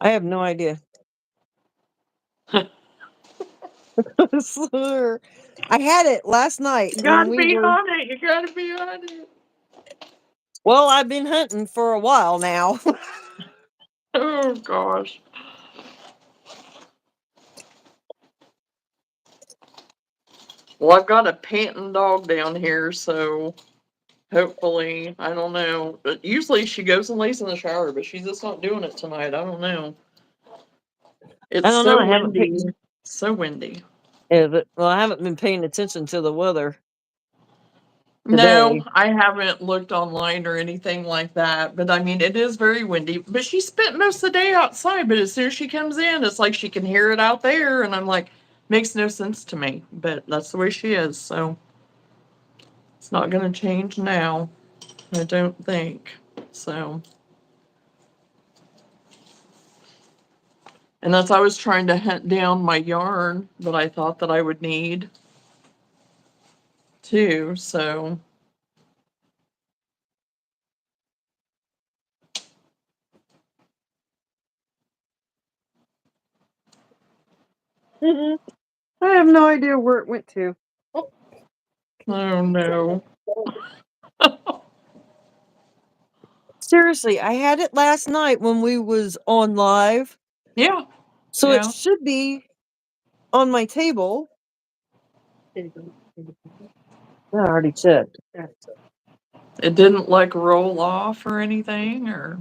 I have no idea. Sure. I had it last night You when gotta we be were. on it. You gotta be on it. Well, I've been hunting for a while now. Oh gosh. Well, I've got a panting dog down here, so hopefully, I don't know. But usually she goes and lays in the shower, but she's just not doing it tonight. I don't know. I It's don't know. so I haven't. windy. So windy. Is it? Well, I haven't been paying attention to the weather No, today. I haven't looked online or anything like that. But I mean, it is very windy. But she spent most of the day outside. But as soon as she comes in, it's like she can hear it out there. And I'm like, makes no sense to me. But that's the way she is. So it's not going to change now. I don't think. So. And that's I was trying to hunt down my yarn that I thought that I would need too. So I have no idea where it went to. oh no. Seriously, I had it last night when we was on live, Yeah. so it Yeah. should be on my table. I already checked. It didn't like roll off or anything or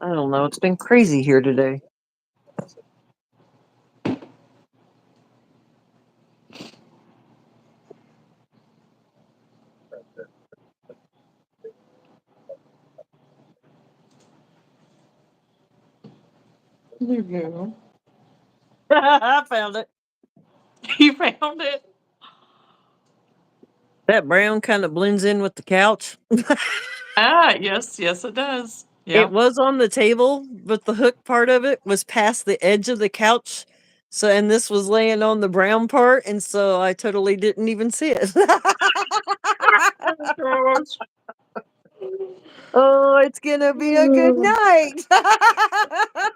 I don't know. It's been crazy here today. there you go. I found it. You found it. That brown kind of blends in with the couch. Ah, yes, yes it does. It Yeah. was on the table, but the hook part of it was past the edge of the couch. So, and this was laying on the brown part, and so I totally didn't even see it. Oh gosh. Oh, it's gonna be a good night.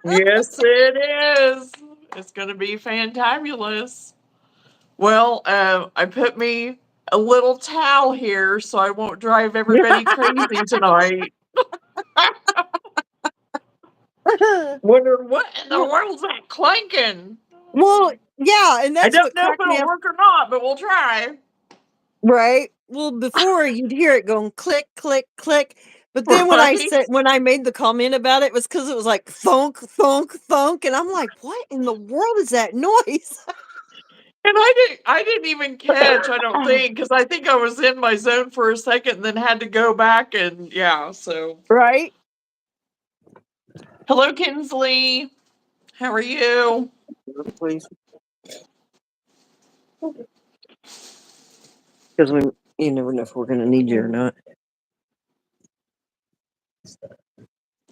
Yes, it is. It's gonna be fantabulous. Well, I put me a little towel here so I won't drive everybody crazy tonight. Wonder what in the world's that clanking? Well, yeah, and I that's don't what know if cracked me it'll up, work or not, but we'll try. right? Well, before you'd hear it going click, click, click. But then Right? when I made the comment about it, was because it was like thunk, thunk, thunk, and I'm like, what in the world is that noise? And I didn't even catch, I don't think, because I think I was in my zone for a second and then had to go back and yeah, so. Right? Hello, Kinsley. How are you? Please, because you never know if we're gonna need you or not.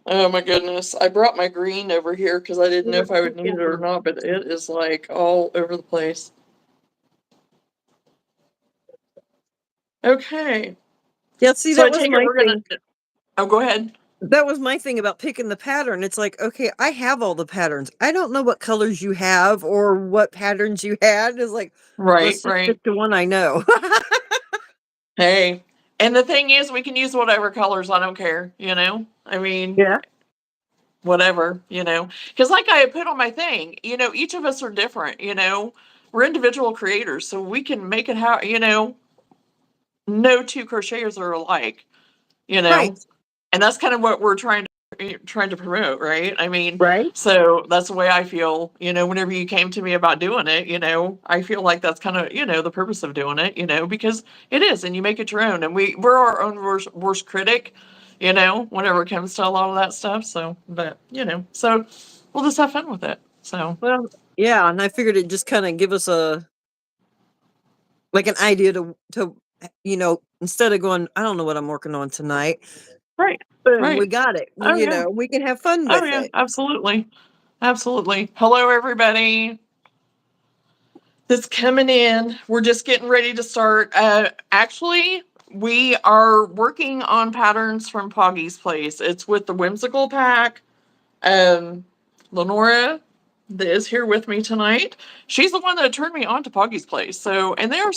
Oh my goodness. I brought my green over here because I didn't know if I would need it or not, but it is like all over the place. Okay. Yeah, see, So that I was take it my we're gonna. thing. Oh, go ahead. That was my thing about picking the pattern. It's like, okay, I have all the patterns. I don't know what colors you have or what patterns you had. It's like, Right, let's just right. stick to one I know. Hey. And the thing is, we can use whatever colors. I don't care. You know. I mean, Yeah. whatever. You know, because like I put on my thing, you know, each of us are different. You know, we're individual creators, so we can make it how you know. No two crocheters are alike. You Right. know, and that's kind of what we're trying to promote, right? I mean, Right. so that's the way I feel, you know, whenever you came to me about doing it, you know, I feel like that's kind of, you know, the purpose of doing it, you know, because it is, and you make it your own, and we're our own worst critic, you know, whenever it comes to a lot of that stuff. So, but you know, so we'll just have fun with it. So, Well, yeah, and I figured it'd just kind of give us an idea to instead of going, I don't know what I'm working on tonight. right, Boom, right. we got it. Oh yeah, We can have fun oh with yeah, it. absolutely, absolutely. Hello, everybody that's coming in. We're just getting ready to start. Actually, we are working on patterns from Poggy's Place. It's with the Whimsical Pack. Lanora that is here with me tonight. She's the one that turned me on to Poggy's Place. So, and there are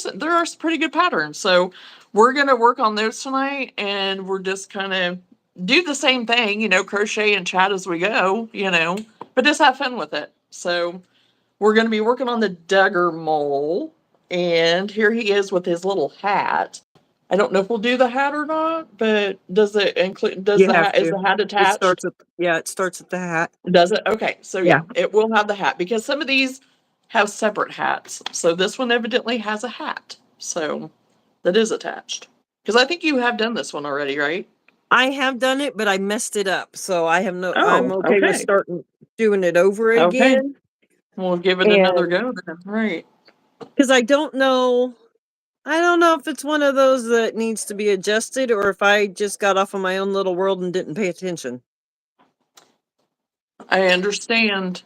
some pretty good patterns. So, we're gonna work on those tonight, and we're just kind of do the same thing, you know, crochet and chat as we go, you know, but just have fun with it. So, we're gonna be working on the Duggar mole, and here he is with his little hat. I don't know if we'll do the hat or not, but does it include? Does You the have hat is to. the hat It attached? starts with it starts with the hat. Does it? Okay. So Yeah. yeah, it will have the hat because some of these have separate hats. So this one evidently has a hat. So that is attached. Because I think you have done this one already, right? I have done it, but I messed it up. So I'm Oh, okay with okay. starting doing it over Okay. again. We'll give it another And go then. Right. because I don't know if it's one of those that needs to be adjusted or if I just got off of my own little world and didn't pay attention. I understand.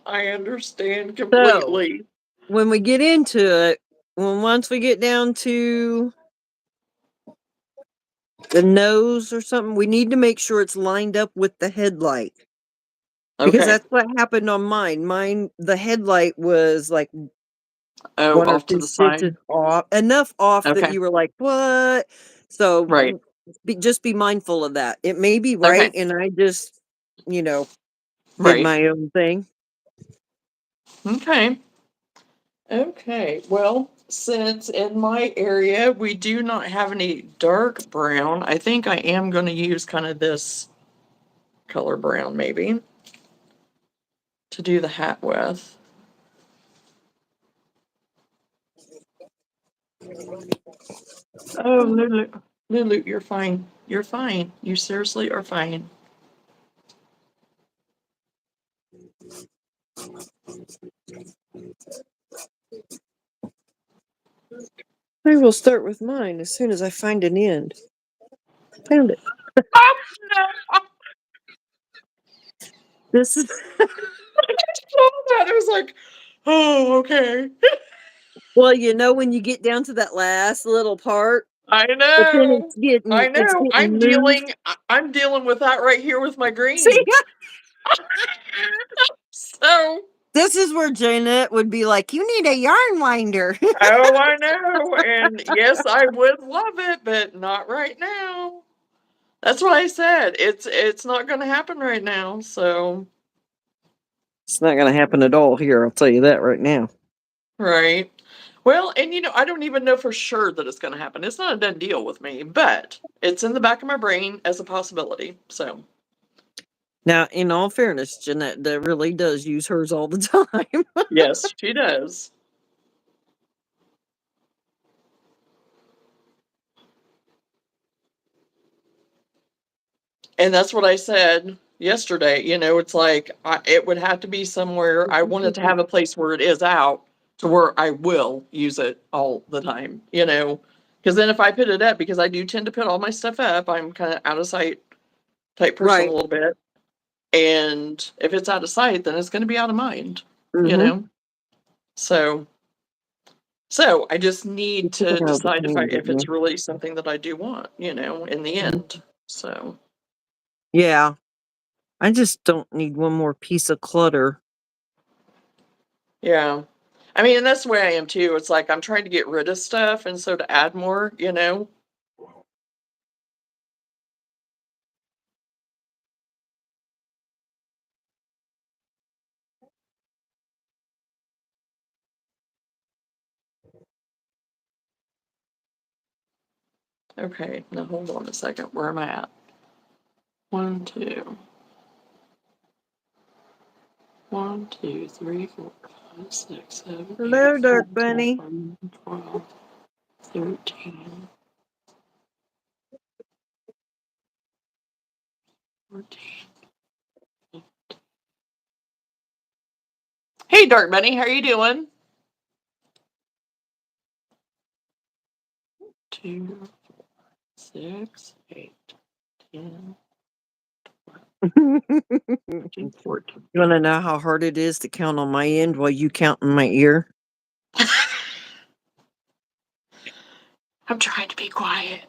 I understand So completely. when we get into it, once we get down to the nose or something, we need to make sure it's lined up with the headlight. Because Okay. that's what happened on mine. The headlight was like Oh, one or off to two the stitches side. off, enough off that Okay. you were like, "What?" So Right. just be mindful of that. It may be right, Okay. and I just, you know, did Right. my own thing. Okay. Okay, well, since in my area we do not have any dark brown, I think I am going to use kind of this color brown maybe to do the hat with. Oh, Lulu. Lulu, you're fine. You're fine. You seriously are fine. I will start with mine as soon as I find an end. Found it. Oh, no. This is I saw that. I was like, oh, okay. well, when you get down to that last little part, I but then know. I it's know. getting moved. I'm dealing with that right here with my See, green. So this is where Janet would be like, "You need a yarn winder." oh, I know. And yes, I would love it, but not right now. That's what I said. It's not going to happen right now. So, It's not going to happen at all here. I'll tell you that right now. right. Well, and you know, I don't even know for sure that it's going to happen. It's not a done deal with me, but it's in the back of my brain as a possibility. So, Now, in all fairness, Jeanette really does use hers all the time. yes, she does. And that's what I said yesterday. You know, it's like it would have to be somewhere. I wanted to have a place where it is out to where I will use it all the time, you know. Because then if I put it up, because I do tend to put all my stuff up, I'm kind of out of sight type person a Right. little bit. And if it's out of sight, then it's going to be out of mind, you Mm-hmm. know. So, so I just need to decide if it's really something that I do want, you know, in the end. So. Yeah. I just don't need one more piece of clutter. Yeah. I mean, and that's the way I am too. It's like I'm trying to get rid of stuff and so to add more, you know? Okay, now hold on a second. Where am I at? 1, 2. 1, 2, 3, 4, 5, 6, 7, 8, Hello, Dark 9, 10, Bunny. 11, 12, 13, 14. Hey, Dark Bunny, how are you doing? 2, 6, 8, 10, You 13, 14. want to know how hard it is to count on my end while you count in my ear? I'm trying to be quiet.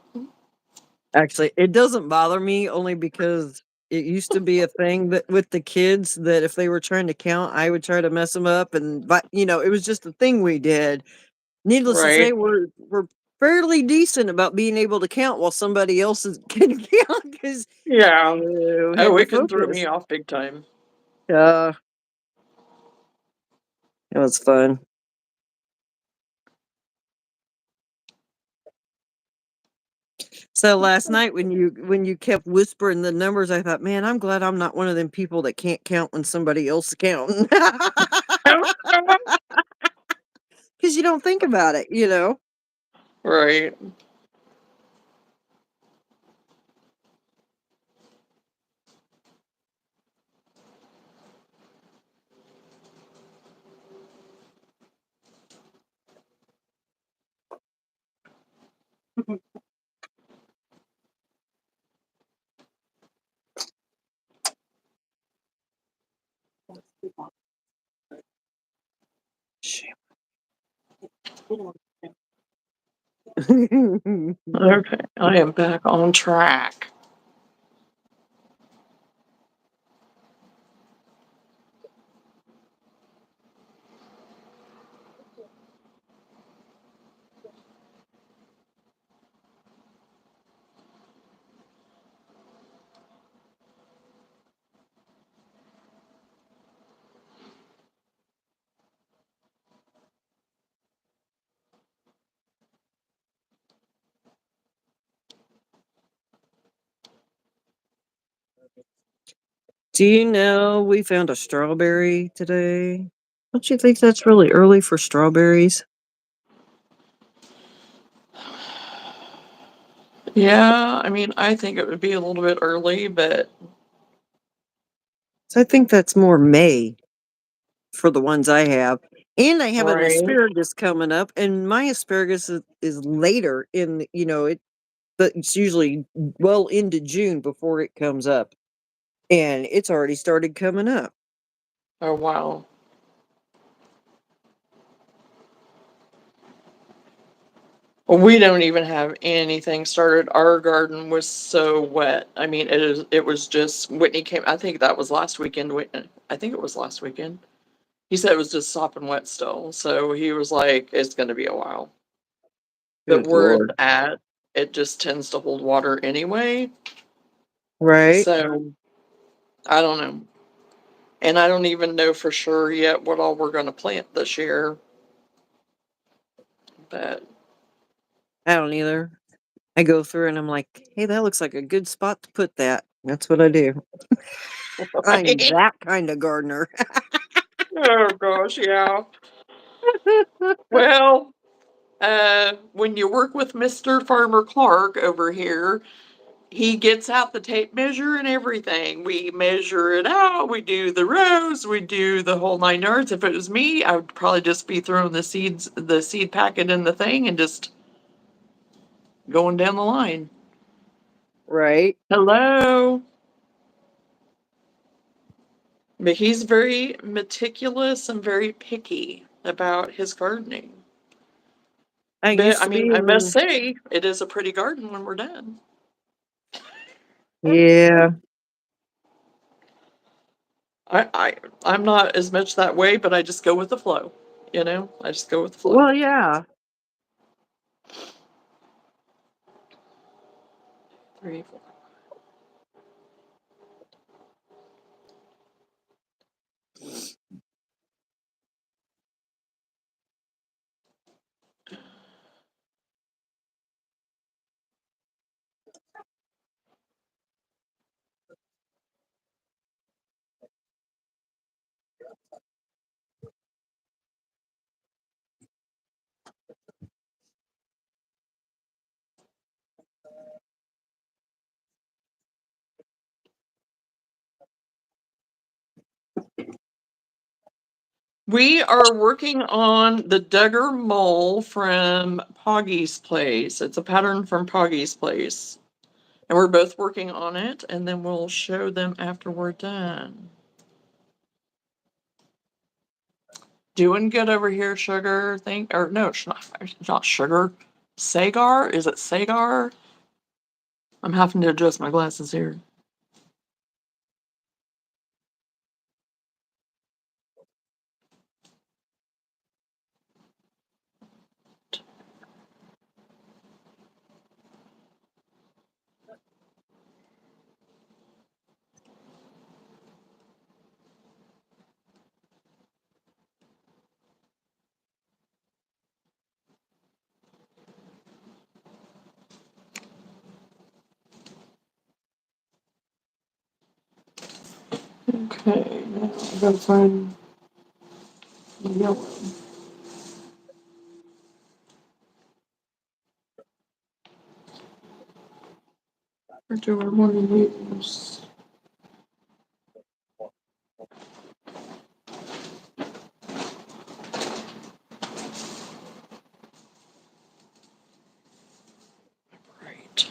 Actually, it doesn't bother me only because it used to be a thing that with the kids that if they were trying to count, I would try to mess them up, but it was just a thing we did. Needless to say, Right. we're fairly decent about being able to count while somebody else can count because Yeah. had Oh, to it can throw focus. me off big time. Uh, it was fun. So last night when you kept whispering the numbers, I thought, man, I'm glad I'm not one of them people that can't count when somebody else is counting. Because you don't think about it. Right. Okay, I am back on track. Do you know we found a strawberry today? Don't you think that's really early for strawberries? Yeah, I mean, I think it would be a little bit early, but So I think that's more May for the ones I have. And I have an right. asparagus coming up, and my asparagus is later but it's usually well into June before it comes up. And it's already started coming up. Oh, wow. Well, we don't even have anything started. Our garden was so wet. I mean, it was just Whitney came, I think that was last weekend. I think it was last weekend. He said it was just sopping wet still. So he was like, it's going to be a while. But Good where it's Lord. at, it just tends to hold water anyway. Right? So I don't know. And I don't even know for sure yet what all we're going to plant this year. But I don't either. I go through and I'm like, hey, that looks like a good spot to put that. That's what I do. I'm right? that kind of gardener. Oh gosh, yeah. Well, when you work with Mr. Farmer Clark over here, he gets out the tape measure and everything. We measure it out, we do the rows, we do the whole 9 yards. If it was me, I would probably just be throwing the seed packet in the thing and just going down the line. Right? Hello. But he's very meticulous and very picky about his gardening. I But used I to be mean, I must in, say, it is a pretty garden when we're done. yeah. I, I I'm not as much that way, but I just go with the flow. I just go with the flow. Well, yeah. 3, 4. We are working on the Duggar mole from Poggy's Place. It's a pattern from Poggy's Place. And we're both working on it, and then we'll show them after we're done. Doing good over here, sugar. Think or no, it's not sugar. Sagar? Is it Sagar? I'm having to adjust my glasses here. Okay, now I gotta find the yellow. Or do I want to use? Right.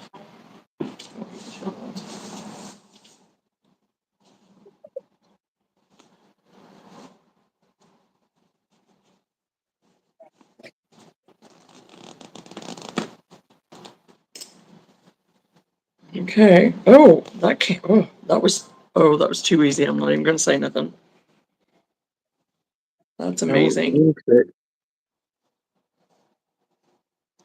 Okay. Oh, that came. Oh, that was. Oh, that was too easy. I'm not even gonna say nothing. That's Don't amazing. jinx it.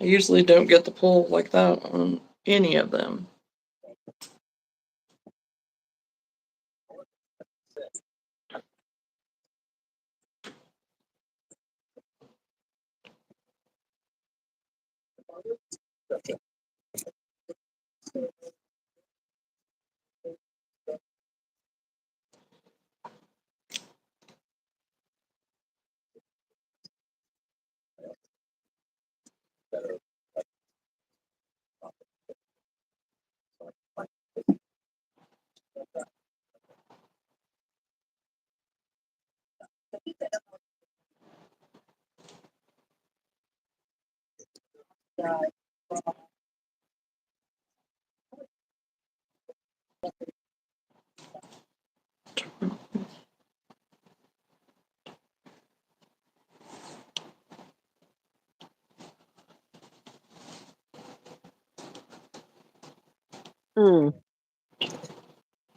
I usually don't get the pull like that on any of them. Hmm.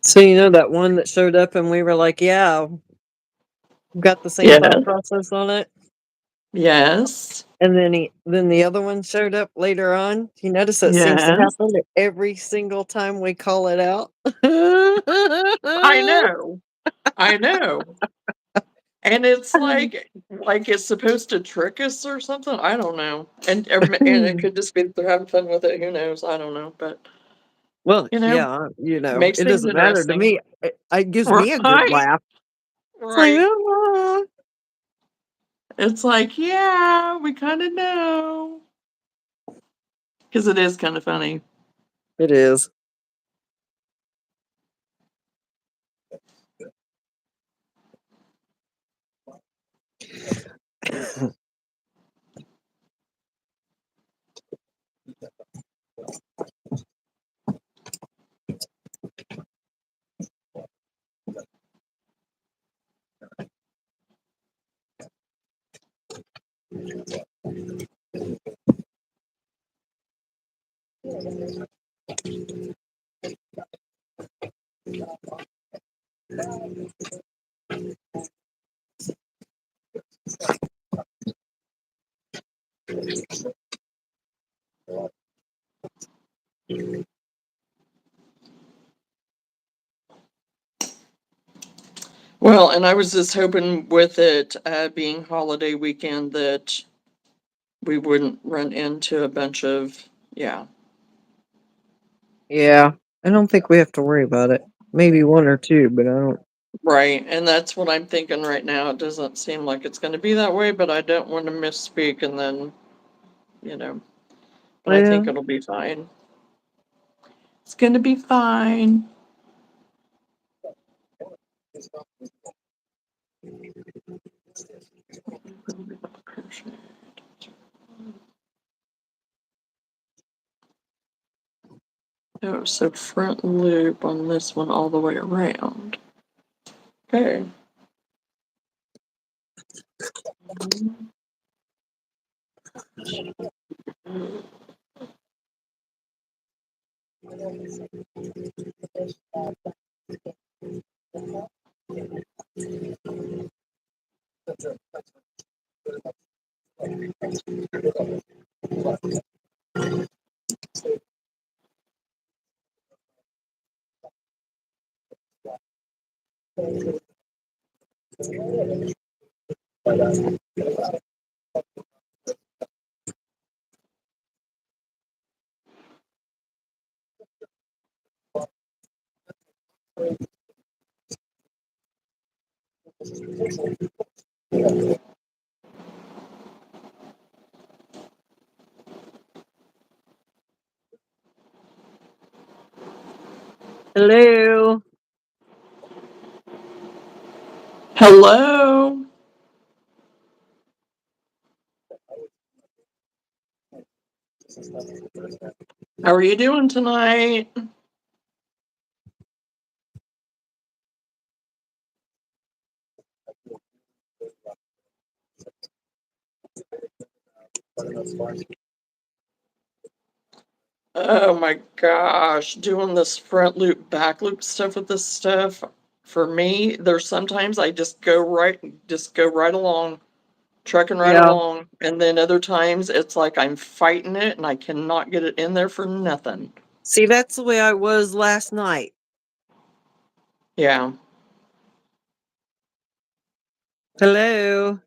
So you know that one that showed up and we were like, yeah, we've got the same Yeah. thought process on it. Yes. And then the other one showed up later on. You notice that seems to Yes. happen every single time we call it out. I know. I know. And it's like it's supposed to trick us or something. I don't know. And it could just be they're having fun with it. Who knows? I don't know. But Well, you know, yeah, makes it things doesn't matter to interesting. me. It gives me a good Right. laugh. It's like, Right. It's like, yeah, we kind of know. Because it is kind of funny. it is. Well, and I was just hoping with it being holiday weekend that we wouldn't run into a bunch of, yeah. Yeah, I don't think we have to worry about it. Maybe one or two, but I don't. Right. And that's what I'm thinking right now. It doesn't seem like it's going to be that way, but I don't want to misspeak and then, you know, but I Yeah. think it'll be fine. It's going to be fine. Oh, so front loop on this one all the way around. Okay. Hello. Hello. How are you doing tonight? Oh my gosh, doing this front loop, back loop stuff with this stuff. For me, there's sometimes I just go right along, trucking right Yeah. along, and then other times it's like I'm fighting it and I cannot get it in there for nothing. See, that's the way I was last night. Yeah. Hello.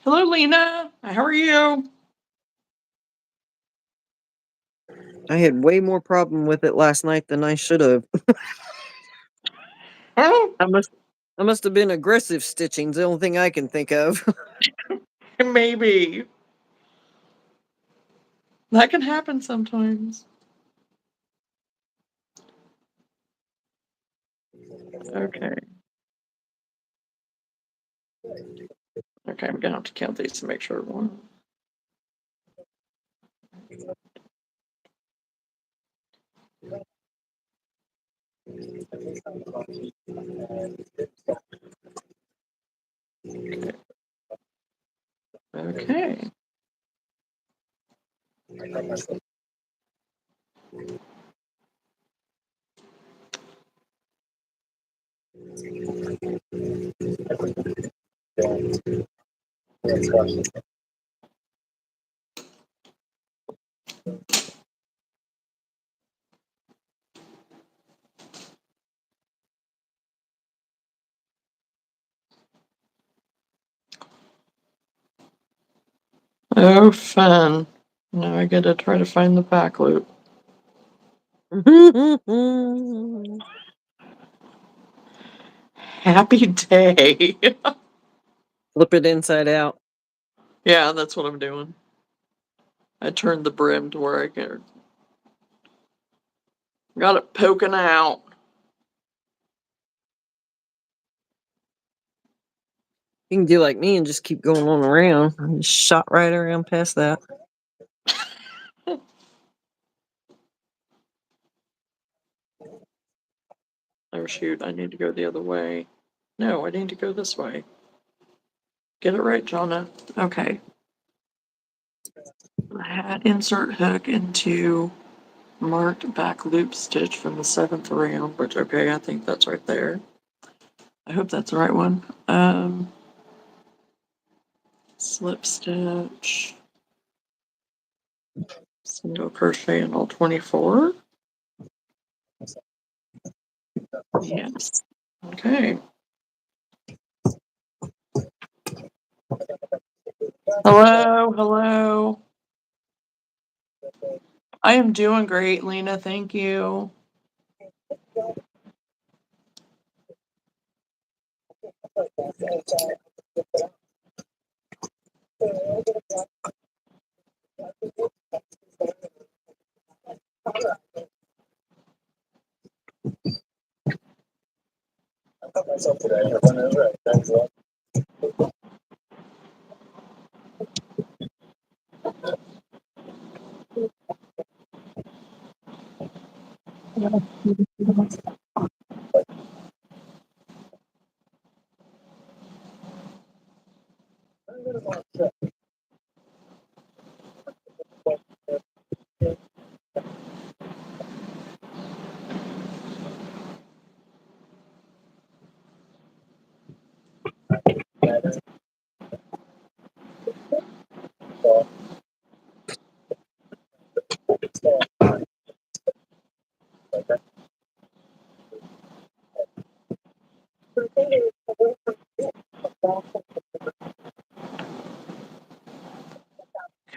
Hello, Lena. How are you? I had way more problem with it last night than I should have. Oh, I must have been aggressive stitching. The only thing I can think of. maybe. That can happen sometimes. Okay. Okay, I'm gonna have to count these to make sure. One. Okay. Oh, fun. Now I gotta try to find the back loop. Happy day. Flip it inside out. Yeah, that's what I'm doing. I turned the brim to where I got it poking out. You can do like me and just keep going on around. I just shot right around past that. Oh shoot, I need to go the other way. No, I need to go this way. Get it right, Johnna. Okay. I had insert hook into marked back loop stitch from the 7th round, which okay, I think that's right there. I hope that's the right one. Slip stitch, single crochet in all 24. Yes. Okay. Hello, hello. I am doing great, Lena. Thank you.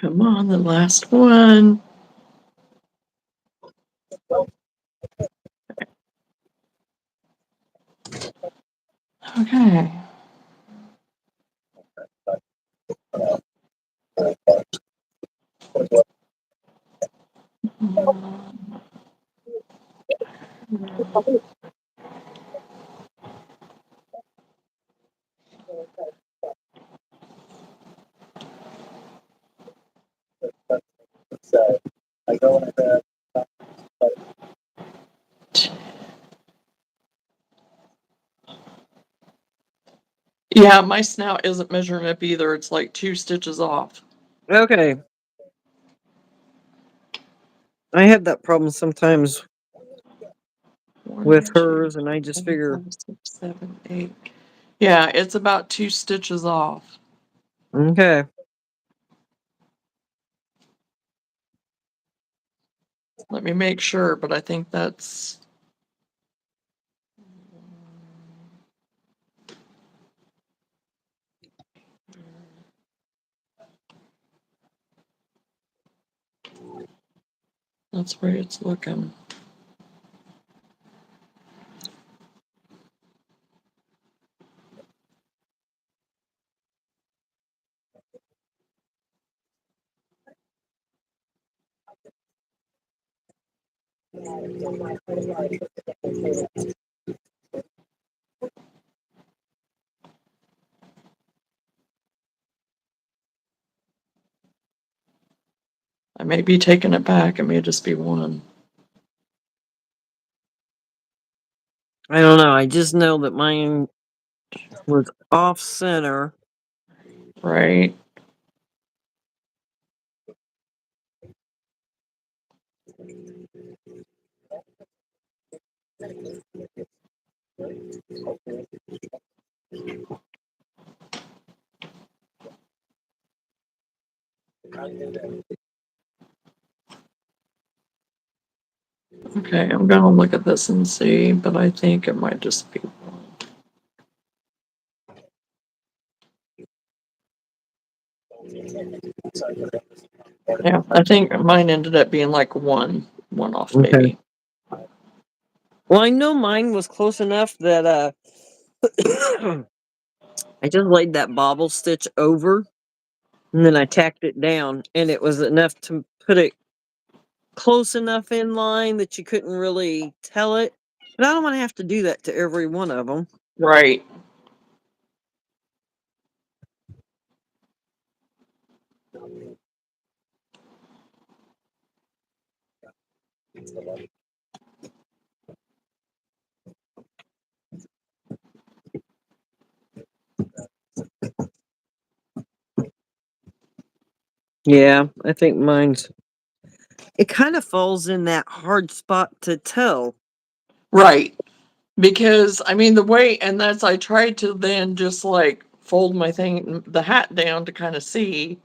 Come on, the last one. Okay. Yeah, my snout isn't measuring up either. It's like 2 stitches off. Okay. I have that problem sometimes with 1, 2, hers, and I just 3, figure, 4, 6, 7, 8. Yeah, it's about 2 stitches off. okay. Let me make sure, but I think that's where it's looking. I may be taking it back. It may just be 1. I don't know. I just know that mine was off center. Right. Okay, I'm gonna look at this and see, but I think it might just be 1. Yeah, I think mine ended up being like 1 off Okay. maybe. Well, I know mine was close enough that I just laid that bobble stitch over, and then I tacked it down, and it was enough to put it close enough in line that you couldn't really tell it. But I don't want to have to do that to every one of them. Right. Yeah, I think mine's. It kind of falls in that hard spot to tell. Right. Because I mean the way, and that's, I tried to then just like fold my thing, the hat down to kind of see,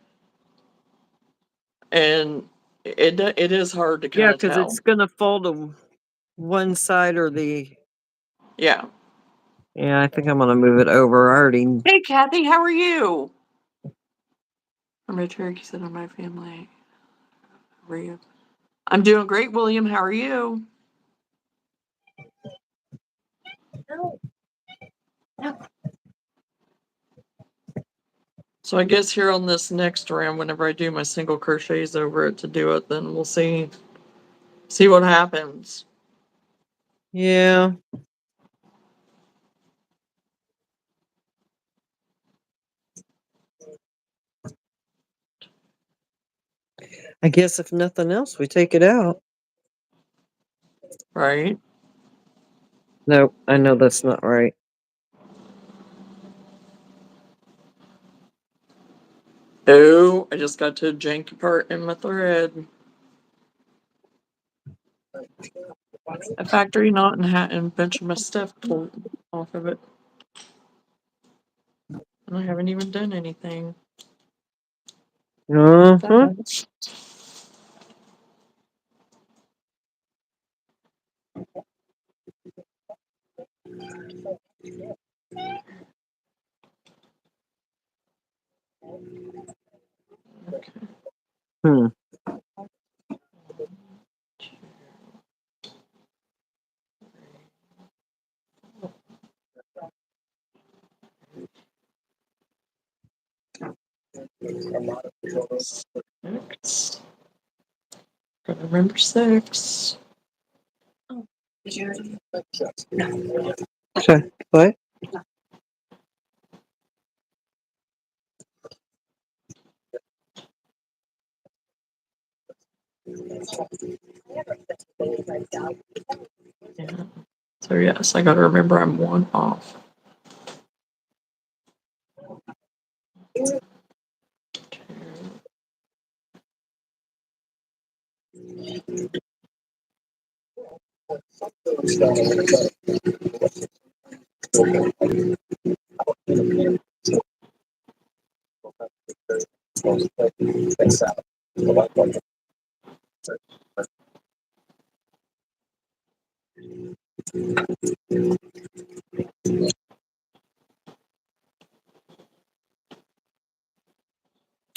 and it is hard to Yeah, kind of because tell. it's gonna fall to one side or the. Yeah. Yeah, I think I'm gonna move it over. I already. Hey Kathy, how are you? I'm a turkey said on my family. How are you? I'm doing great, William. How are you? So I guess here on this next round, whenever I do my single crochets over it to do it, then we'll see what happens. Yeah. I guess if nothing else, we take it out. Right? No, I know that's not right. Oh, I just got to a janky part in my thread. A factory knot and hat and a bunch of my stuff pulled off of it. And I haven't even done anything. Uh-huh. Okay. Hmm. Six. Gotta remember six. Okay. What? Yeah. So yes, I gotta remember I'm one off.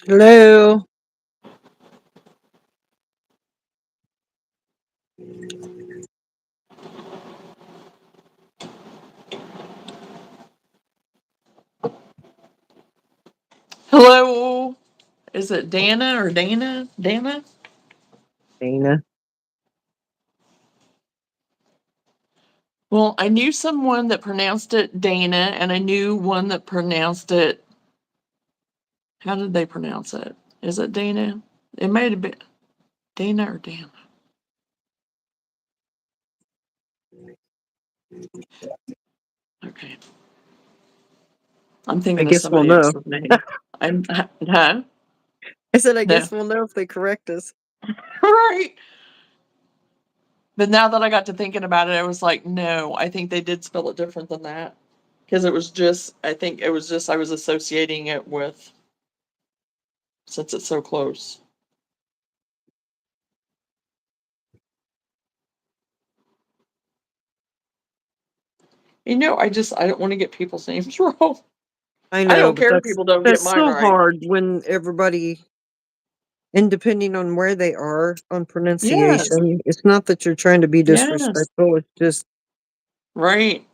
Hello. Hello. Is it Dana or Dana? Dana? Dana. Well, I knew someone that pronounced it Dana, and I knew one that pronounced it. How did they pronounce it? Is it Dana? It might have been Dana or Dana. Okay. I'm I thinking of guess we'll somebody know. else's name. I'm, huh? I said, I No. guess we'll know if they correct us. Right. But now that I got to thinking about it, I was like, no, I think they did spell it different than that. Because it was just, I think it was just, I was associating it with, since it's so close. I don't want to get people's names wrong. I I know, don't but care if people don't get that's mine so right. hard when everybody, and depending on where they are on Yes. pronunciation, it's not that you're trying to be Yes. disrespectful. It's just Right.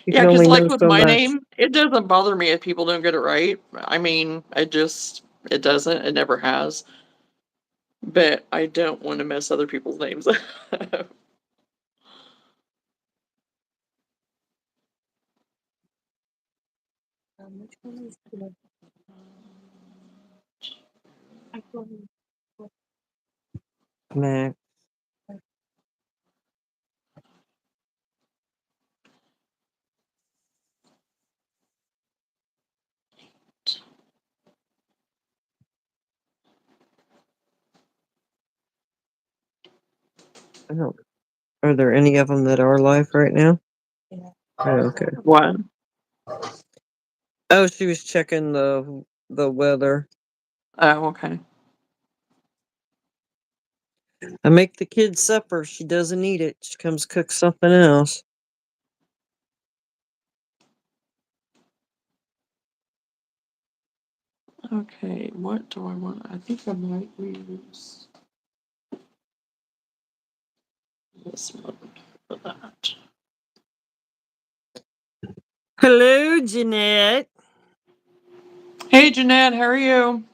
you Yeah, can because only like know with so my much. name, it doesn't bother me if people don't get it right. I mean, it doesn't. It never has. But I don't want to mess other people's names up. Mac. I don't. Are there any of them that are live right now? Oh, okay. What? Oh, she was checking the weather. Oh, okay. I make the kids supper. She doesn't eat it. She comes cook something else. Okay, what do I want? I think I might use this one for that. Hello, Jeanette. Hey, Jeanette, how are you?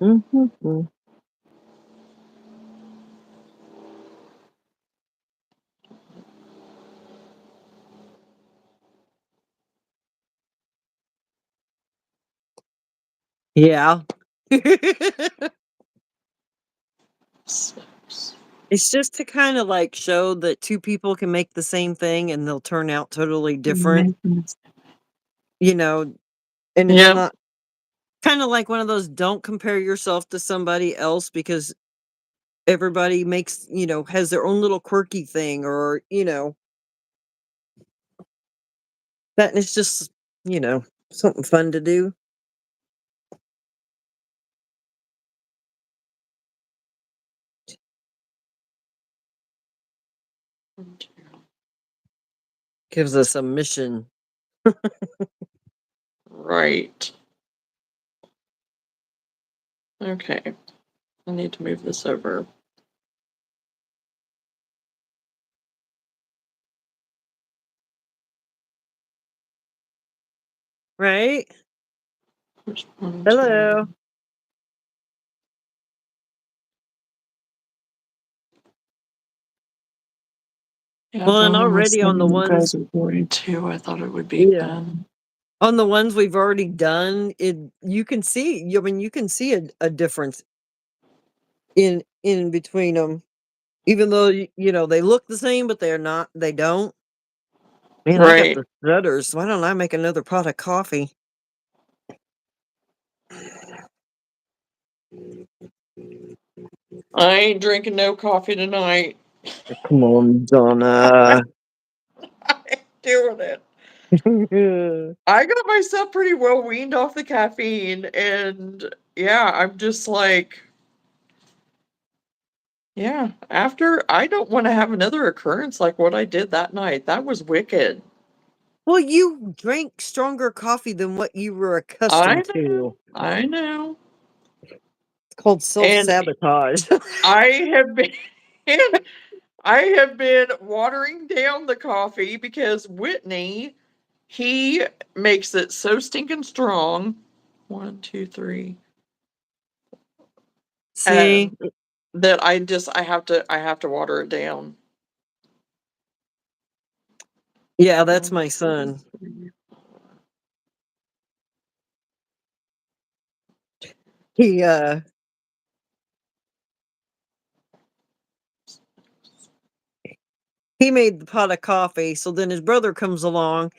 Mm-hmm. Yeah. Six. It's just to kind of like show that two people can make the same thing and they'll turn out totally different, you know, and it's Yep. not kind of like one of those don't compare yourself to somebody else because everybody makes, has their own little quirky thing, or, that is just, you know, something fun to do. Gives us a mission. Right. Okay. I need to move this over. Right? Which one, Hello. two? Yeah, Well, and bonus already on the you ones, guys are 42. I thought it would be yeah, 10. on the ones we've already done, you can see, I mean, you can see a difference in between them, even though they look the same, but they're not. They don't. Man, I got Right. the stutters. Why don't I make another pot of coffee? I ain't drinking no coffee tonight. Come on, Johnna. I ain't doing it. I got myself pretty well weaned off the caffeine, and yeah, I'm just like, yeah, after I don't want to have another occurrence like what I did that night. That was wicked. Well, you drank stronger coffee than what you were I accustomed to. know. I know. It's called And self-sabotage. I have been I have been watering down the coffee because Whitney, he makes it so stinking strong. One, two, three. See? That I have to water it down. Yeah, that's One, my two, son. three. He he made the pot of coffee, so then his brother comes along,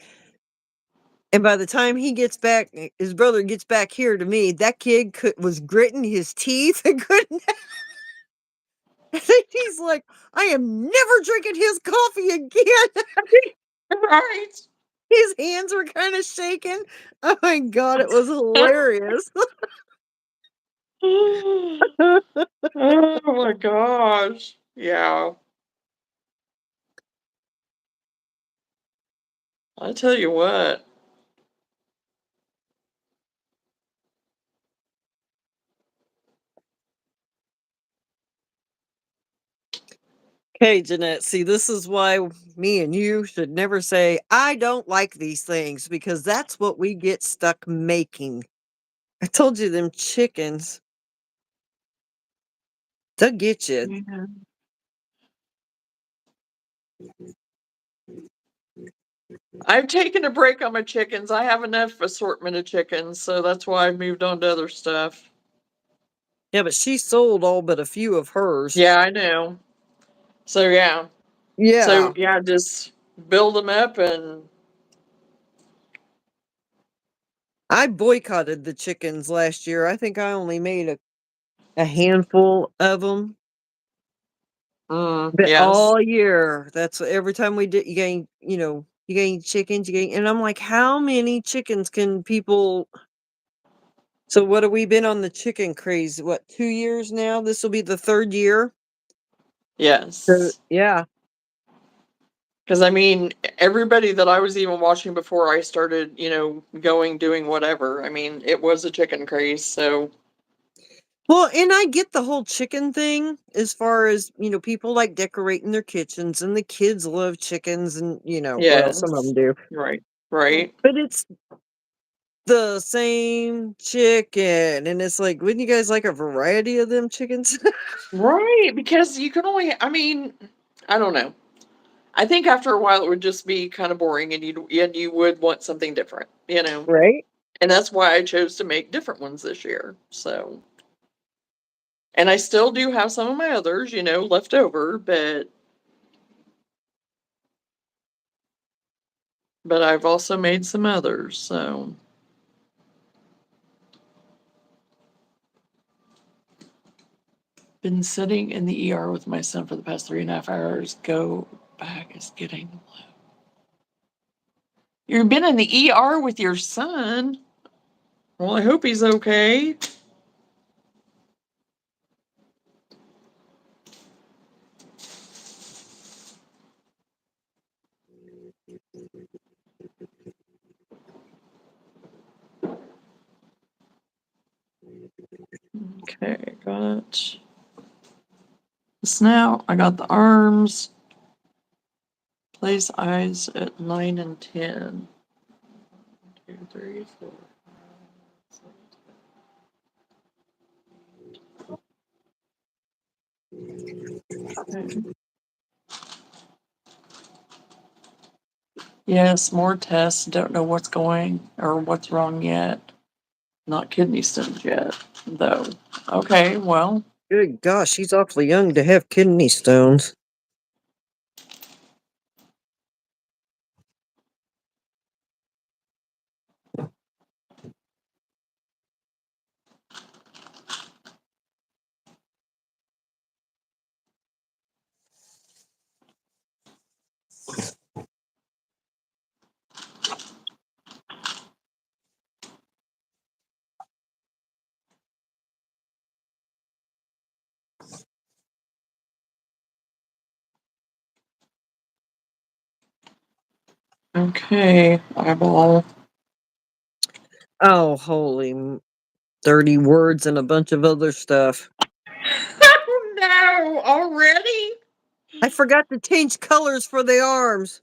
and by the time his brother gets back here to me, that kid was gritting his teeth and couldn't. He's like, I am never drinking his coffee again. Right. His hands were kind of shaking. Oh my god, it was hilarious. Oh my gosh. Yeah. I tell you what. Okay, Jeanette, see, this is why me and you should never say, I don't like these things, because that's what we get stuck making. I told you them chickens, they'll get you. Yeah. I've taken a break on my chickens. I have enough assortment of chickens, so that's why I've moved on to other stuff. Yeah, but she sold all but a few of hers. Yeah, I know. So yeah. So Yeah. yeah, just build them up and I boycotted the chickens last year. I think I only made a handful of them. But yes. all year, that's every time we did, you gain chickens, and I'm like, how many chickens can people? So what have we been on the chicken craze? What, 2 years now? This will be the third year. So Yes. yeah, Because I mean, everybody that I was even watching before I started, going doing whatever. I mean, it was a chicken craze. So well, and I get the whole chicken thing as far as people like decorating their kitchens, and the kids love chickens, and well, some of them yes, do, right, right, but it's the same chicken, and it's like, wouldn't you guys like a variety of them chickens? right. Because you can only, I mean, I don't know. I think after a while it would just be kind of boring, and you would want something different. Right? And that's why I chose to make different ones this year. So, and I still do have some of my others, left over, but I've also made some others. So. Been sitting in the ER with my son for the past 3.5 hours. Go back is getting low. You've been in the ER with your son? Well, I hope he's okay. Okay, got the snout. I got the arms. Place eyes at 9 and 10. 1, 2, 3, 4. Okay. Yes, more tests. Don't know what's going or what's wrong yet. Not kidney stones yet, though. Okay, well, Good gosh, she's awfully young to have kidney stones. okay, eyeball. Oh, holy 30 words and a bunch of other stuff. Oh no, already? I forgot to change colors for the arms.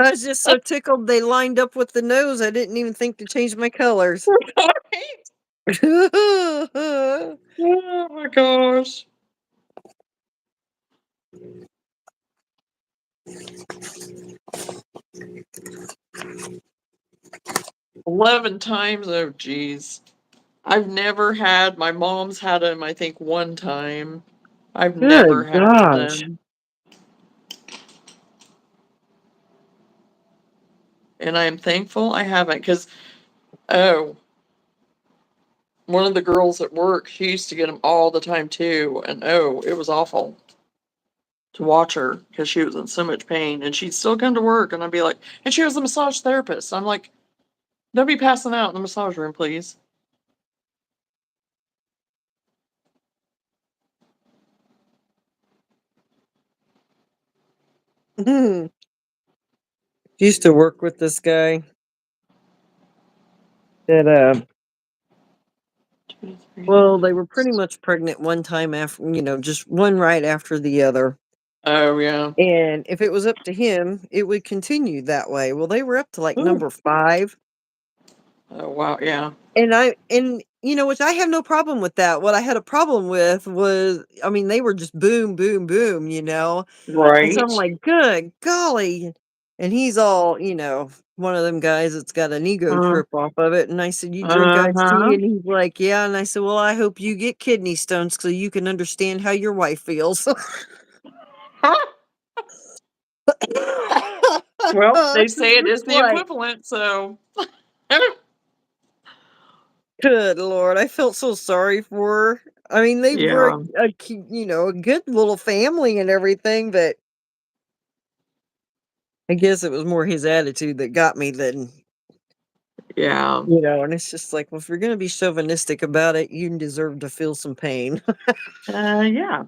I was just so tickled they lined up with the nose, I didn't even think to change my colors. Oh my gosh. 11 times, oh geez. I've never had, my mom's had them, I think, one time. I've never Good had gosh. them. And I'm thankful I haven't, because, oh, one of the girls at work, she used to get them all the time too. And oh, it was awful to watch her because she was in so much pain. And she'd still come to work, and I'd be like, and she was a massage therapist. I'm like, don't be passing out in the massage room, please. Used to work with this guy that Two, three, well, they five, were pretty six. much pregnant one time after, just one right after the other. Oh, yeah. And if it was up to him, it would continue that way. Well, they were up to like Ooh. number 5. Oh, wow. Yeah. And which I have no problem with that. What I had a problem with was, I mean, they were just boom, boom, boom, And so I'm Right. like, good golly. And he's all, one of them guys that's got an ego Uh, trip off of it. And I said, you drink iced tea? uh-huh. And he's like, yeah. And I said, well, I hope you get kidney stones so you can understand how your wife feels. Well, they say it is It's the like, equivalent, so. good Lord, I felt so sorry for her. I mean, they were Yeah. a good little family and everything, but I guess it was more his attitude that got me than, Yeah. and it's just like, well, if you're going to be chauvinistic about it, you deserve to feel some pain. Yeah.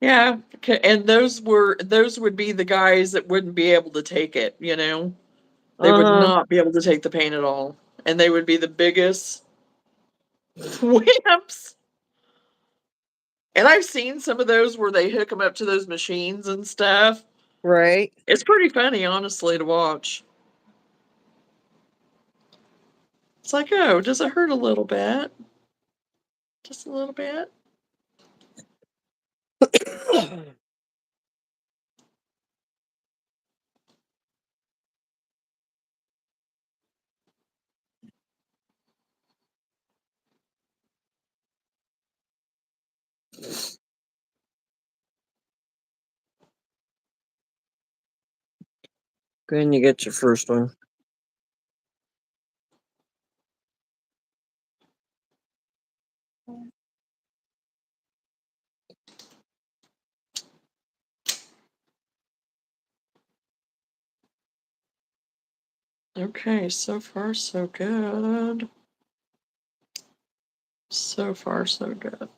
Yeah, and those would be the guys that wouldn't be able to take it, you know? They would Uh-huh. not be able to take the pain at all, and they would be the biggest wimps. And I've seen some of those where they hook them up to those machines and stuff. Right. It's pretty funny, honestly, to watch. It's like, "Oh, does it hurt a little bit? Just a little bit?" Go ahead and you get your first one. Okay, so far so good. So far so good.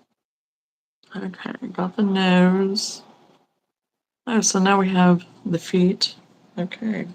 Okay, got the nose. Oh, so now we have the feet. Okay.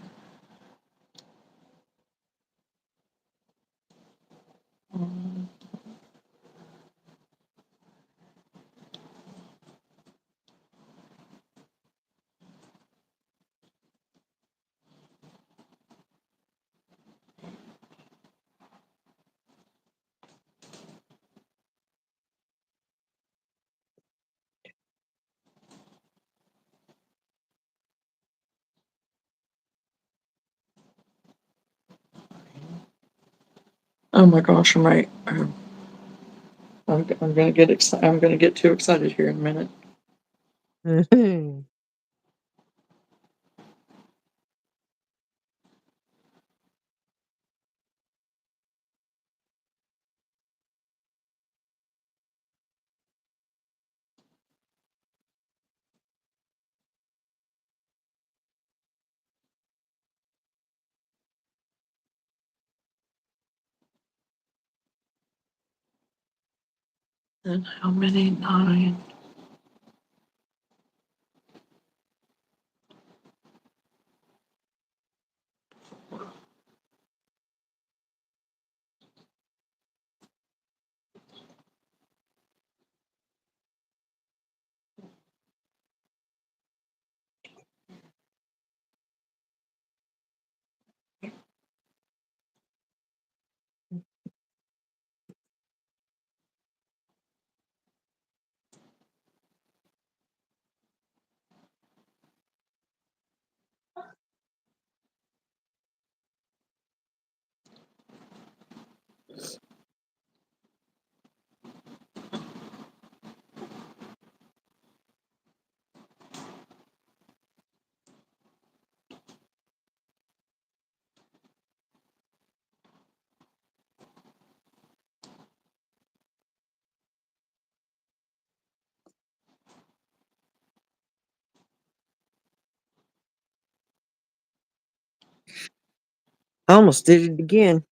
Oh my gosh, I'm right. I'm gonna get excited. I'm gonna get too excited here in a minute. And how many? 9. I almost did it again.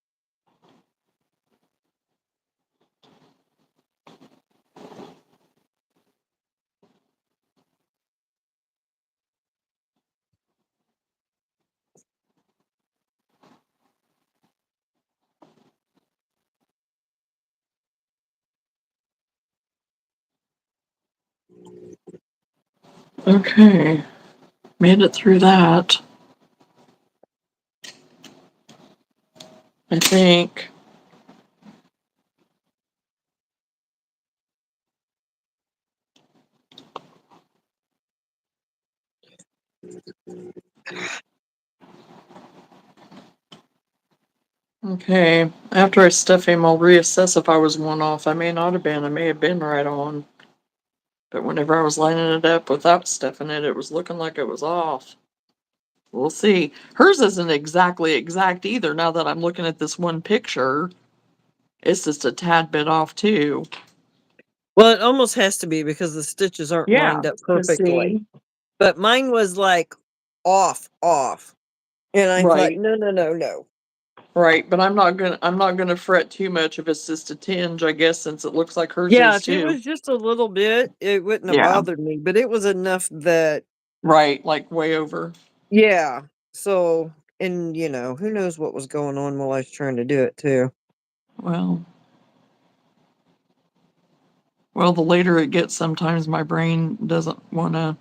Okay, made it through that. I think. Okay, after I stuff him, I'll reassess if I was one off. I may not have been. I may have been right on. But whenever I was lining it up without stuffing it, it was looking like it was off. We'll see. Hers isn't exactly exact either. Now that I'm looking at this one picture, it's just a tad bit off too. Well, it almost has to be because the stitches aren't Yeah, lined up cause perfectly. see, But mine was like off. And I thought, right, no, no, no, no. right. But I'm not gonna fret too much if it's just a tinge, I guess, since it looks like hers Yeah, is if it too. was just a little bit, it wouldn't have Yeah, bothered me, but it was enough that, right, like way over. yeah. So, and who knows what was going on while I was trying to do it too. Well, well, the later it gets, sometimes my brain doesn't wanna.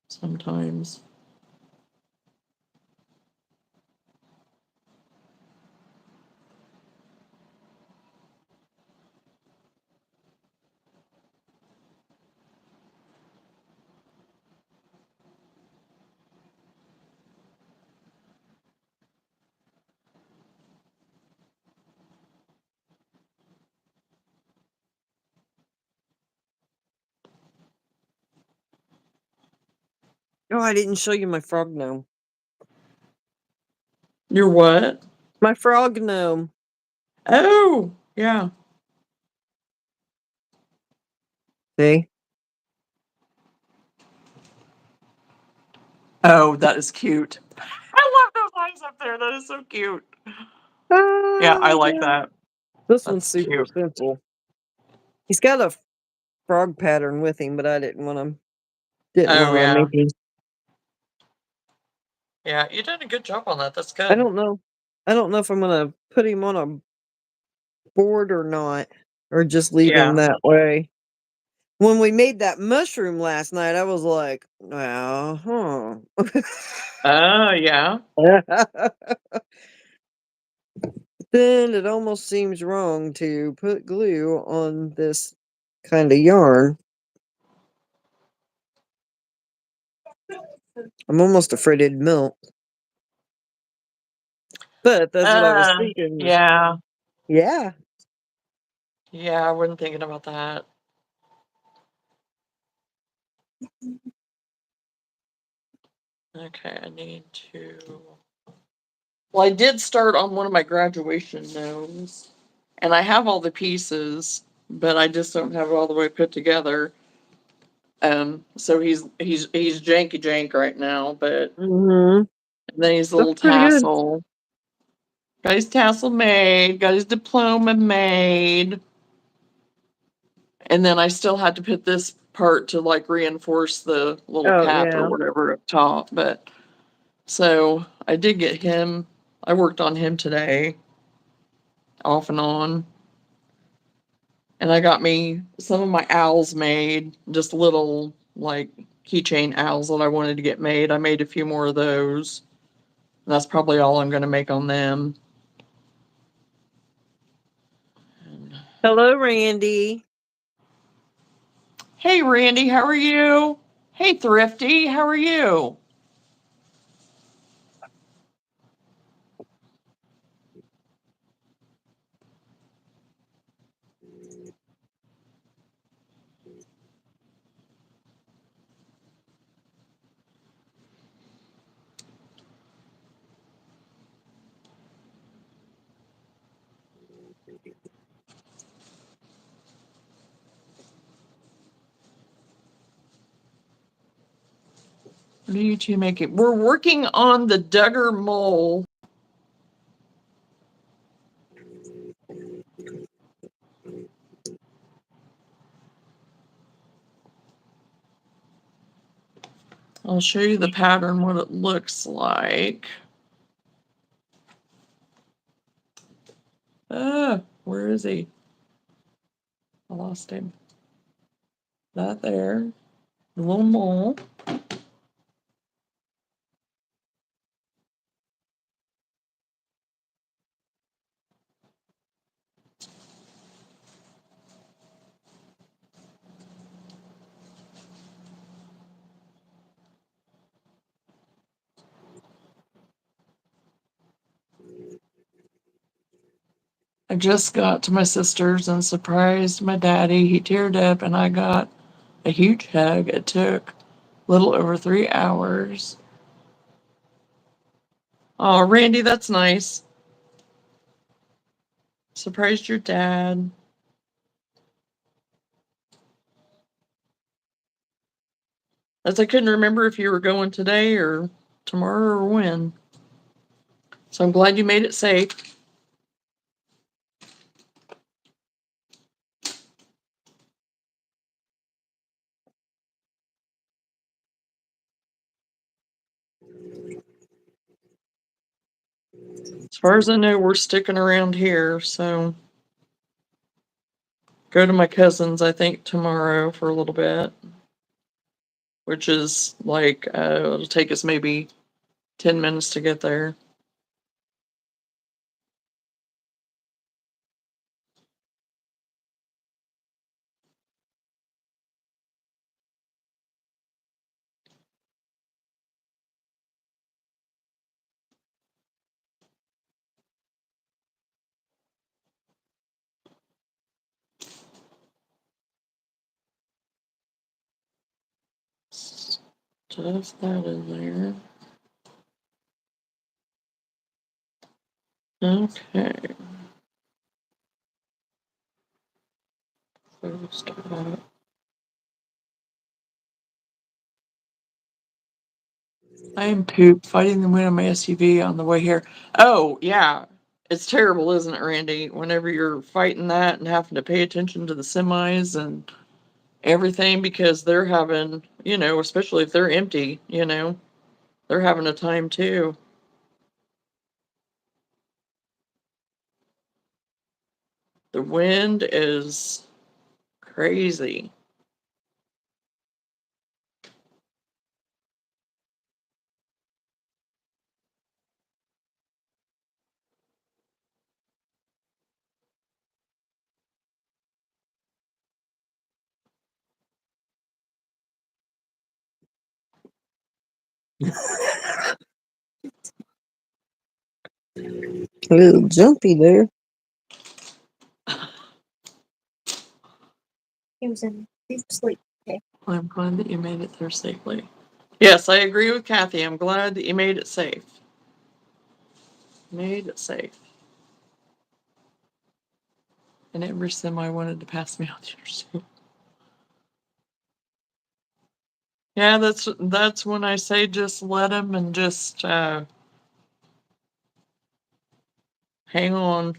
Sometimes. Oh, I didn't show you my frog gnome. Your what? My frog gnome. Oh, yeah. See? Oh, that is cute. I love those eyes up there. That is so cute. Yeah, I like Yeah. that. This one's That's super cute. simple. He's got a frog pattern with him, but I didn't Oh, want to yeah. make him. Yeah, you did a good job on that. That's I good. don't know. I don't know if I'm gonna put him on a board or not, or just leave him Yeah. that way. When we made that mushroom last night, I was like, huh. Oh, yeah. Then it almost seems wrong to put glue on this kind of yarn. I'm almost afraid it'd melt. But that's what I was thinking was, Yeah. yeah. Yeah, I wasn't thinking about that. Okay, I need to. Well, I did start on one of my graduation gnomes, and I have all the pieces, but I just don't have it all the way put together. So he's janky jank right now, but Mm-hmm. and then he's a That's little pretty good. tassel. Got his tassel made, got his diploma made, and then I still had to put this part to like reinforce the little Oh, cap or yeah. whatever up top. But so I did get him. I worked on him today, off and on. And I got me some of my owls made, just little like keychain owls that I wanted to get made. I made a few more of those. And that's probably all I'm going to make on them. Hello, Randy. Hey, Randy, how are you? Hey, Thrifty, how are you? What are you two making? We're working on the Duggar mole. I'll show you the pattern, what it looks like. Where is he? I lost him. Not there. The little mole. I just got to my sister's and surprised my daddy. He teared up and I got a huge hug. It took a little over 3 hours. Oh, Randy, that's nice. Surprised your dad. As I couldn't remember if you were going today or tomorrow or when. So I'm glad you made it safe. As far as I know, we're sticking around here, so go to my cousin's, I think, tomorrow for a little bit, which is like, it'll take us maybe 10 minutes to get there. Stuff that in there. Okay. Close that. I am pooped fighting the wind on my SUV on the way here. Oh, yeah. It's terrible, isn't it, Randy? Whenever you're fighting that and having to pay attention to the semis and everything because they're having, especially if they're empty, they're having a time too. The wind is crazy. A little jumpy there. He was in deep sleep. Okay. I'm glad that you made it there safely. Yes, I agree with Kathy. I'm glad that you made it safe. Made it safe. And every semi wanted to pass me out the interstate. Yeah, that's when I say just let them and just hang on.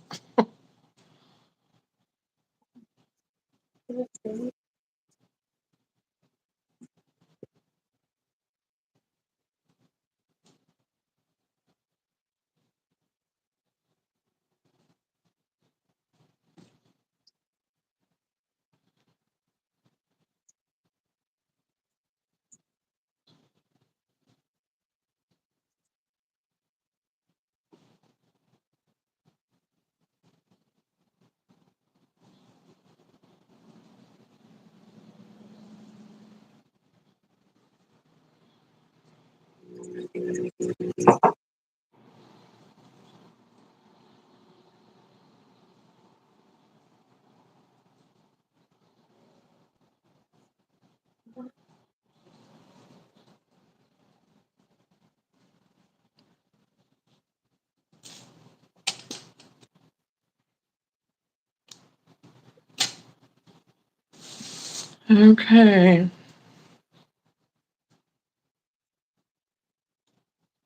Okay.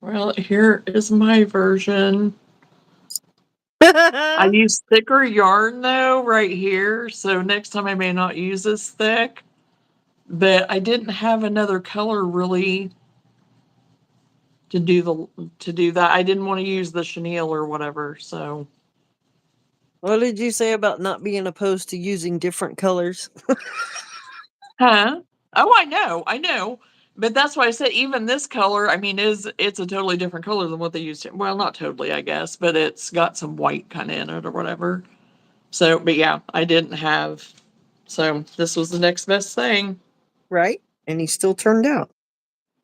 Well, here is my version. I use thicker yarn though right here, so next time I may not use this thick. But I didn't have another color really to do that. I didn't want to use the chenille or whatever, so. What did you say about not being opposed to using different colors? Huh? Oh, I know. But that's why I said even this color, I mean, it's a totally different color than what they used. Well, not totally, I guess, but it's got some white kind of in it or whatever. So, but yeah, I didn't have. So this was the next best thing. Right? And he still turned out.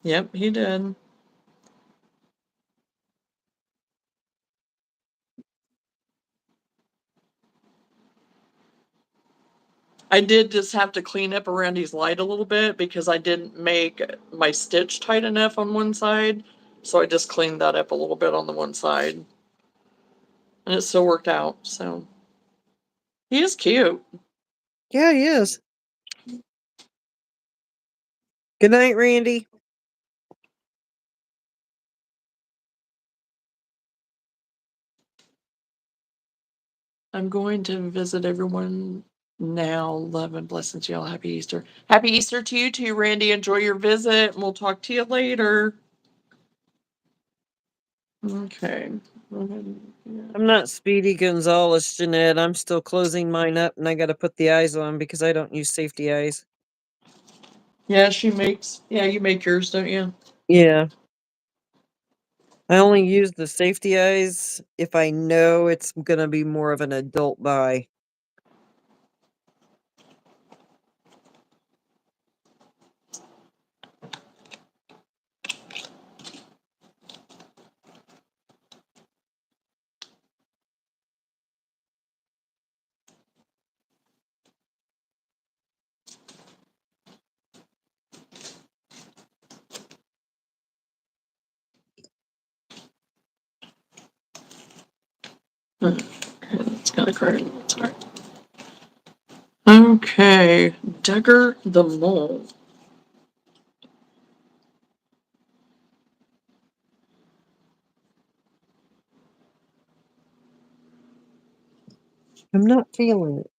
Yep, he did. I did just have to clean up around his light a little bit because I didn't make my stitch tight enough on one side. So I just cleaned that up a little bit on the one side. And it still worked out. So he is cute. Yeah, he is. Good night, Randy. I'm going to visit everyone now. Love and blessings to y'all. Happy Easter. Happy Easter to you too, Randy. Enjoy your visit and we'll talk to you later. Okay. I'm not Speedy Gonzalez, Jeanette. I'm still closing mine up and I got to put the eyes on because I don't use safety eyes. Yeah, you make yours, don't you? Yeah. I only use the safety eyes if I know it's going to be more of an adult buy. Okay, that's got a card. Sorry. Okay, Duggar the Mole. I'm not feeling it.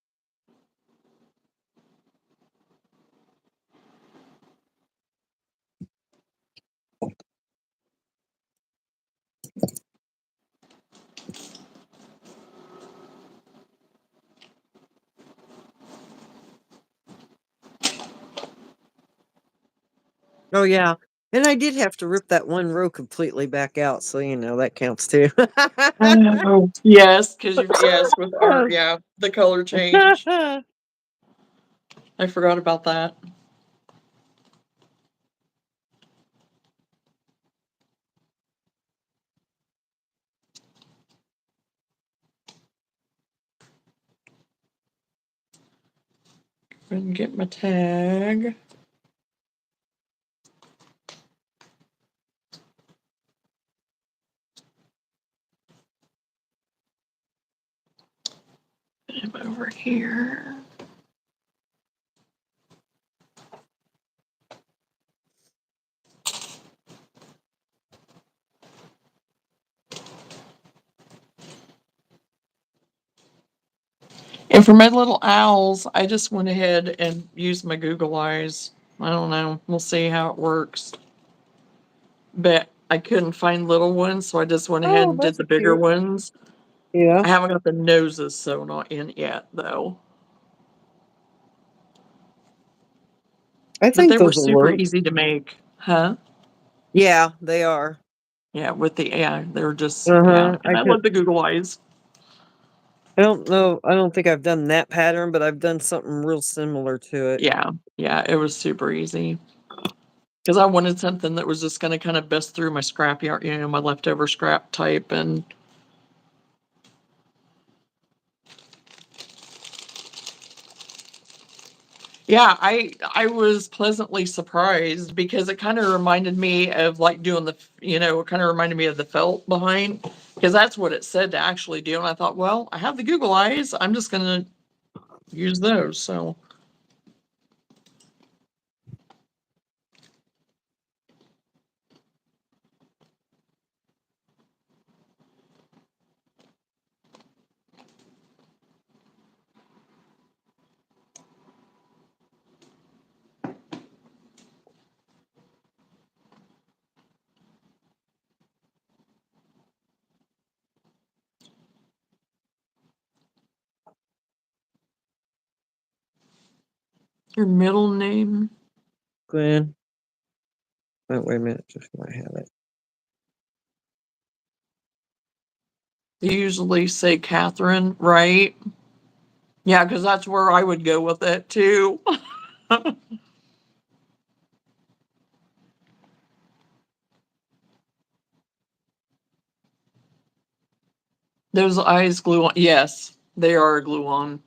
Oh, yeah. And I did have to rip that one row completely back out, so, you know, that counts too. Oh, yes, because yes, with art, yeah, the color change. I forgot about that. Go ahead and get my tag. Put him over here. And for my little owls, I just went ahead and used my Google Eyes. I don't know. We'll see how it works. But I couldn't find little ones, so I just went ahead Oh, and did that's the bigger cute. ones. Yeah. I haven't got the noses sewn on in yet, though. I But think they were those will super work. easy to make. Huh? Yeah, they are. Yeah, with the, yeah, they're just, yeah. Uh-huh. And I love the Google Eyes. I don't know. I don't think I've done that pattern, but I've done something real similar to it. Yeah, yeah, it was super easy. Because I wanted something that was just going to kind of bust through my scrap yard, you know, my leftover scrap type. And yeah, I was pleasantly surprised because it kind of reminded me of like doing the, you know, it kind of reminded me of the felt behind, because that's what it said to actually do. And I thought, well, I have the Google Eyes. I'm just going to use those. So your middle name, Glenn. Oh, wait a minute. Just when I have it. you usually say Catherine, right? Yeah, because that's where I would go with it too. Those eyes glue on. Yes, they are glue on.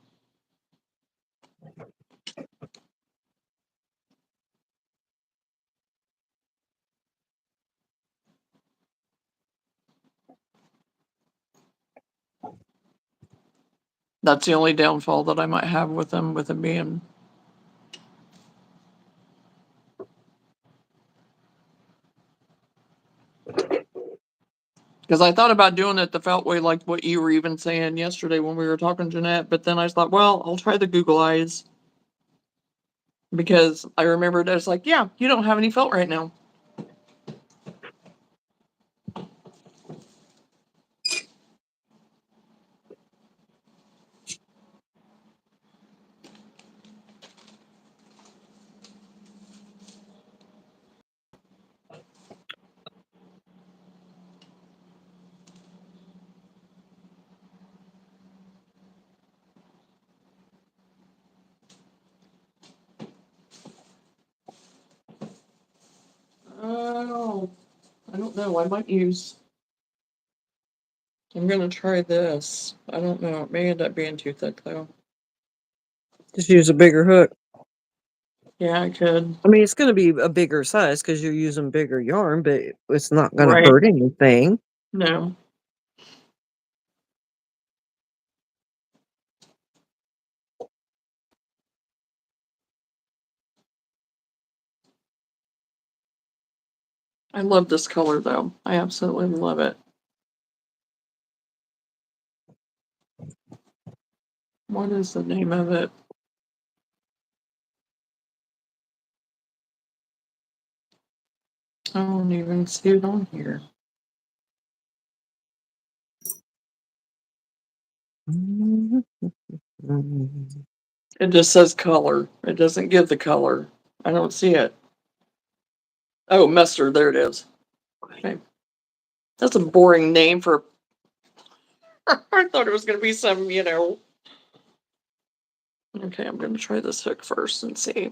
That's the only downfall that I might have with them being. Because I thought about doing it the felt way, like what you were even saying yesterday when we were talking, Jeanette. But then I thought, well, I'll try the Google Eyes. Because I remembered I was like, yeah, you don't have any felt right now. Oh, I don't know. I might use. I'm gonna try this. I don't know. It may end up being too thick though. Just use a bigger hook. Yeah, I could. I mean, it's going to be a bigger size because you're using bigger yarn, but it's not going to Right. hurt anything. No. I love this color though. I absolutely love it. What is the name of it? I don't even see it on here. It just says color. It doesn't give the color. I don't see it. Oh, mustard. There it is. Okay. That's a boring name for. I thought it was going to be some, Okay, I'm going to try this hook first and see.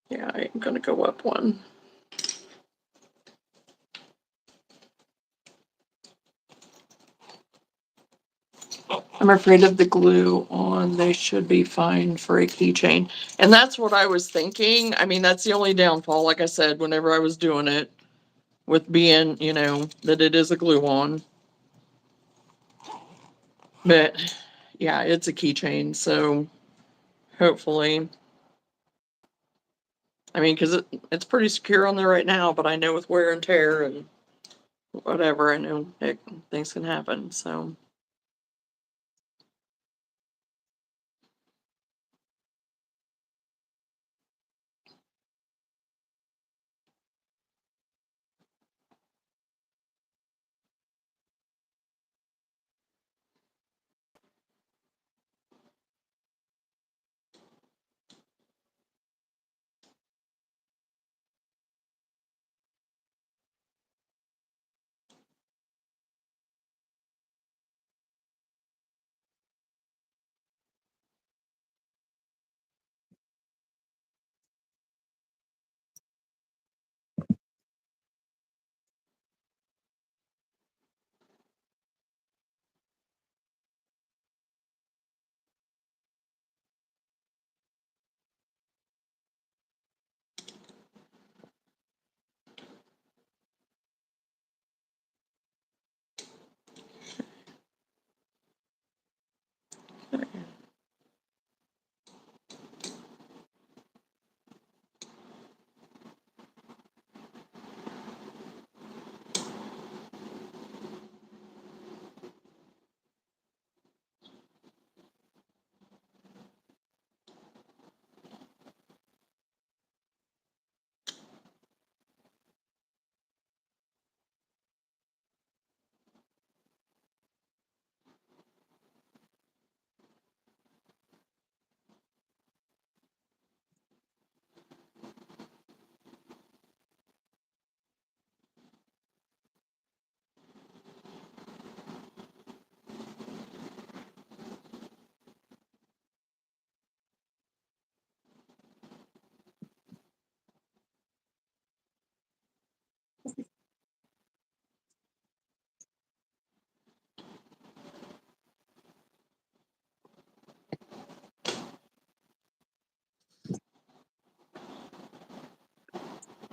Yeah, I'm going to go up one. I'm afraid of the glue on. They should be fine for a keychain. And that's what I was thinking. I mean, that's the only downfall, like I said, whenever I was doing it, with being, that it is a glue on. But yeah, it's a keychain, so hopefully. I mean, because it's pretty secure on there right now, but I know with wear and tear and whatever, I know things can happen, so.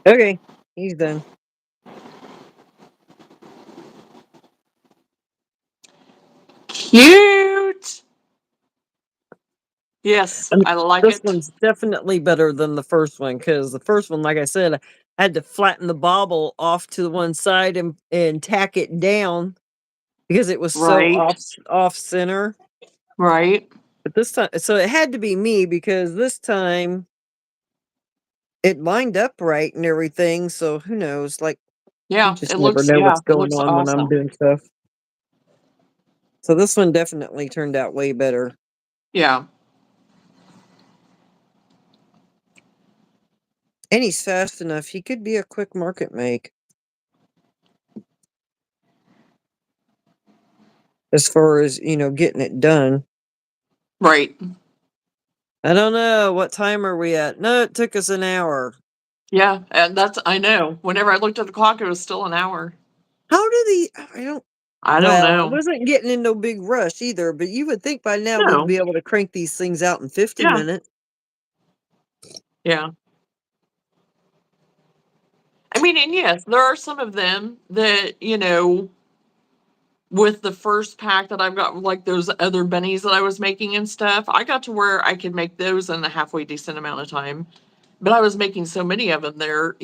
Okay, he's done. Cute! Yes, And I like this it. one's definitely better than the first one because the first one, like I said, I had to flatten the bobble off to the one side and tack it down because it was so Right, off center. right. But this time, so it had to be me because this time it lined up right and everything. So who knows? Like, you just never know Yeah, what's it going looks on when I'm awesome. doing stuff. So this one definitely turned out way better. Yeah, And he's fast enough. He could be a quick market make as far as, getting it done. right. I don't know. What time are we at? No, it took us an hour. Yeah, and I know. Whenever I looked at the clock, it was still an hour. How do I don't I don't Well, I know. wasn't getting in no big rush either, but you would think by now we'd No. be able to crank these things out in 50 Yeah. minutes. Yeah. I mean, and yes, there are some of them that, with the first pack that I've got, like those other bunnies that I was making and stuff, I got to where I could make those in a halfway decent amount of time. But I was making so many of them there,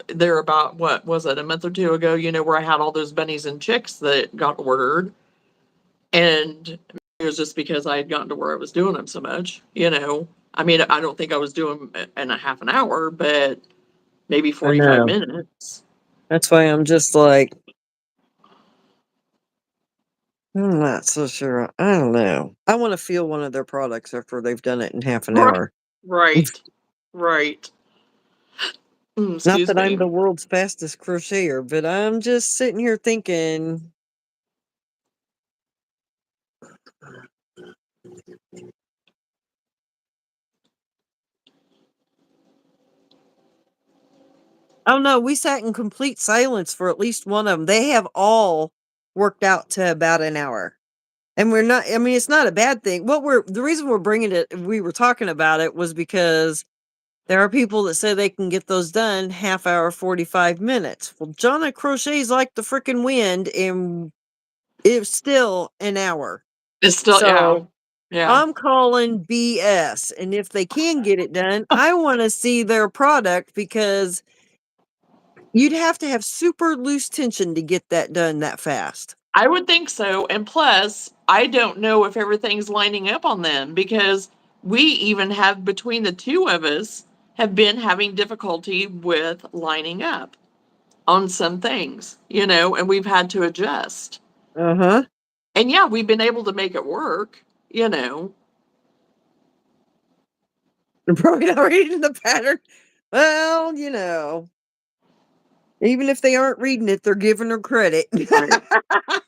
they're about, what was it, a month or two ago, where I had all those bunnies and chicks that got ordered. And it was just because I had gotten to where I was doing them so much. I mean, I don't think I was doing them in a half an hour, but maybe I 45 know. minutes. That's why I'm just like, I'm not so sure. I don't know. I want to feel one of their products after they've done it in half an Right. hour. Right. Right. Not Excuse that I'm me. the world's fastest crocheter, but I'm just sitting here thinking, oh no, we sat in complete silence for at least one of them. They have all worked out to about an hour. And we're not, I mean, it's not a bad thing. The reason we're bringing it, we were talking about it was because there are people that say they can get those done half hour, 45 minutes. Well, Johnna crochets like the freaking wind, and it's still an hour. It's still, yeah. So Yeah. I'm calling BS. And if they can get it done, I want to see their product because you'd have to have super loose tension to get that done that fast. I would think so. And plus, I don't know if everything's lining up on them because we even have, between the two of us, have been having difficulty with lining up on some things, and we've had to adjust. Uh huh. And yeah, we've been able to make it work. They're probably not reading the pattern. Well, even if they aren't reading it, they're giving her credit. Right.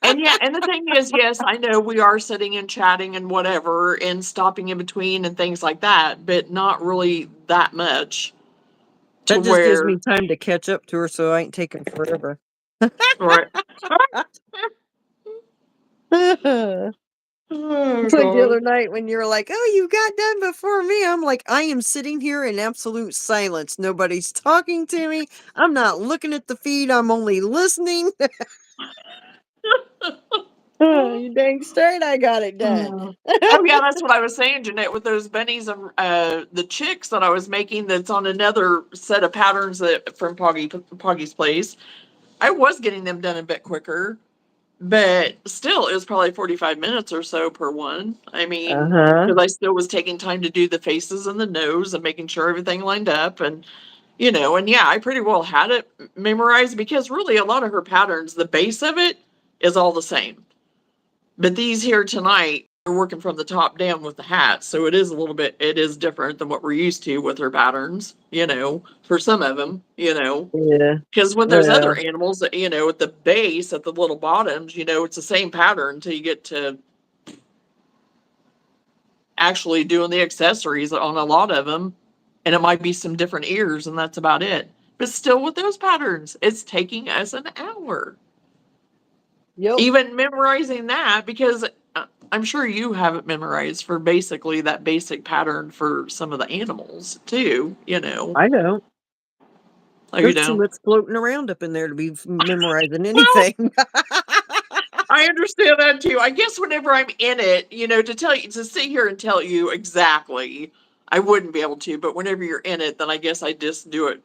And yeah, and the thing is, yes, I know we are sitting and chatting and whatever and stopping in between and things like that, but not really that much to That just gives where, me time to catch up to her so I ain't taking forever. right. It's Oh like the god. other night when you were like, "Oh, you got done before me." I'm like, I am sitting here in absolute silence. Nobody's talking to me. I'm not looking at the feed. I'm only listening. You dang straight I got it done. Oh yeah, that's what I was saying, Jeanette, with those bunnies and the chicks that I was making. That's on another set of patterns that from Poggy's place. I was getting them done a bit quicker, but still, it was probably 45 minutes or so per one. I mean, Uh-huh. because I still was taking time to do the faces and the nose and making sure everything lined up, and yeah, I pretty well had it memorized because really a lot of her patterns, the base of it is all the same. But these here tonight are working from the top down with the hats, so it is different than what we're used to with her patterns, for some of them. Yeah. Because with those other Well, animals, at the base, at the little bottoms, it's the same pattern until you get to actually doing the accessories on a lot of them. And it might be some different ears, and that's about it. But still, with those patterns, it's taking us an hour. yep. Even memorizing that, because I'm sure you have it memorized for basically that basic pattern for some of the animals too, I know. Oh, you There's too know. much floating around up in there to be memorizing Well, anything. I understand that too. I guess whenever I'm in it, to tell you, to sit here and tell you exactly, I wouldn't be able to. But whenever you're in it, then I guess I just do it.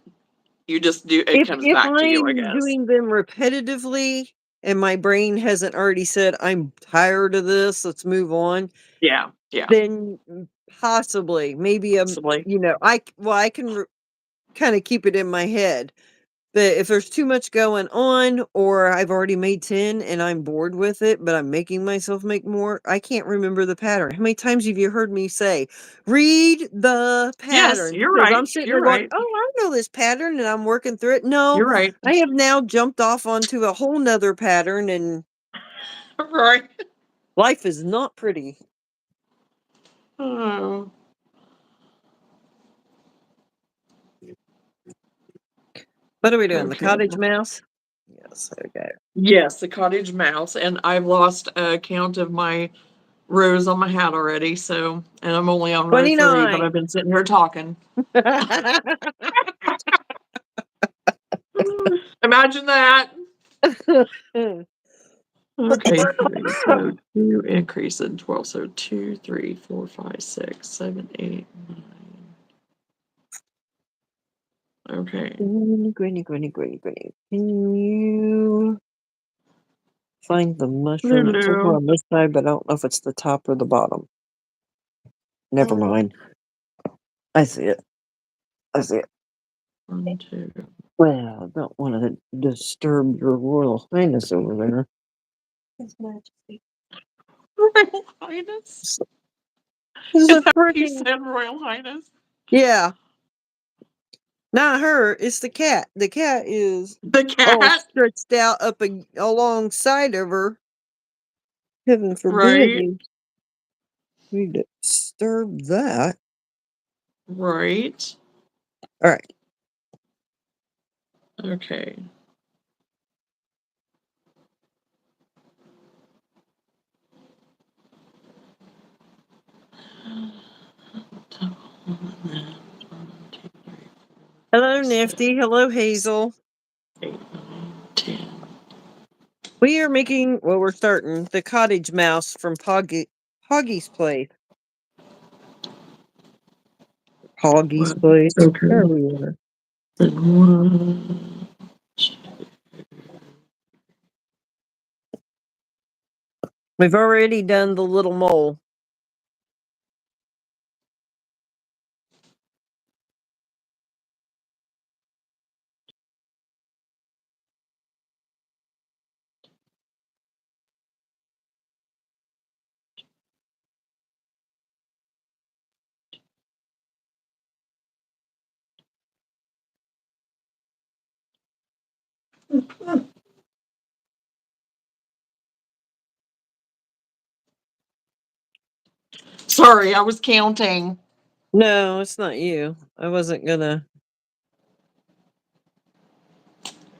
You just do it, comes If back to you, I I'm guess. doing them repetitively and my brain hasn't already said, "I'm tired of this, let's move on," Yeah, yeah, then possibly, maybe, possibly. I can kinda keep it in my head. But if there's too much going on or I've already made 10 and I'm bored with it, but I'm making myself make more, I can't remember the pattern. How many times have you heard me say, "Read the Yes, pattern"? you're Because I'm right. sitting You're there going, right. "Oh, I know this pattern," and I'm working through it. No, You're right. I have now jumped off onto a whole 'nother pattern, and Right. life is not pretty. Oh, What are we doing? The okay. cottage mouse? Yes, okay. Yes, the cottage mouse, and I've lost a count of my rows on my hat already. So, and I'm only on row 3, but 29. I've been sitting here talking. Imagine that. Okay, 3. So 2 increase in 12. So 2, 3, 4, 5, 6, 7, 8, 9. Okay. Granny. Can you find the mushroom? It's over Lulu. on this side, but I don't know if it's the top or the bottom. Never mind. I see it. 1, 2. Well, I don't want to disturb your Royal Highness over there. His Majesty. Royal Highness. This is Is a that what you freaking said, Royal Highness? yeah. Not her. It's the cat. The cat is The all cat? stretched out up alongside of her. Heaven forbid Right. we disturb that. Right. All right. Okay. Hello, Nifty. Hello, Hazel. 8, 9, 10. We are making, well, we're starting the cottage mouse from Poggy's Place. Poggy's Place. Okay. There we are. And 1. We've already done the little mole. Sorry, I was counting. No, it's not you. I wasn't gonna.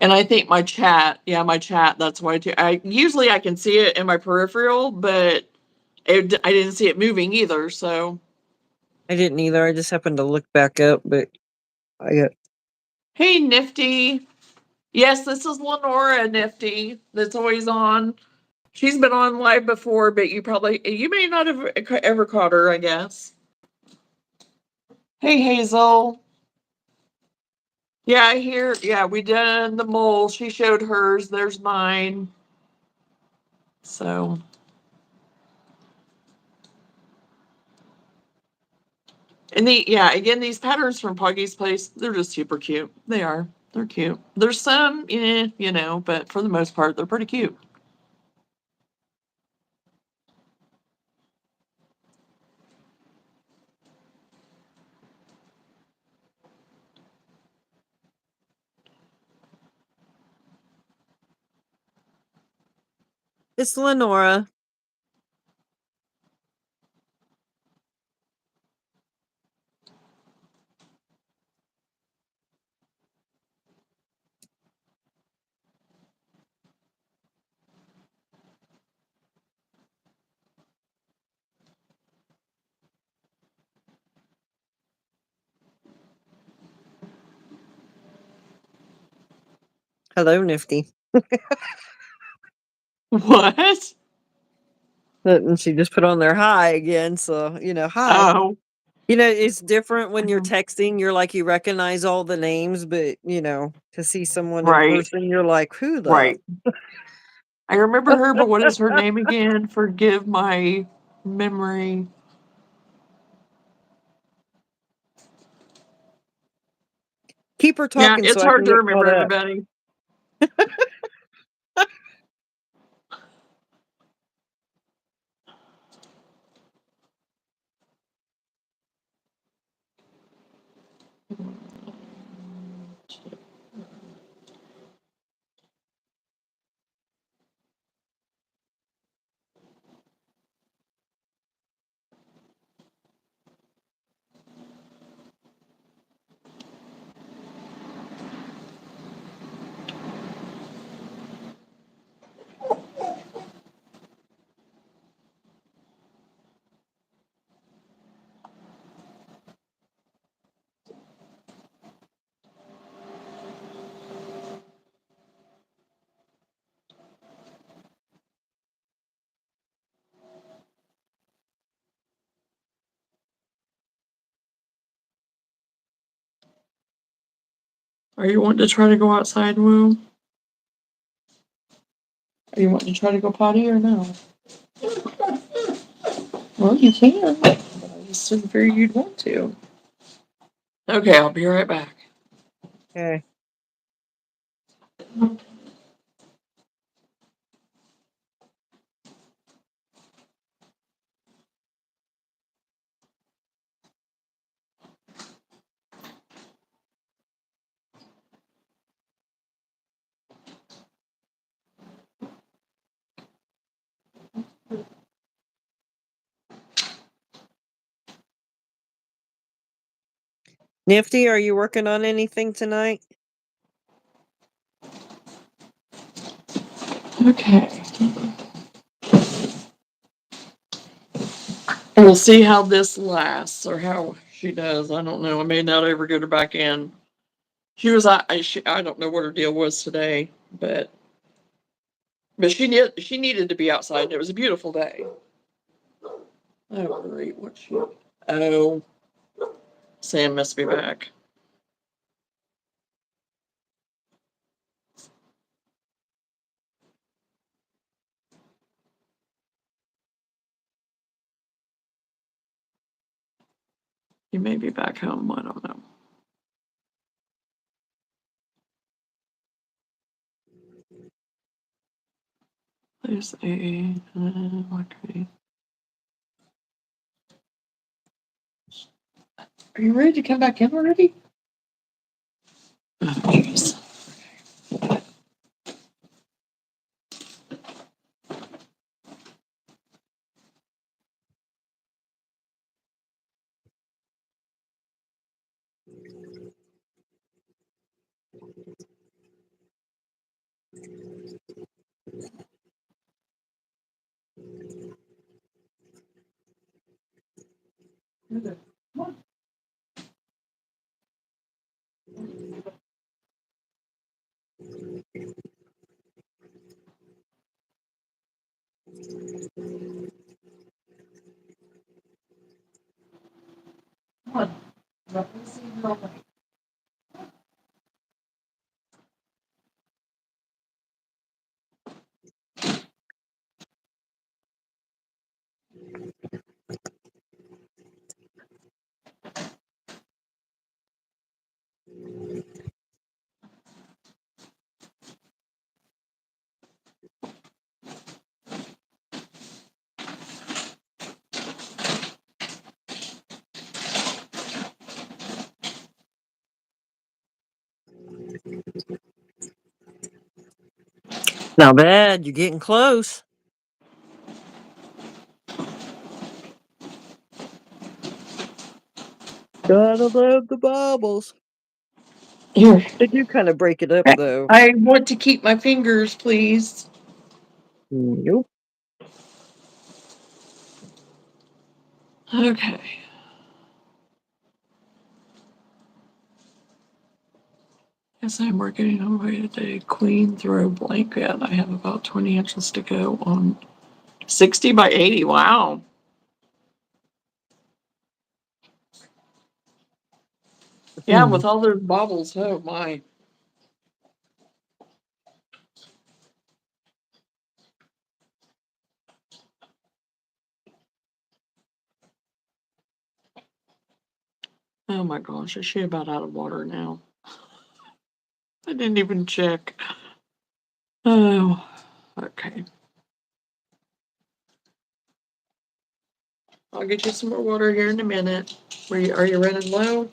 And I think my chat, that's why too. I usually I can see it in my peripheral, but I didn't see it moving either. So, I didn't either. I just happened to look back up, but I got. hey, Nifty. Yes, this is Lanora Nifty that's always on. She's been on live before, but you may not have ever caught her, I guess. Hey, Hazel. Yeah, I hear. Yeah, we did the mole. She showed hers. There's mine. So, and again, these patterns from Puggy's Place, they're just super cute. They are. They're cute. There's some, but for the most part, they're pretty cute. It's Lenora. Hello, Nifty. What? And she just put on their hi again. So, hi. Oh. It's different when you're texting. You're like, you recognize all the names, but, to see someone in Right. person, you're like, who the? Right. I remember her, but what is her name again? Forgive my memory. Keep her Yeah, talking so it's I hard can to get remember caught up. everybody. Are you wanting to try to go outside, Woo? Are you wanting to try to go potty or no? Well, you can. But I just didn't figure you'd want to. Okay, I'll be right back. Okay. Nifty, are you working on anything tonight? Okay. We'll see how this lasts or how she does. I don't know. I may not ever get her back in. She was I don't know what her deal was today, but she needed to be outside. It was a beautiful day. Oh great, what she? Oh, Sam must be back. He may be back home. I don't know. There's a okay. Are you ready to come back in already? Oh, jeez. Not bad. You're getting close. Gotta love the bobbles. Here. They do kind of break it up, though. I want to keep my fingers, please. Nope. Okay. Yes, I'm working on my today. Queen throw blanket. I have about 20 inches to go on 60 by 80. Wow. Yeah, with all those bobbles. Oh my. Oh my gosh, is she about out of water now? I didn't even check. Oh, okay. I'll get you some more water here in a minute. Are you running low?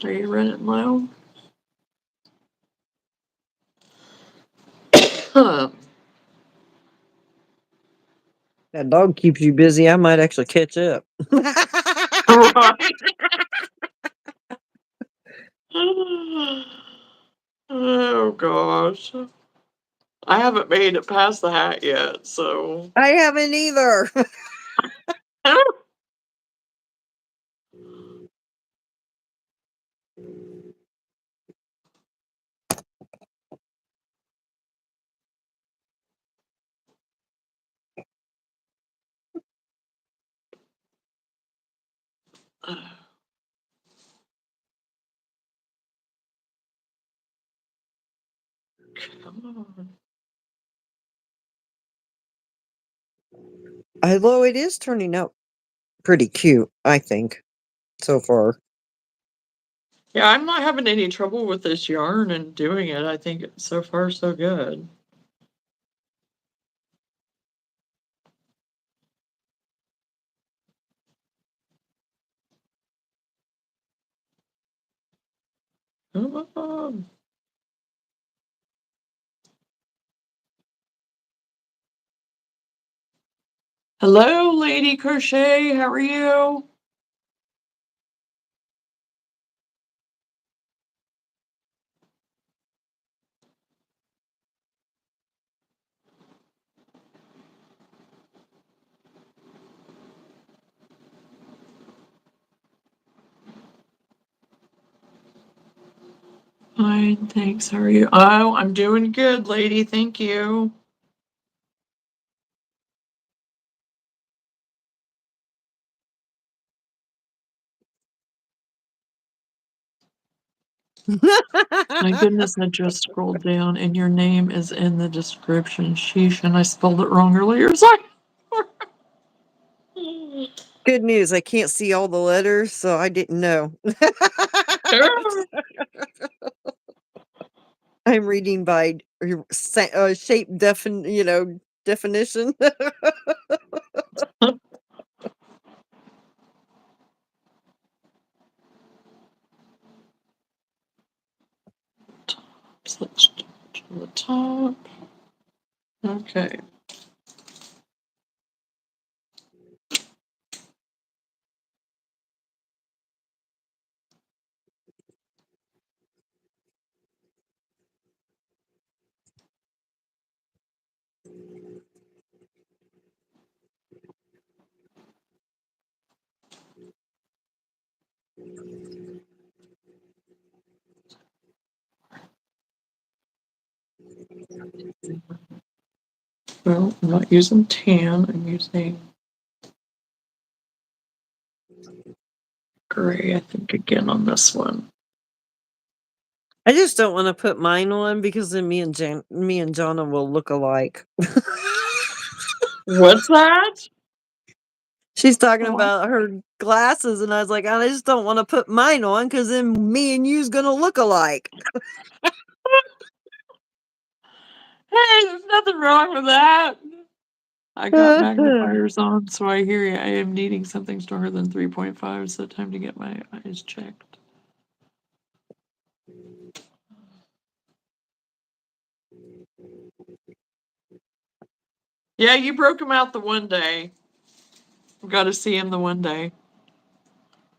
Are you running low? Huh. That dog keeps you busy. I might actually catch up. Right. Oh gosh. I haven't made it past the hat yet, so. I haven't either. Come on. Although it is turning out pretty cute, I think, so far. Yeah, I'm not having any trouble with this yarn and doing it. I think so far so good. Come on. Hello, Lady Crochet. How are you? Fine, thanks. How are you? Oh, I'm doing good, lady. Thank you. My goodness, I just scrolled down and your name is in the description. Sheesh, and I spelled it wrong earlier. Sorry. Good news, I can't see all the letters, so I didn't know. I'm reading by shape definition. So let's go to the top. Okay. Well, I'm not using tan. I'm using gray, I think, again on this one. I just don't want to put mine on because then me and Johnna will look alike. What's that? She's talking What? about her glasses, and I was like, I just don't want to put mine on because then me and you's gonna look alike. Hey, there's nothing wrong with that. I got magnifiers on, so I hear you. I am needing something stronger than 3.5, so time to get my eyes checked. Yeah, you broke him out the one day. Got to see him the one day.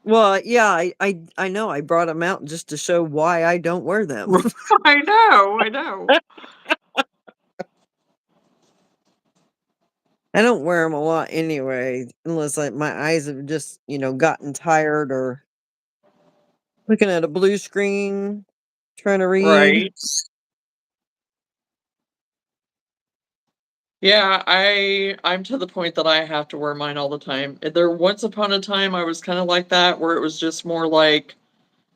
Well, yeah, I know. I brought them out just to show why I don't wear them. I know. I don't wear them a lot anyway, unless my eyes have just gotten tired or looking at a blue screen, trying to read. Right. Yeah, I'm to the point that I have to wear mine all the time. There once upon a time I was kind of like that where it was just more like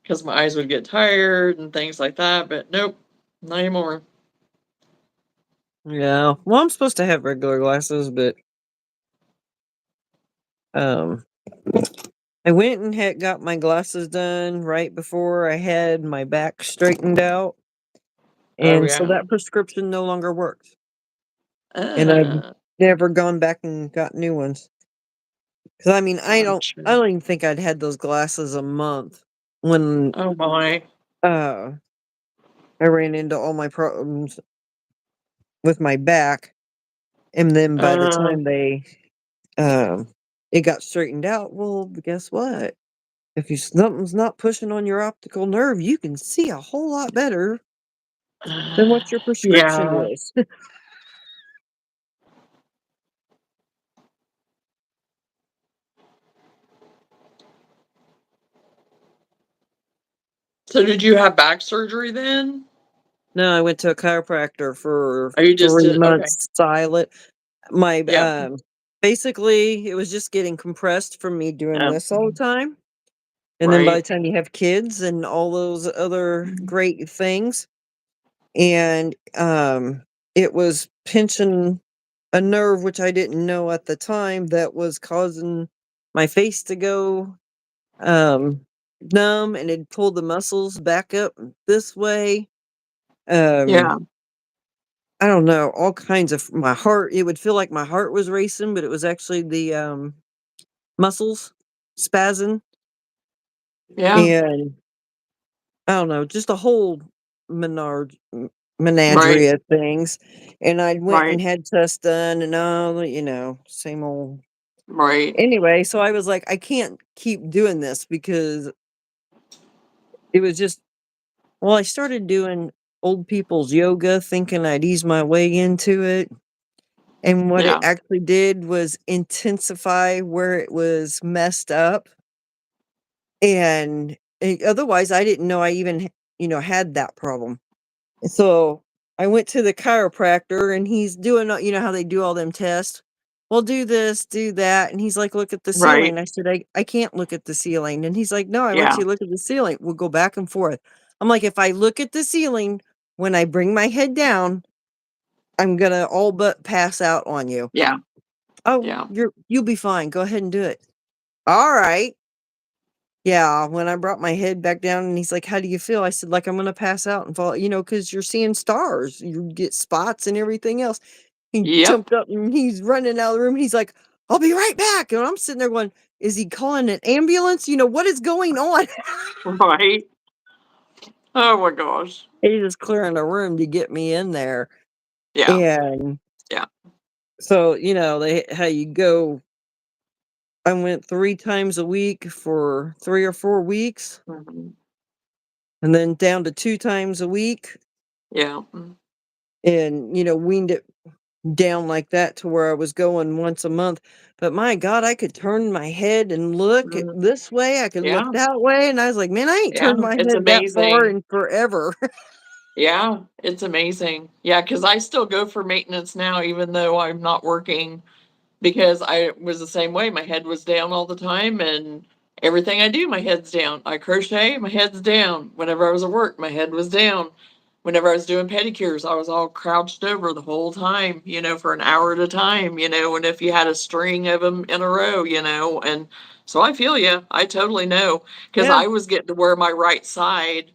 because my eyes would get tired and things like that, but nope, not anymore. Yeah. Well, I'm supposed to have regular glasses, but um I went and got my glasses done right before I had my back straightened out. Oh And so yeah. that prescription no longer works. And I've Uh, never gone back and got new ones. Because I mean, I gotcha. don't even think I'd had those glasses a month when Oh my. uh I ran into all my problems with my back. And then by the Uh, time um it got straightened out, well, guess what? If something's not pushing on your optical nerve, you can see a whole lot better than what your prescription yeah. is. So did you have back surgery then? No, I went to a chiropractor for Or you just 3 did okay. months silent. My Yep. basically it was just getting compressed from me doing this all the time. And then by the Right. time you have kids and all those other great things, and it was pinching a nerve, which I didn't know at the time, that was causing my face to go numb, and it pulled the muscles back up this way. Yeah. I don't know, all kinds of my heart. It would feel like my heart was racing, but it was actually the muscles spazzing, Yeah. and I don't know, just a whole menard Right. menagerie of things. And I went Right. and had tests done, and all, same old. Right. Anyway, so I was like, I can't keep doing this because it was just, well, I started doing old people's yoga thinking I'd ease my way into it. And what it Yeah. actually did was intensify where it was messed up. And otherwise, I didn't know I even, had that problem. So I went to the chiropractor, and he's doing, how they do all them tests. Well, do this, do that. And he's like, look at the Right. ceiling. I said, I can't look at the ceiling. And he's like, no, I want Yeah. you to look at the ceiling. We'll go back and forth. I'm like, if I look at the ceiling when I bring my head down, I'm going to all but pass out on you. Yeah. Oh, Yeah. you'll be fine. Go ahead and do it. All right. Yeah, when I brought my head back down, and he's like, "How do you feel?" I said, "Like I'm gonna pass out and fall," because you're seeing stars. You get spots and everything else. He Yep. jumped up and he's running out of the room. He's like, "I'll be right back." And I'm sitting there going, "Is he calling an ambulance? What is going on?" Right. Oh my gosh. He's just clearing a room to get me in there. Yeah. And Yeah. so, they how you go. I went 3 times a week for 3 or 4 weeks, Mhm. and then down to 2 times a week, Yeah. and weaned it down like that to where I was going once a month. But my God, I could turn my head and look Mhm. this way, I could look Yeah. that way, and I was like, "Man, I ain't Yeah. turned my It's head that far amazing. in forever." Yeah. It's amazing. Yeah. Because I still go for maintenance now, even though I'm not working, because I was the same way. My head was down all the time, and everything I do, my head's down. I crochet, my head's down. Whenever I was at work, my head was down. Whenever I was doing pedicures, I was all crouched over the whole time, for an hour at a time, and if you had a string of them in a row, and so I feel you. I totally know, because Yeah. I was getting to wear my right side,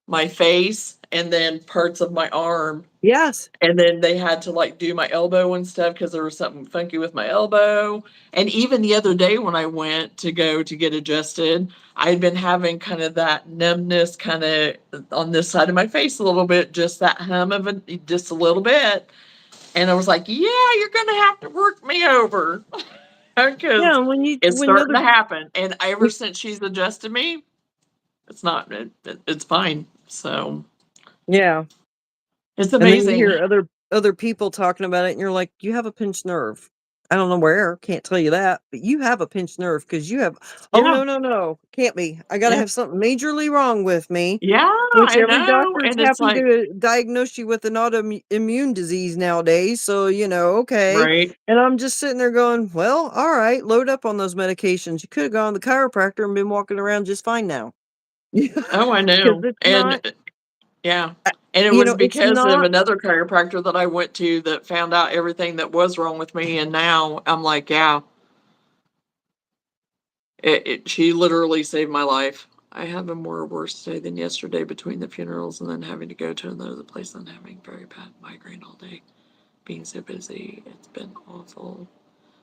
my face, and then parts of my arm, Yes. and then they had to like do my elbow and stuff because there was something funky with my elbow. And even the other day when I went to go to get adjusted, I had been having kind of that numbness kind of on this side of my face a little bit, just that hum of it, just a little bit. And I was like, yeah, you're going to have to work me over Yeah, because it's when starting other to happen. And ever we since she's adjusted me, it's not, it's fine. So yeah. it's And then you amazing. hear other people talking about it, and you're like, "You have a pinched nerve." I don't know where, can't tell you that, but you have a pinched nerve because you have. Oh, Yeah. no, no, no, can't be. I gotta Yeah. have something majorly wrong with me, Yeah, which I every know, doctor's and it's happy like to diagnose you with an autoimmune disease nowadays, so, okay. right. And I'm just sitting there going, "Well, alright, load up on those medications. You coulda gone to the chiropractor and been walking around just fine now." Oh, I Because know, it's and not yeah, and it was it's because of not another chiropractor that I went to that found out everything that was wrong with me, and now I'm like, yeah, she literally saved my life. I have a more worse day than yesterday between the funerals and then having to go to another place and having very bad migraine all day, being so busy. It's been awful.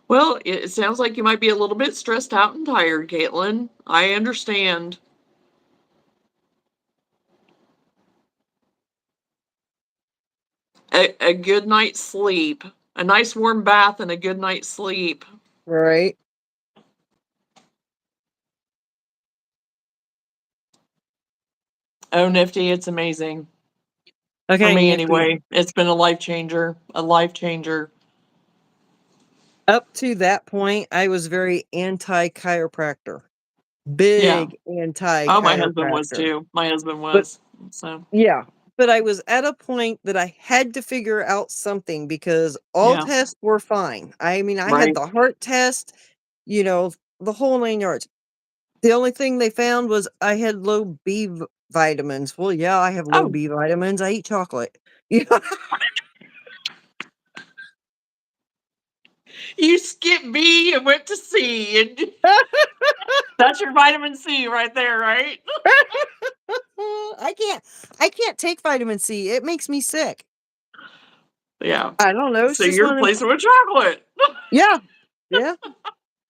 Well, it sounds like you might be a little bit stressed out and tired, Caitlin. I understand. A good night's sleep, a nice warm bath, and a good night's sleep. right. Oh, Nifty, it's amazing. For Okay, me, Nifty. anyway. It's been a life changer. A life changer. Up to that point, I was very anti-chiropractor. Yeah. Big Oh, my husband was anti-chiropractor. too. My husband But was. So, yeah, but I was at a point that I had to figure out something because all yeah. tests were fine. I mean, I had Right. the heart test, the whole 9 yards. The only thing they found was I had low vitamins. Well, yeah, I have low Oh, B vitamins. I eat chocolate. Yeah. you skipped B and went to C, and that's your vitamin C right there, right? I can't take vitamin C. It makes me sick. Yeah. I don't know. It's So just you're not in. replacing with chocolate. Yeah. Yeah.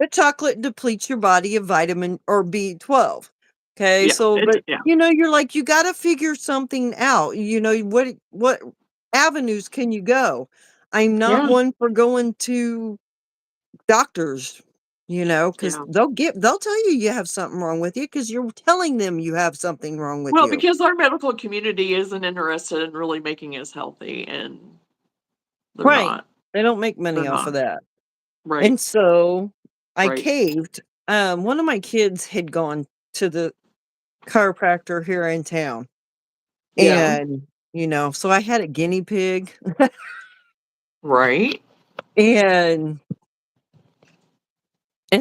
The chocolate depletes your body of vitamin or B12. Okay, Yeah. so but Yeah. you're like you got to figure something out. What avenues can you go? I'm not Yeah. one for going to doctors, because Yeah. they'll tell you you have something wrong with you because you're telling them you have something wrong with Well, you. because our medical community isn't interested in really making us healthy, and they're Right. not. They don't make They're money off of not. that. Right. And so I Right. caved. One of my kids had gone to the chiropractor here in town. Yeah. And, so I had a guinea pig Right. and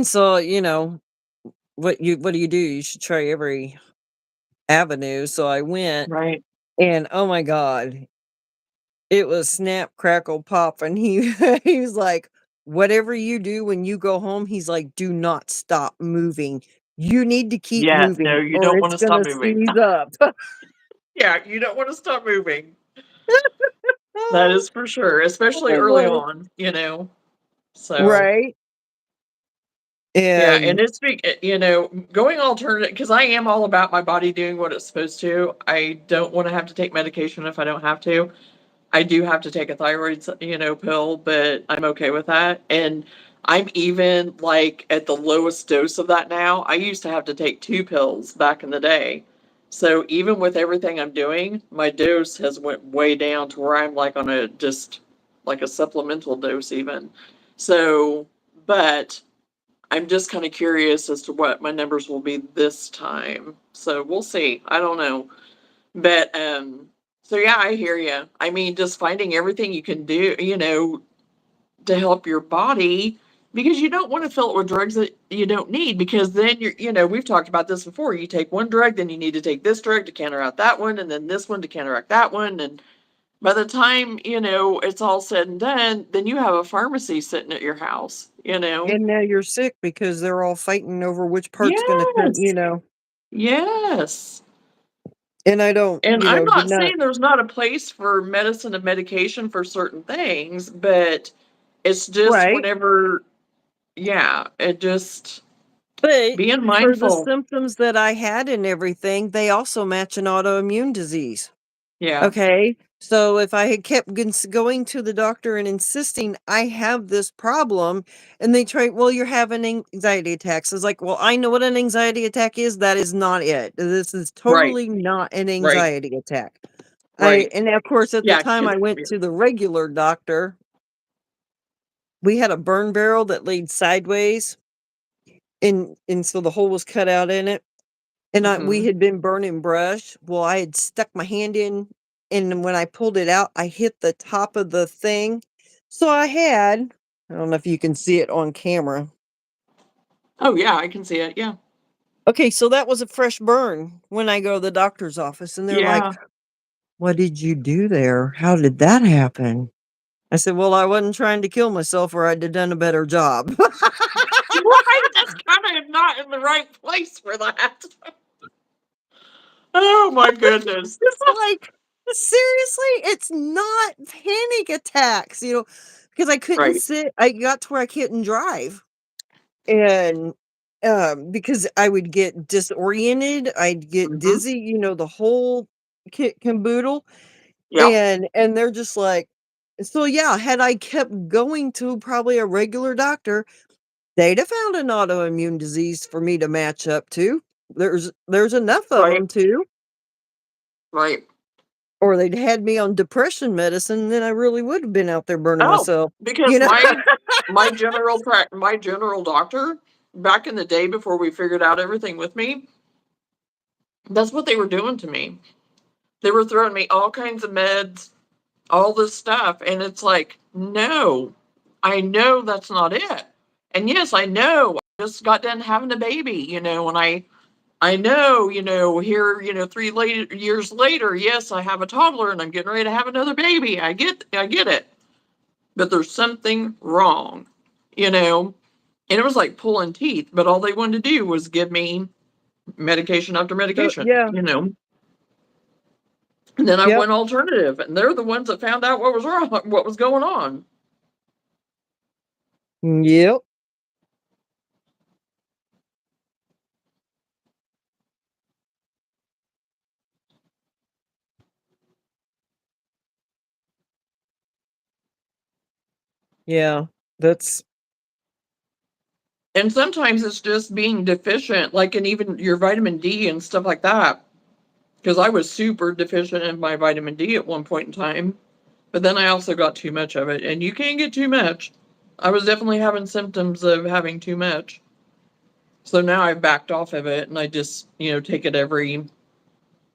so, what do? You should try every avenue. So I went Right. and oh my God, it was snap, crackle, pop. And he he was like, whatever you do when you go home, he's like, do not stop moving. You need to keep Yeah. No, moving you or don't want it's to stop gonna moving. seize up. Yeah, you don't want to stop moving. That is for sure, especially I was early like, on. So, right. yeah, and And going alternate, because I am all about my body doing what it's supposed to. I don't want to have to take medication if I don't have to. I do have to take a thyroid pill, but I'm okay with that. And I'm even like at the lowest dose of that now. I used to have to take 2 pills back in the day. So even with everything I'm doing, my dose has went way down to where I'm like on a just like a supplemental dose even. So, but I'm just kind of curious as to what my numbers will be this time. So we'll see. I don't know. But so yeah, I hear you. I mean, just finding everything you can do to help your body because you don't want to fill it with drugs that you don't need because then we've talked about this before. You take one drug, then you need to take this drug to counteract that one, and then this one to counteract that one. And by the time it's all said and done, then you have a pharmacy sitting at your house. now you're sick because they're all fighting over which part's gonna Yes. Yes. and I don't, And I'm did not not. saying there's not a place for medicine and medication for certain things, but it's just Right. whenever, yeah, it just But being for the mindful. symptoms that I had and everything, they also match an autoimmune disease. Yeah, Okay. So if I had kept going to the doctor and insisting I have this problem, and they try, well, you're having anxiety attacks. It's like, well, I know what an anxiety attack is. That is not it. This is right, totally not an right, anxiety attack. right. And of course, at the Yeah, time because I went to the regular doctor, we had a burn barrel that laid sideways, and so the hole was cut out in it. And we hmm had been burning brush. Well, I had stuck my hand in, and when I pulled it out, I hit the top of the thing. So I don't know if you can see it on camera. Oh yeah, I can see it. Yeah, Okay, so that was a fresh burn when I go to the doctor's office, and they're like, yeah. what did you do there? How did that happen? I said, well, I wasn't trying to kill myself, or I'd have done a better job. Right. That's kind of not in the right place for that. Oh my goodness. It's like, seriously, it's not panic attacks, because I couldn't Right. sit. I got to where I couldn't drive, and because I would get disoriented, I'd get hmm dizzy, the whole kit caboodle, Yep. and they're just like, so yeah. Had I kept going to probably a regular doctor, they'd have found an autoimmune disease for me to match up to. There's enough of Right. them too. Right. Or they'd had me on depression medicine, then I really would have been out there burning Oh, myself, because you know? my general doctor back in the day before we figured out everything with me, that's what they were doing to me. They were throwing me all kinds of meds, all this stuff, and it's like, no, I know that's not it. And yes, I know I just got done having a baby, and I know, here, 3 years later, yes, I have a toddler and I'm getting ready to have another baby. I get it. But there's something wrong, you know? And it was like pulling teeth, but all they wanted to do was give me medication after So medication, yeah, And then I yep, went alternative, and they're the ones that found out what was wrong, what was going on. yep, yeah. That's And sometimes it's just being deficient, like in even your vitamin D and stuff like that. Because I was super deficient in my vitamin D at one point in time, but then I also got too much of it, and you can't get too much. I was definitely having symptoms of having too much. So now I've backed off of it and I just, take it every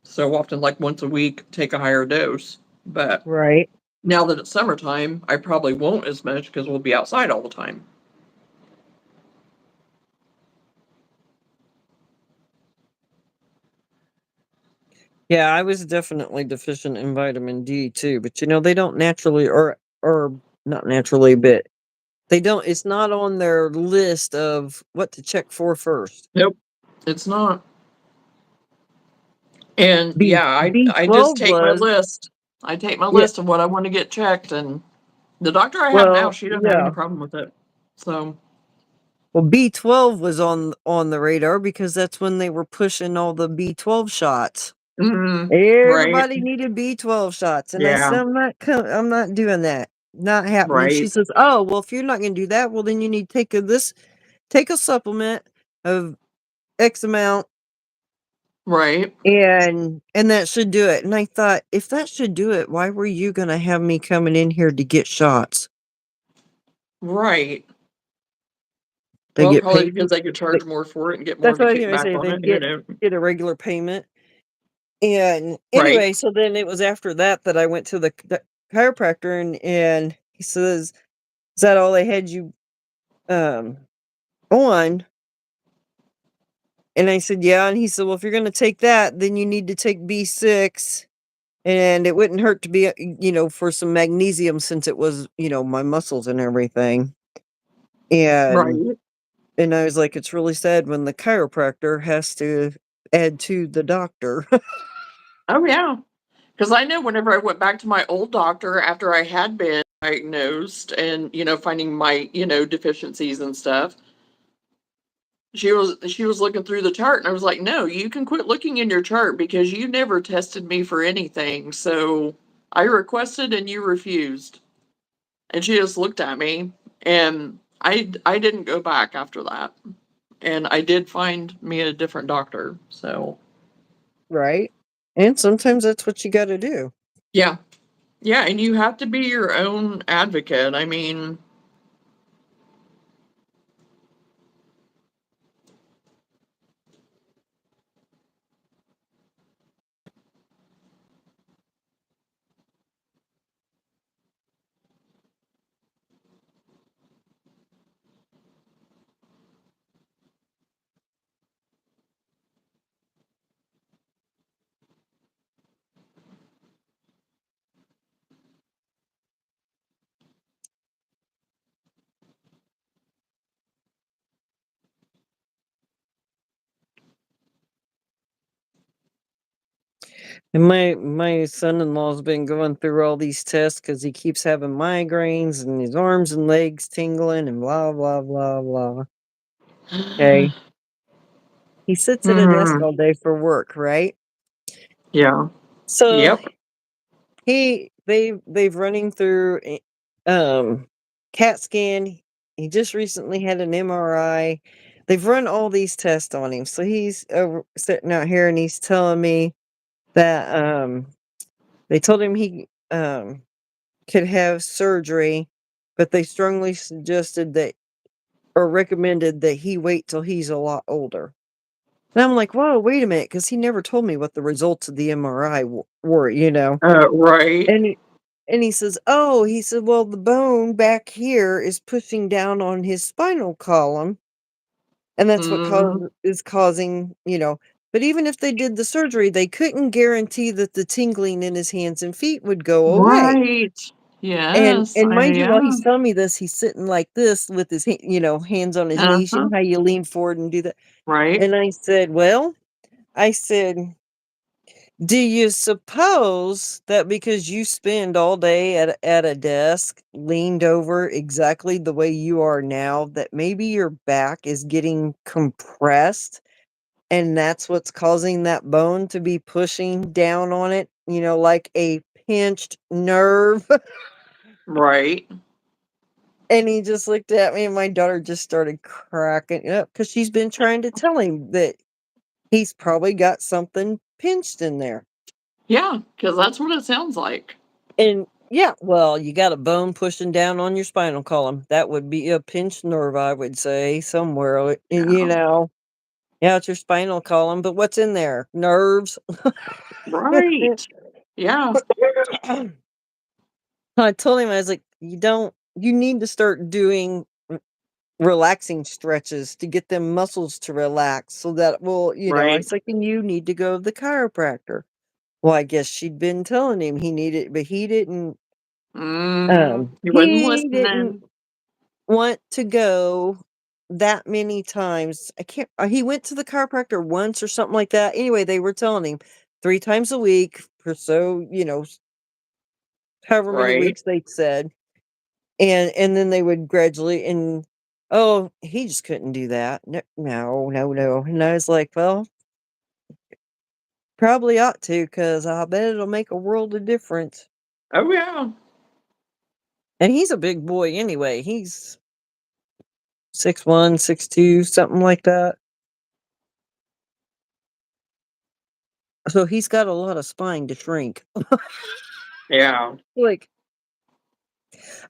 so often, like once a week, take a higher dose. But right. now that it's summertime, I probably won't as much because we'll be outside all the time. Yeah, I was definitely deficient in vitamin D too, but they don't naturally or not naturally, but they don't it's not on their list of what to check for first. Nope, it's not. And B yeah, I just B12 take my was. list. I take my Yeah, list of what I want to get checked, and the doctor I have now, well, she doesn't have any yeah. problem with it. So, Well, B12 was on the radar because that's when they were pushing all the B12 shots. right, Everybody needed B12 shots, and I said, yeah, I'm not doing that. Not happening." She right, says, "Oh, well, if you're not gonna do that, well, then you need to take a supplement of X amount, right, and that should do it." And I thought, if that should do it, why were you gonna have me coming in here to get shots? right. They Well, get probably paid. because they could They charge more for it and get more That's of a what I was gonna kickback say, on they it. get a regular payment. And Right, anyway, so then it was after that I went to the chiropractor, and he says, "Is that all they had you, um, on?" And I said, "Yeah." And he said, "Well, if you're gonna take that, then you need to take B6, and it wouldn't hurt to be, for some magnesium since it was, my muscles and everything." And right. and I was like, "It's really sad when the chiropractor has to add to the doctor." Oh, yeah. Because I know whenever I went back to my old doctor after I had been diagnosed and, finding my, deficiencies and stuff, she was looking through the chart and I was like, "No, you can quit looking in your chart because you never tested me for anything. So I requested and you refused." And she just looked at me and I didn't go back after that. And I did find me a different doctor. So, Right? And sometimes that's what you gotta do. yeah. Yeah, and you have to be your own advocate. I mean, And my son-in-law's been going through all these tests because he keeps having migraines and his arms and legs tingling and blah blah blah blah. Okay. He sits at a desk mhm, all day for work, right? yeah. So Yep. they've running through CAT scan. He just recently had an MRI. They've run all these tests on him. So he's sitting out here and he's telling me that they told him he could have surgery, but they strongly suggested that or recommended that he wait till he's a lot older. And I'm like, "Whoa, wait a minute," because he never told me what the results of the MRI were. Right. And he says, "Oh," he said, "well, the bone back here is pushing down on his spinal column, And that's what Mhm. is causing, but even if they did the surgery, they couldn't guarantee that the tingling in his hands and feet would go away. Right. And Yes, and I mind you, while yeah. he's telling me this, he's sitting like this with his hands on his knees. You Uh-huh. know how you lean forward and do that? Right. And I said, "Well," I said, "do you suppose that because you spend all day at a desk, leaned over exactly the way you are now, that maybe your back is getting compressed and that's what's causing that bone to be pushing down on it, like a pinched nerve?" Right. And he just looked at me, and my daughter just started cracking up because she's been trying to tell him that he's probably got something pinched in there. Yeah, because that's what it sounds like. And yeah, well, you got a bone pushing down on your spinal column. That would be a pinched nerve, I would say, somewhere. Yeah. Yeah, it's your spinal column, but what's in there? Nerves. Right. Yeah. I told him, I was like, you need to start doing relaxing stretches to get them muscles to relax so that will, I Right. was like, and you need to go to the chiropractor. Well, I guess she'd been telling him he needed, but Mhm. He wasn't he didn't listening. want to go that many times. I can't, he went to the chiropractor once or something like that. Anyway, they were telling him 3 times a week for so, however many Right. weeks they said. And then they would gradually oh, he just couldn't do that. No, no, no, no. And I was like, well, probably ought to, because I bet it'll make a world of difference. Oh, yeah. And he's a big boy anyway. He's 6'1", 6'2", something like that. So he's got a lot of spine to shrink. Yeah. Like,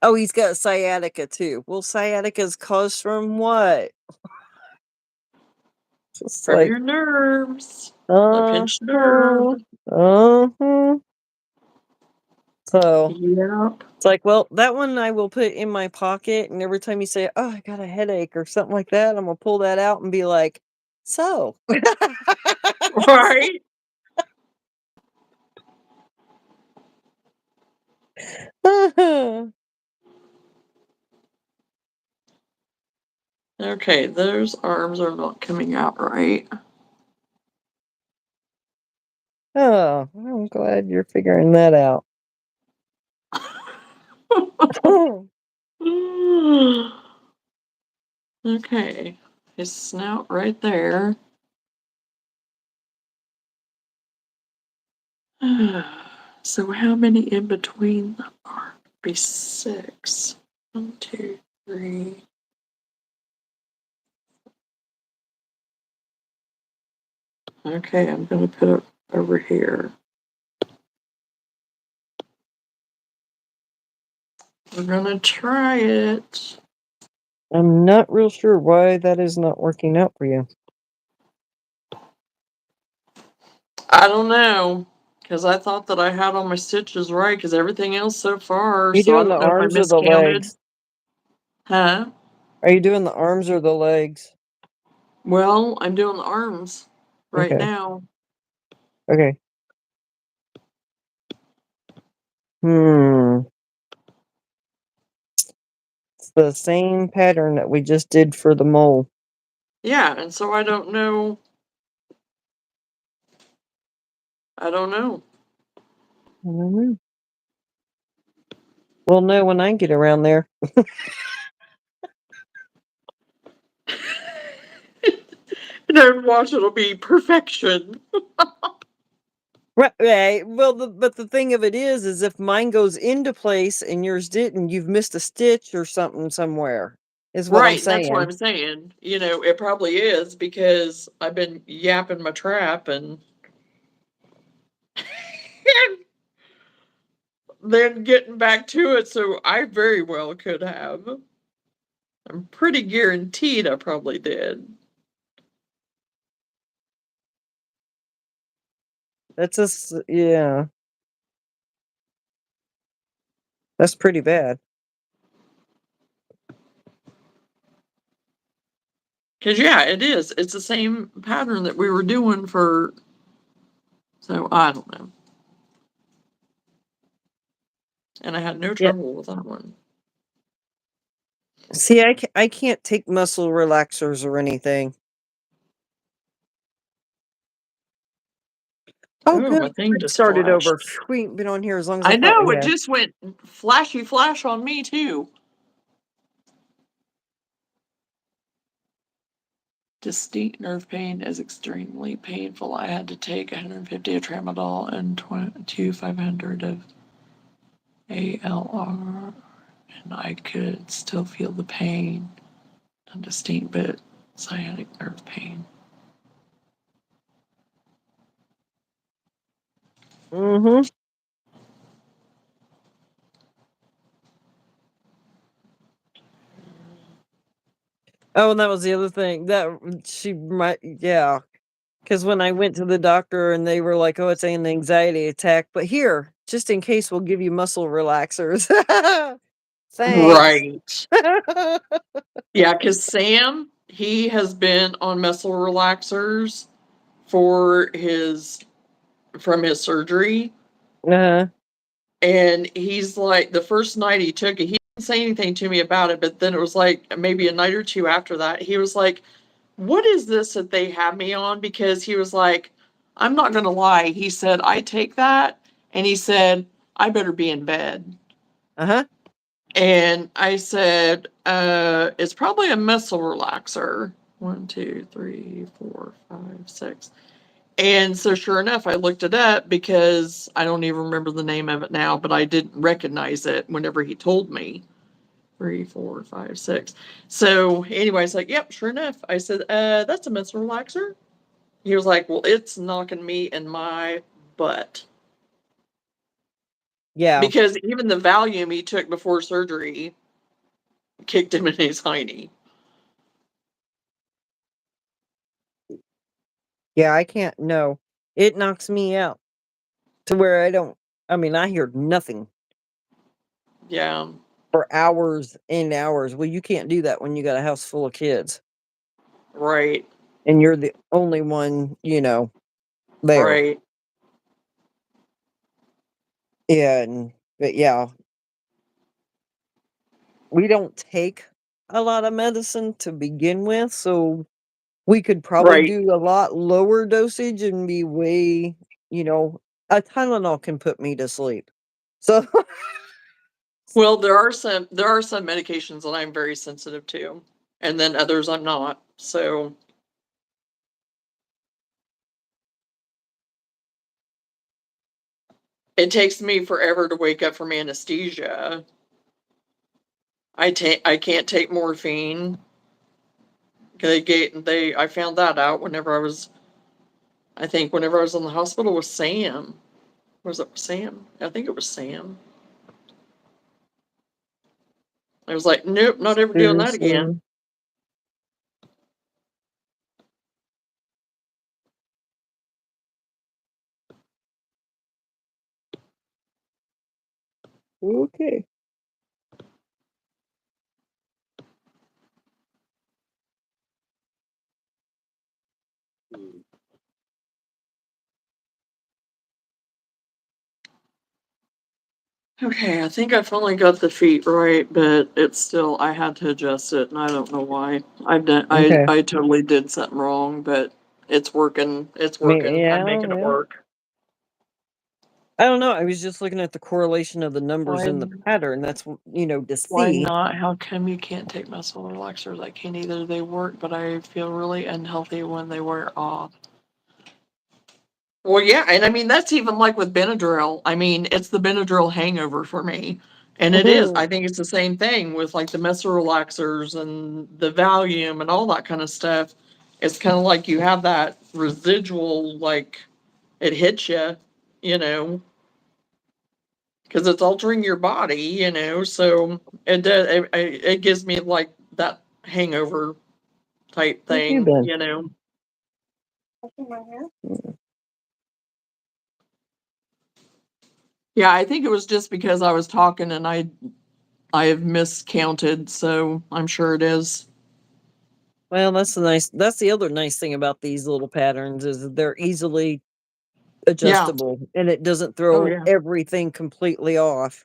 oh, he's got sciatica too. Well, sciatica is caused from what? Just From like, your nerves. A uh pinched nerve. huh, uh huh. So Yep. it's like, well, that one I will put in my pocket, and every time you say, "Oh, I got a headache" or something like that, I'm gonna pull that out and be like, "So." Right. Okay, those arms are not coming out right. Oh, I'm glad you're figuring that out. Okay, his snout right there. So how many in between are be 6? 1, 2, 3. Okay, I'm gonna put it over here. We're gonna try it. I'm not real sure why that is not working out for you. I don't know, because I thought that I had all my stitches right, because everything else so far, You so I doing the don't know if I arms or the miscounted. legs? Huh? Are you doing the arms or the legs? Well, I'm doing the arms right Okay. now. Okay. Hmm. It's the same pattern that we just did for the mole. Yeah, and so I don't know. I don't know. I don't know. We'll know when I get around there. Don't watch, it'll be perfection. Right. Well, but the thing of it is if mine goes into place and yours didn't, you've missed a stitch or something somewhere, is what I'm Right, that's what saying. I'm saying. It probably is because I've been yapping my trap and then getting back to it, so I very well could have. I'm pretty guaranteed I probably did. Yeah, that's pretty bad. Because, yeah, it is. It's the same pattern that we were doing for, so I don't know. And I had no Yeah. trouble with that one. See, I can't take muscle relaxers or anything. Oh, Oh, good. my thing It just started flashed. over. We ain't been on here as long as I I thought know, we it had. just went flashy flash on me, too. Distinct nerve pain is extremely painful. I had to take 150 of tramadol and 500 of ALR, and I could still feel the pain. Not distinct, but sciatic nerve pain. Mm-hmm. Oh, and that was the other thing that she might, yeah. Because when I went to the doctor and they were like, "Oh, it's an anxiety attack," but here, just in case, we'll give you muscle relaxers. Thanks. Right. Yeah, because Sam, he has been on muscle relaxers for from his surgery. Uh-huh. And he's like, the first night he took it, he didn't say anything to me about it, but then it was like maybe a night or two after that, he was like, "What is this that they have me on?" Because he was like, I'm not going to lie. He said, I take that. And he said, I better be in bed. Uh-huh. And I said, it's probably a muscle relaxer. 1, 2, 3, 4, 5, 6. And so sure enough, I looked it up because I don't even remember the name of it now, but I didn't recognize it whenever he told me. 3, 4, 5, 6. So anyway, I was like, yep, sure enough. I said, that's a muscle relaxer. He was like, well, it's knocking me in my butt. Yeah. Because even the Valium he took before surgery kicked him in his hiney. Yeah, I can't, no. It knocks me out to where I mean, I hear nothing Yeah, for hours and hours. Well, you can't do that when you got a house full of kids right, and you're the only one, there. right. Yeah, but yeah, we don't take a lot of medicine to begin with, so we could probably Right. do a lot lower dosage and be way, you know, a Tylenol can put me to sleep. So Well, there are some medications that I'm very sensitive to, and then others I'm not. So it takes me forever to wake up from anesthesia. I can't take morphine. I found that out I think whenever I was in the hospital with Sam. Was it Sam? I think it was Sam. I was like, nope, not ever doing that again. seriously. Okay. Okay, I think I finally got the feet right, but it's still I had to adjust it, and I don't know why. I've done Okay. I totally did something wrong, but it's working. It's working. I'm Yeah, making it yeah. work. I don't know. I was just looking at the correlation of the numbers Why in the pattern. That's to why see. not? How come you can't take muscle relaxers? I can't either. They work, but I feel really unhealthy when they wear off. Well, yeah, and I mean that's even like with Benadryl. I mean, it's the Benadryl hangover for me. And it is. I think it's the same thing with like the muscle relaxers and the Valium and all that kind of stuff. It's kind of like you have that residual, like it hits you, you know, because it's altering your body, So it does. It gives me like that hangover type Where have you thing, been? Yeah, I think it was just because I was talking and I have miscounted, so I'm sure it is. Well, that's the other nice thing about these little patterns is that they're easily Yeah. adjustable and it doesn't Oh, throw yeah. everything completely off.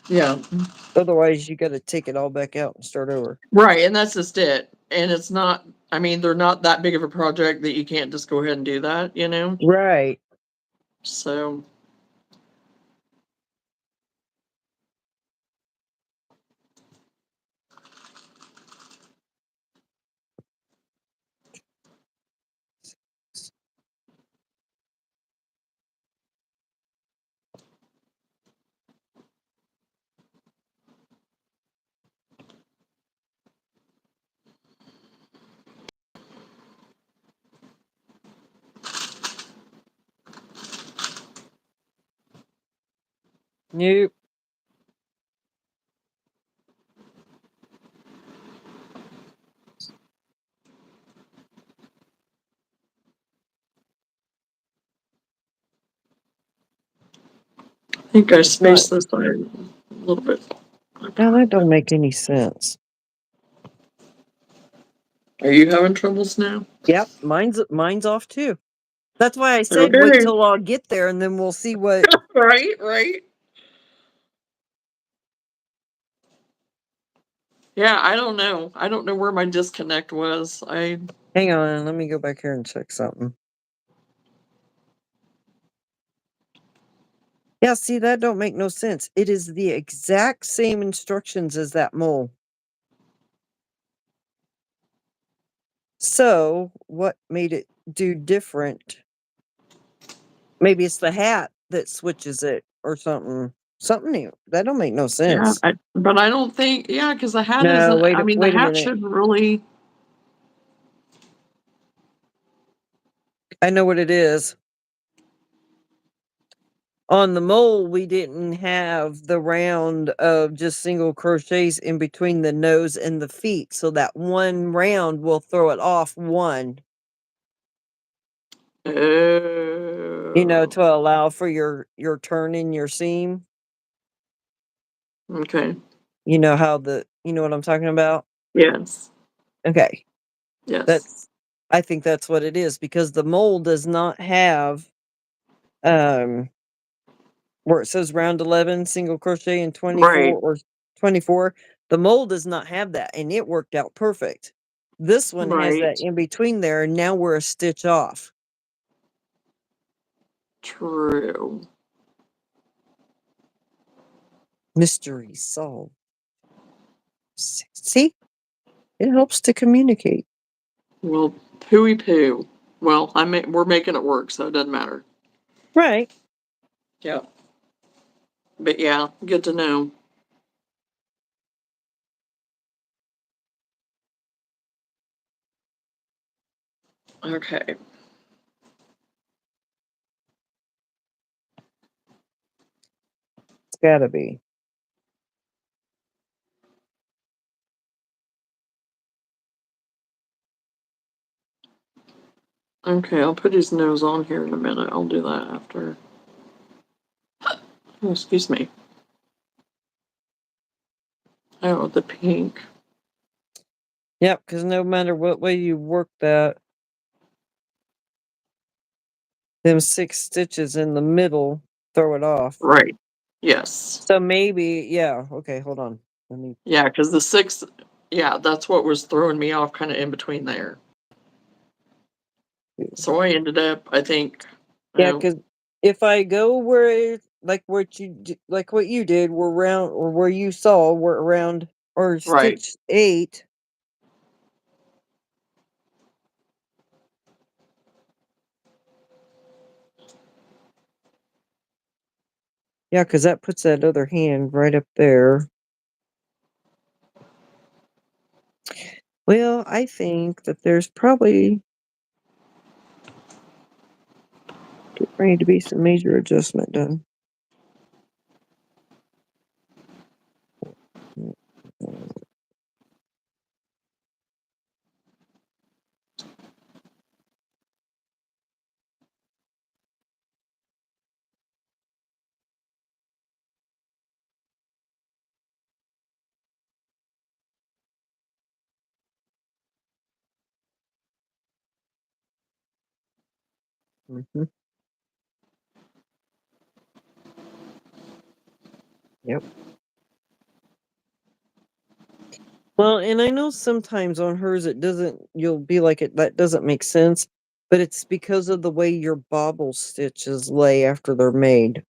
Yeah. Otherwise, you got to take it all back out and start over. Right. And that's just it. And it's not, I mean, they're not that big of a project that you can't just go ahead and do that, you know? Right. So, Nope. I think I It's not. spaced this out a little bit. Now that don't make any sense. Are you having troubles now? Yep, mine's off too. That's why I said wait Okay. till I'll get there and then we'll see what. Right, right. Yeah, I don't know. I don't know where my disconnect was. Hang on, let me go back here and check something. Yeah, see, that don't make no sense. It is the exact same instructions as that mole. So, what made it do different? Maybe it's the hat that switches it or something. Something new. That don't make no yeah, sense. but I don't think because the hat No, isn't. I mean, the wait a hat minute. should really. I know what it is. On the mole, we didn't have the round of just single crochets in between the nose and the feet. So that one round will throw it off one, Oh. to allow for your turn in your seam. Okay. You know you know what I'm talking about? Yes. Okay. Yes. I think that's what it is because the mole does not have um where it says round 11 single crochet and 24 Right. or 24. The mole does not have that and it worked out perfect. This one has that Right. in between there and now we're a stitch off. True. Mystery solved. See? It helps to communicate. Well, pooey poo. Well, we're making it work, so it doesn't matter. Right. Yeah. But yeah, good to know. Okay. It's gotta be. Okay, I'll put his nose on here in a minute. I'll do that after. Oh, excuse me. Oh, the pink. Yep, because no matter what way you work that, them 6 stitches in the middle throw it off. Right. Yes. So maybe, yeah. Okay, hold on. Let me. Yeah, because the six, yeah, that's what was throwing me off kind of in between there. So I ended up, I think, Yeah, oh, because if I go where like what you did, we're around or where you saw, we're around or right. stitch 8. Yeah, because that puts that other hand right up there. Well, I think that there's probably ready to be some major adjustment done. Mhm. Yep. Well, and I know sometimes on hers it doesn't you'll be like that doesn't make sense, but it's because of the way your bobble stitches lay after they're made.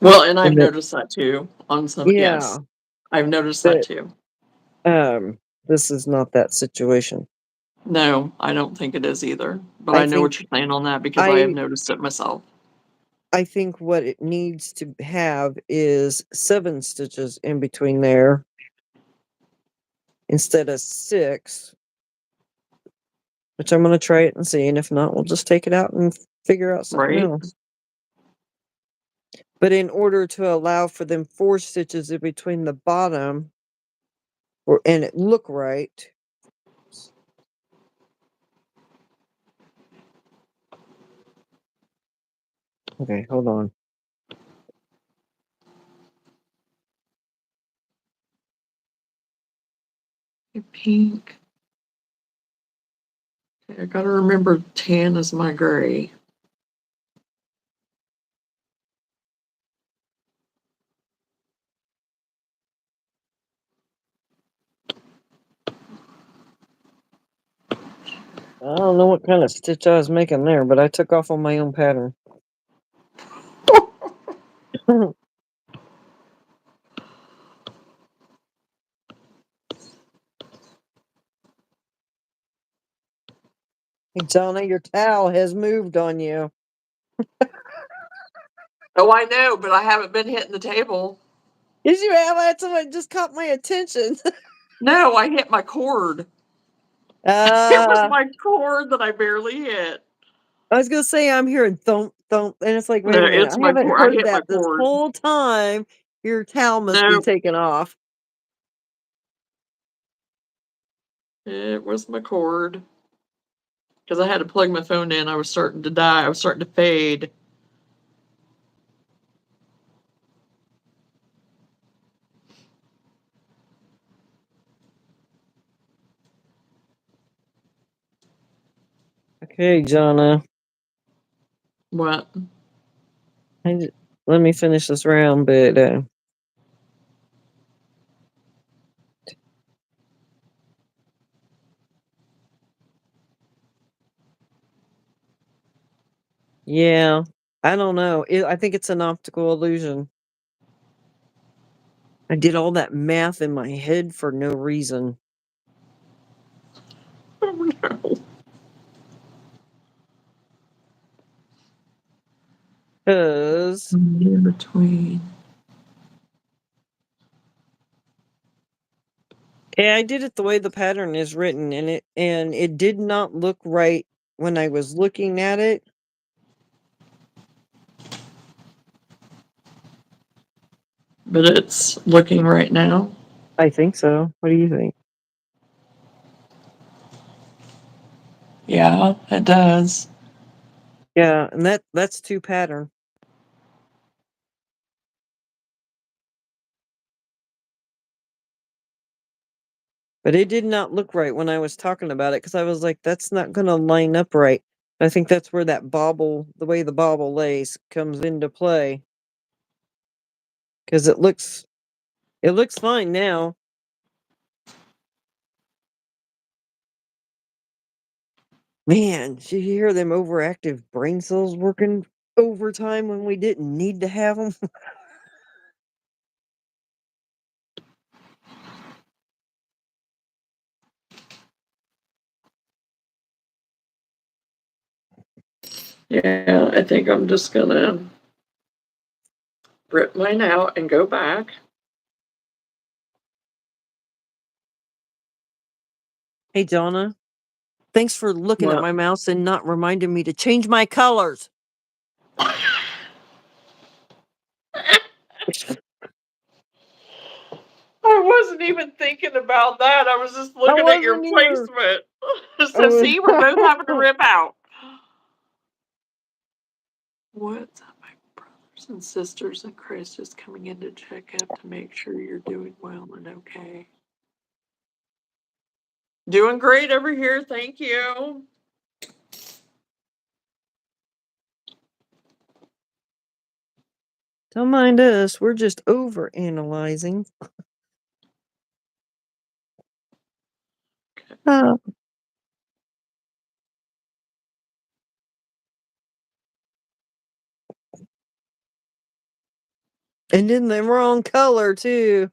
Well, and I've And that noticed that too on some, yeah, yes, I've noticed that but too. um this is not that situation. No, I don't think it is either, but I I know think what you're saying on that because I have I noticed it myself. I think what it needs to have is 7 stitches in between there instead of 6, which I'm going to try it and see, and if not, we'll just take it out and figure out something Right? else. But in order to allow for them 4 stitches in between the bottom and it look right. Okay, hold on. Pink. Okay, I gotta remember tan is my gray. I don't know what kind of stitch I was making there, but I took off on my own pattern. Hey, Johnna, your towel has moved on you. Oh, I know, but I haven't been hitting the table. Yes, you have. That's what just caught my attention. No, I hit my cord. It was uh, my cord that I barely hit. I was gonna say I'm hearing thump thump, and it's like, wait No, a minute, it's I my haven't cord. I heard hit my that this cord. whole time. Your towel must be No, taken off. it was my cord. Because I had to plug my phone in. I was starting to die. I was starting to fade. Okay, Johnna. What? Let me finish this round, but yeah, I don't know. I think it's an optical illusion. I did all that math in my head for no reason. Oh no. Cause In between. yeah, I did it the way the pattern is written, and it did not look right when I was looking at it. But it's looking right now. I think so. What do you think? Yeah, it does. Yeah, and that's 2 pattern. But it did not look right when I was talking about it because I was like, that's not gonna line up right. I think that's where that bobble, the way the bobble lace comes into play. Because it looks fine now. Man, did you hear them overactive brain cells working overtime when we didn't need to have them? Yeah, I think I'm just gonna rip mine out and go back. Hey, Donna, thanks for looking at What? my mouse and not reminding me to change my colors. I wasn't even thinking about that. I was just I looking at your wasn't either. placement. I So was see, we're both having to rip out. What's up, my brothers and sisters in Christ, just coming in to check up to make sure you're doing well and okay. Doing great over here, thank you. Don't mind us. We're just over analyzing. Uh, and in the wrong color too.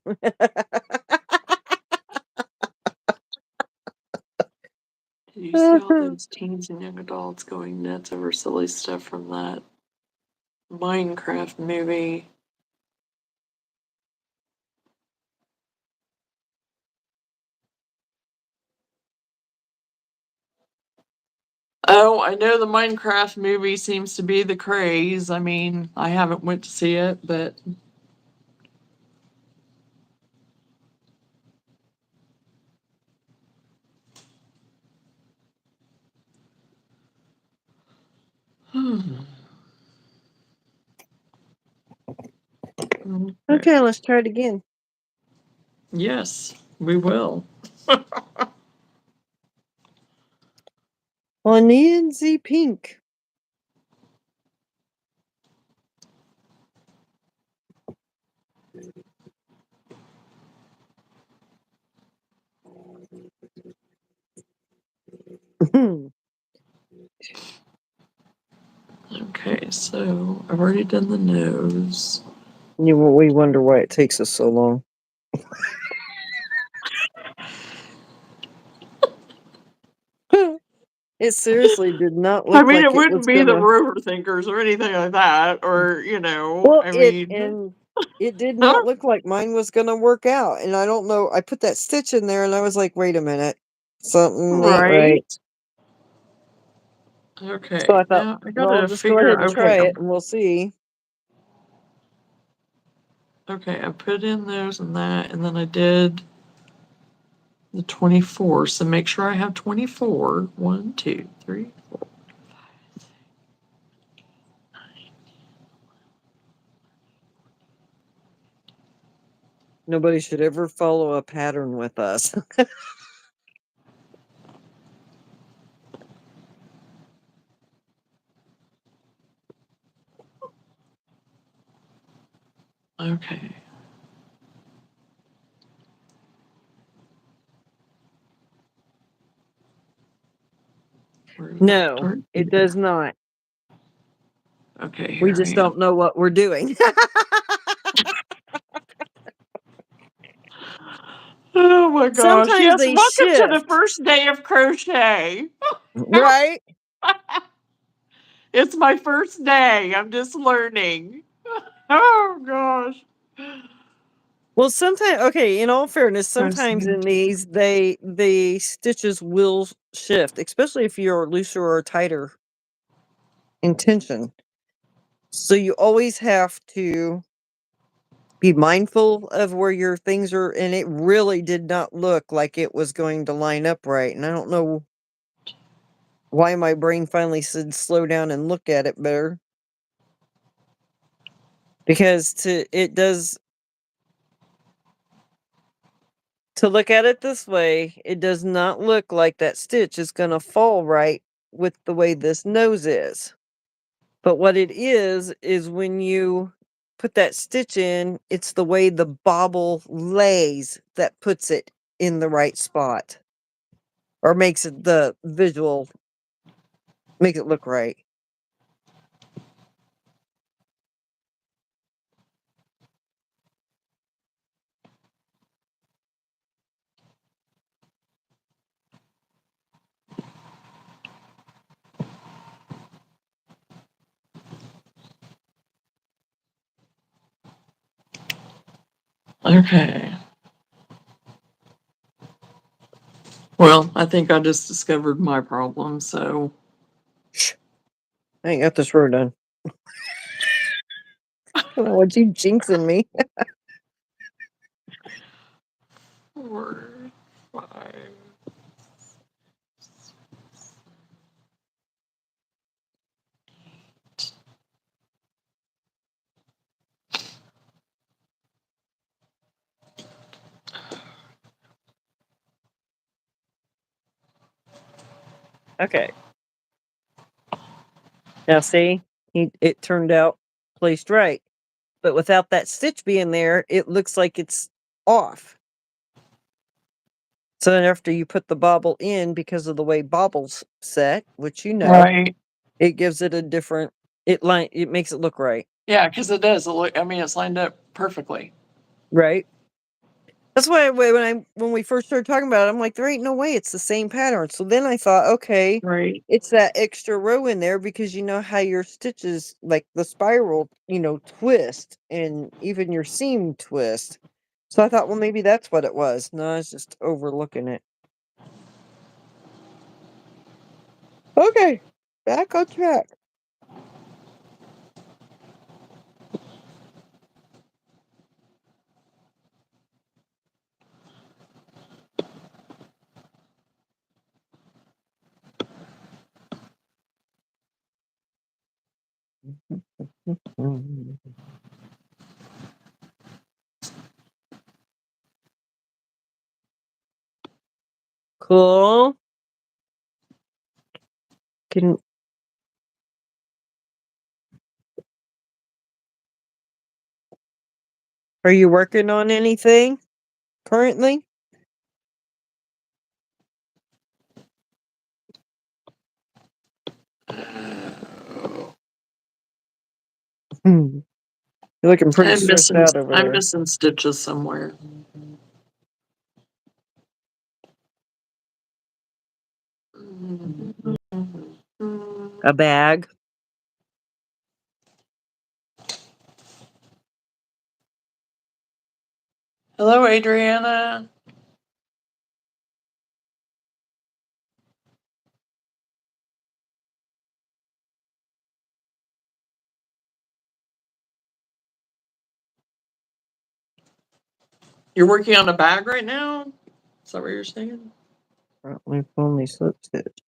Do you see all those teens and young adults going nuts over silly stuff from that Minecraft movie? Oh, I know the Minecraft movie seems to be the craze. I mean, I haven't went to see it, but Okay, let's try it again. Yes, we will. On the pink. Okay, so I've already done the nose. We wonder why it takes us so long. It seriously did not I look mean, like it it wouldn't was be the gonna. rover thinkers or anything like that, or Well, I mean, it did not look like mine was gonna work out, and I don't know. I put that stitch in there, and I was like, "Wait a minute, something ain't right." right? So Okay, I thought, now I "Well, I'll gotta just go ahead figure. and Okay, try it, and we'll see." okay, I put in those and that, and then I did the 24. So make sure I have 24. 1, 2, 3. Nobody should ever follow a pattern with us. Okay. Where's my No, start? it does not. Okay, We here I just am. don't know what we're doing. Oh my gosh. Sometimes Yes, they welcome to the shift, first day of crochet. right? It's my first day. I'm just learning. Oh gosh. Well, sometimes, okay, in all fairness, sometimes Pressing. in these the stitches will shift, especially if you're looser or tighter in tension. So you always have to be mindful of where your things are, and it really did not look like it was going to line up right. And I don't know why my brain finally said slow down and look at it better. Because it does, to look at it this way, it does not look like that stitch is going to fall right with the way this nose is. But what it is when you put that stitch in, it's the way the bobble lays that puts it in the right spot or makes it the visual, make it look right. Okay. Well, I think I just discovered my problem, so Shh, I ain't got this row done. What you jinxing me? 4, 5. Okay. Now see, it turned out placed right. But without that stitch being there, it looks like it's off. So then after you put the bobble in, because of the way bobbles set, which you know, Right. it gives it a different, it makes it look right. Yeah, because it does. I mean, it's lined up perfectly. Right. That's why when we first started talking about it, I'm like, there ain't no way it's the same pattern. So then I thought, okay, Right. it's that extra row in there because you know how your stitches, like the spiral, twist and even your seam twist. So I thought, well, maybe that's what it was. No, I was just overlooking it. Okay, back on track. Cool. Can Are you working on anything currently? You're looking pretty stressed out over I'm there. missing stitches somewhere. A bag. Hello, Adriana. You're working on a bag right now? Is that what you're saying? We've only slip stitch.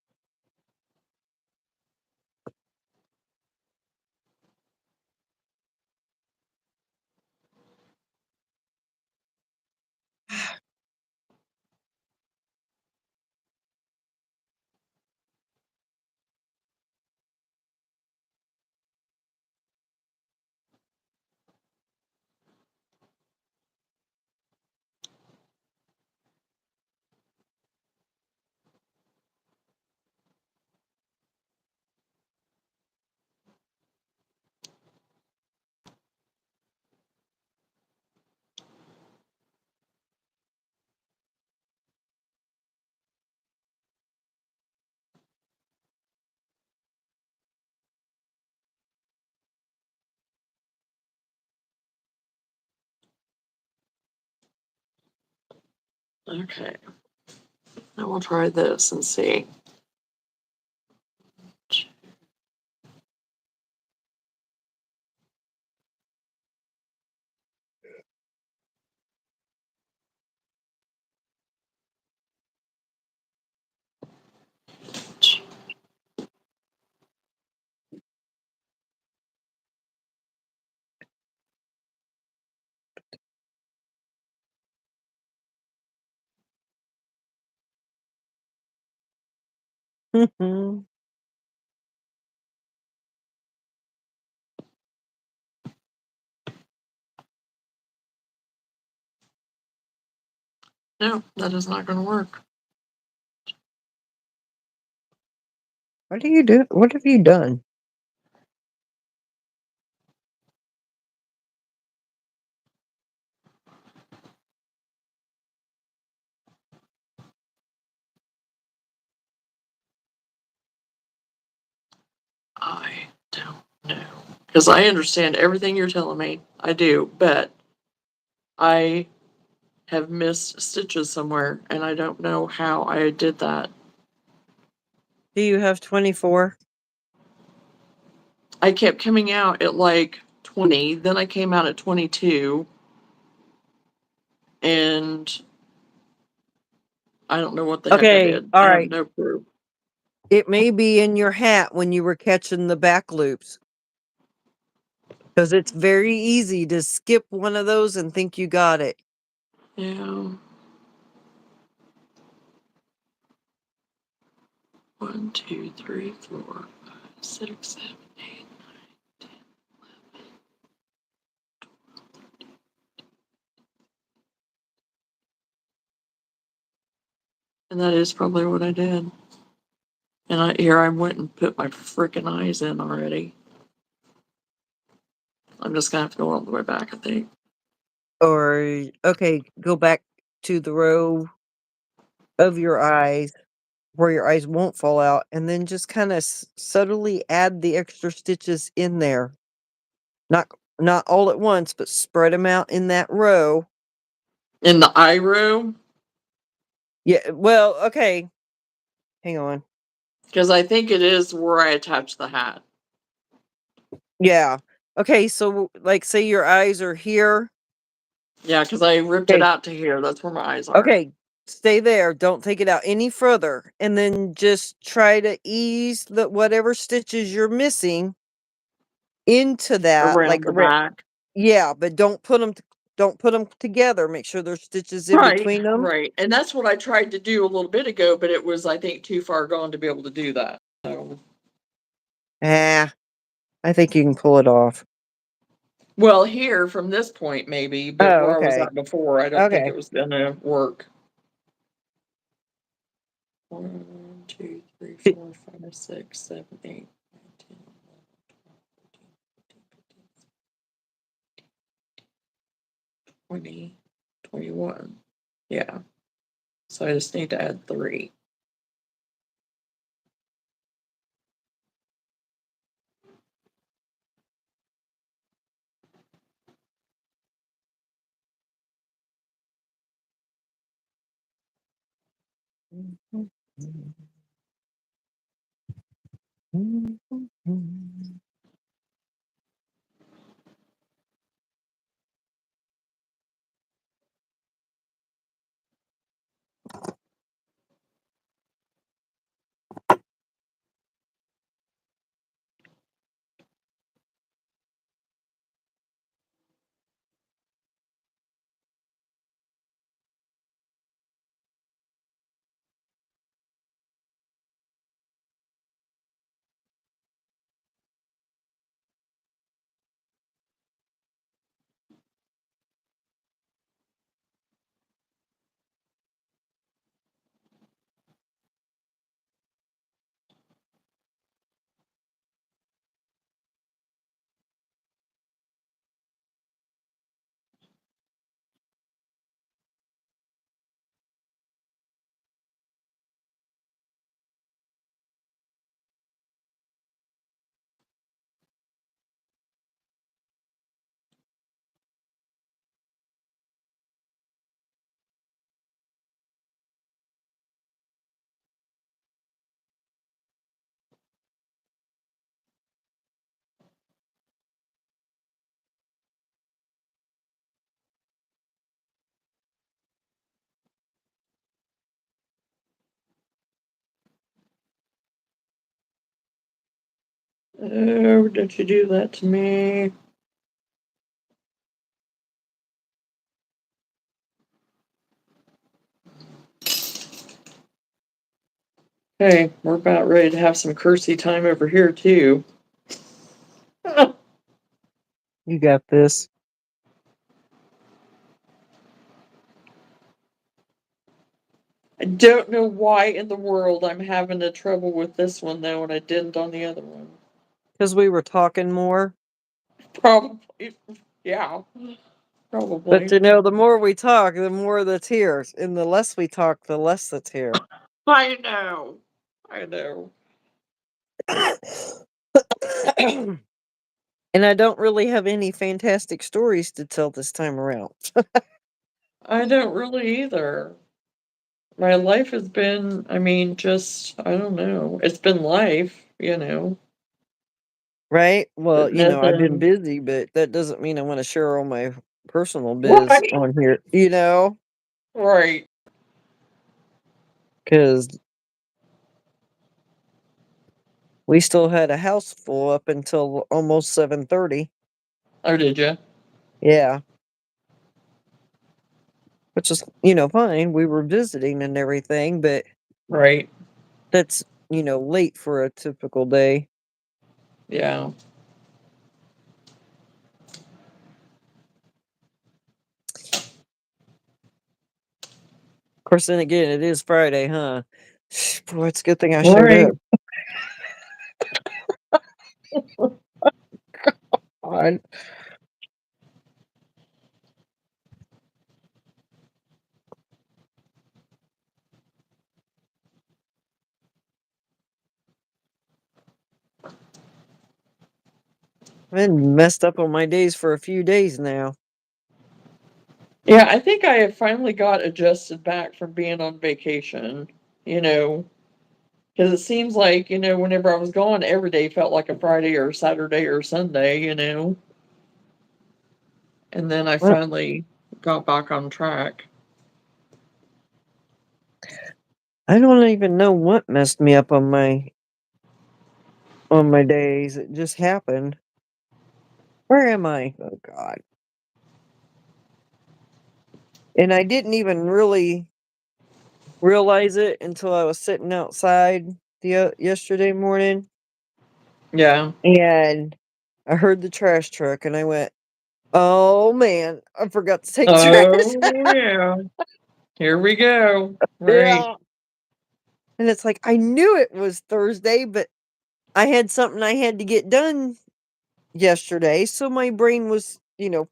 Okay. I will try this and see. Mhm. No, that is not going to work. What do you do? What have you done? I don't know. Because I understand everything you're telling me. I do, but I have missed stitches somewhere and I don't know how I did that. Do you have 24? I kept coming out at like 20, then I came out at 22, and I don't know what the heck I Okay, did. all I have right. no clue. It may be in your hat when you were catching the back loops. Because it's very easy to skip one of those and think you got it. Yeah. 1, 2, 3, 4, 5, 6, 7, 8, 9, 10, And that is probably what I did. And here I went and put my freaking eyes in already. I'm just gonna have to go all the way back, I think. Or, okay, go back to the row of your eyes where your eyes won't fall out, and then just kind of subtly add the extra stitches in there. Not all at once, but spread them out in that row. In the eye row? Yeah, well, okay. Hang on. Because I think it is where I attach the hat. Yeah. Okay, so like say your eyes are here. Yeah, because I ripped it Okay. out to here. That's where my eyes are. Okay, stay there. Don't take it out any further. And then just try to ease the whatever stitches you're missing into that, Around like the back. yeah, but don't put them together. Make sure there's stitches in Right, between them. right. And that's what I tried to do a little bit ago, but it was, I think, too far gone to be able to do that. So, Ah, I think you can pull it off. well, here from this point, maybe, but Oh, where I was okay. at before, I don't think Okay. it was gonna work. 1, 2, 3, 4, 5, 6, 7, 8, 9, 10, 11, 12, 13, 14, 15, 20, 21. Yeah. So I just need to add 3. Oh, don't you do that to me. Okay, we're about ready to have some cursey time over here, too. You got this. I don't know why in the world I'm having the trouble with this one, though, and I didn't on the other one. Because we were talking more. Probably. Yeah, But probably. the more we talk, the more that's here. And the less we talk, the less that's here. I know. I know. And I don't really have any fantastic stories to tell this time around. I don't really either. My life has been, I mean, just, I don't know. It's been life, you know. Right? Well, But I've been nothing. busy, but that doesn't mean I want to share all my personal biz Right. on here, Right. because we still had a house full up until almost 7:30. Oh, did you? Yeah, which is, fine. We were visiting and everything, but Right. that's, late for a typical day. Yeah. course, then again, it is Friday, huh? Boy, it's a good thing I showed Right. up. God. I've been messed up on my days for a few days now. Yeah, I think I have finally got adjusted back from being on vacation, you know, because it seems like, whenever I was gone, every day felt like a Friday or Saturday or Sunday. And then I Well, finally got back on track. I don't even know what messed me up on my days. It just happened. Where am I? Oh God. And I didn't even really realize it until I was sitting outside yesterday morning Yeah. and I heard the trash truck and I went, "Oh man, I forgot to take trash." Oh, yeah. Here we go. Right. Yeah. And it's like I knew it was Thursday, but I had something I had to get done yesterday, so my brain was,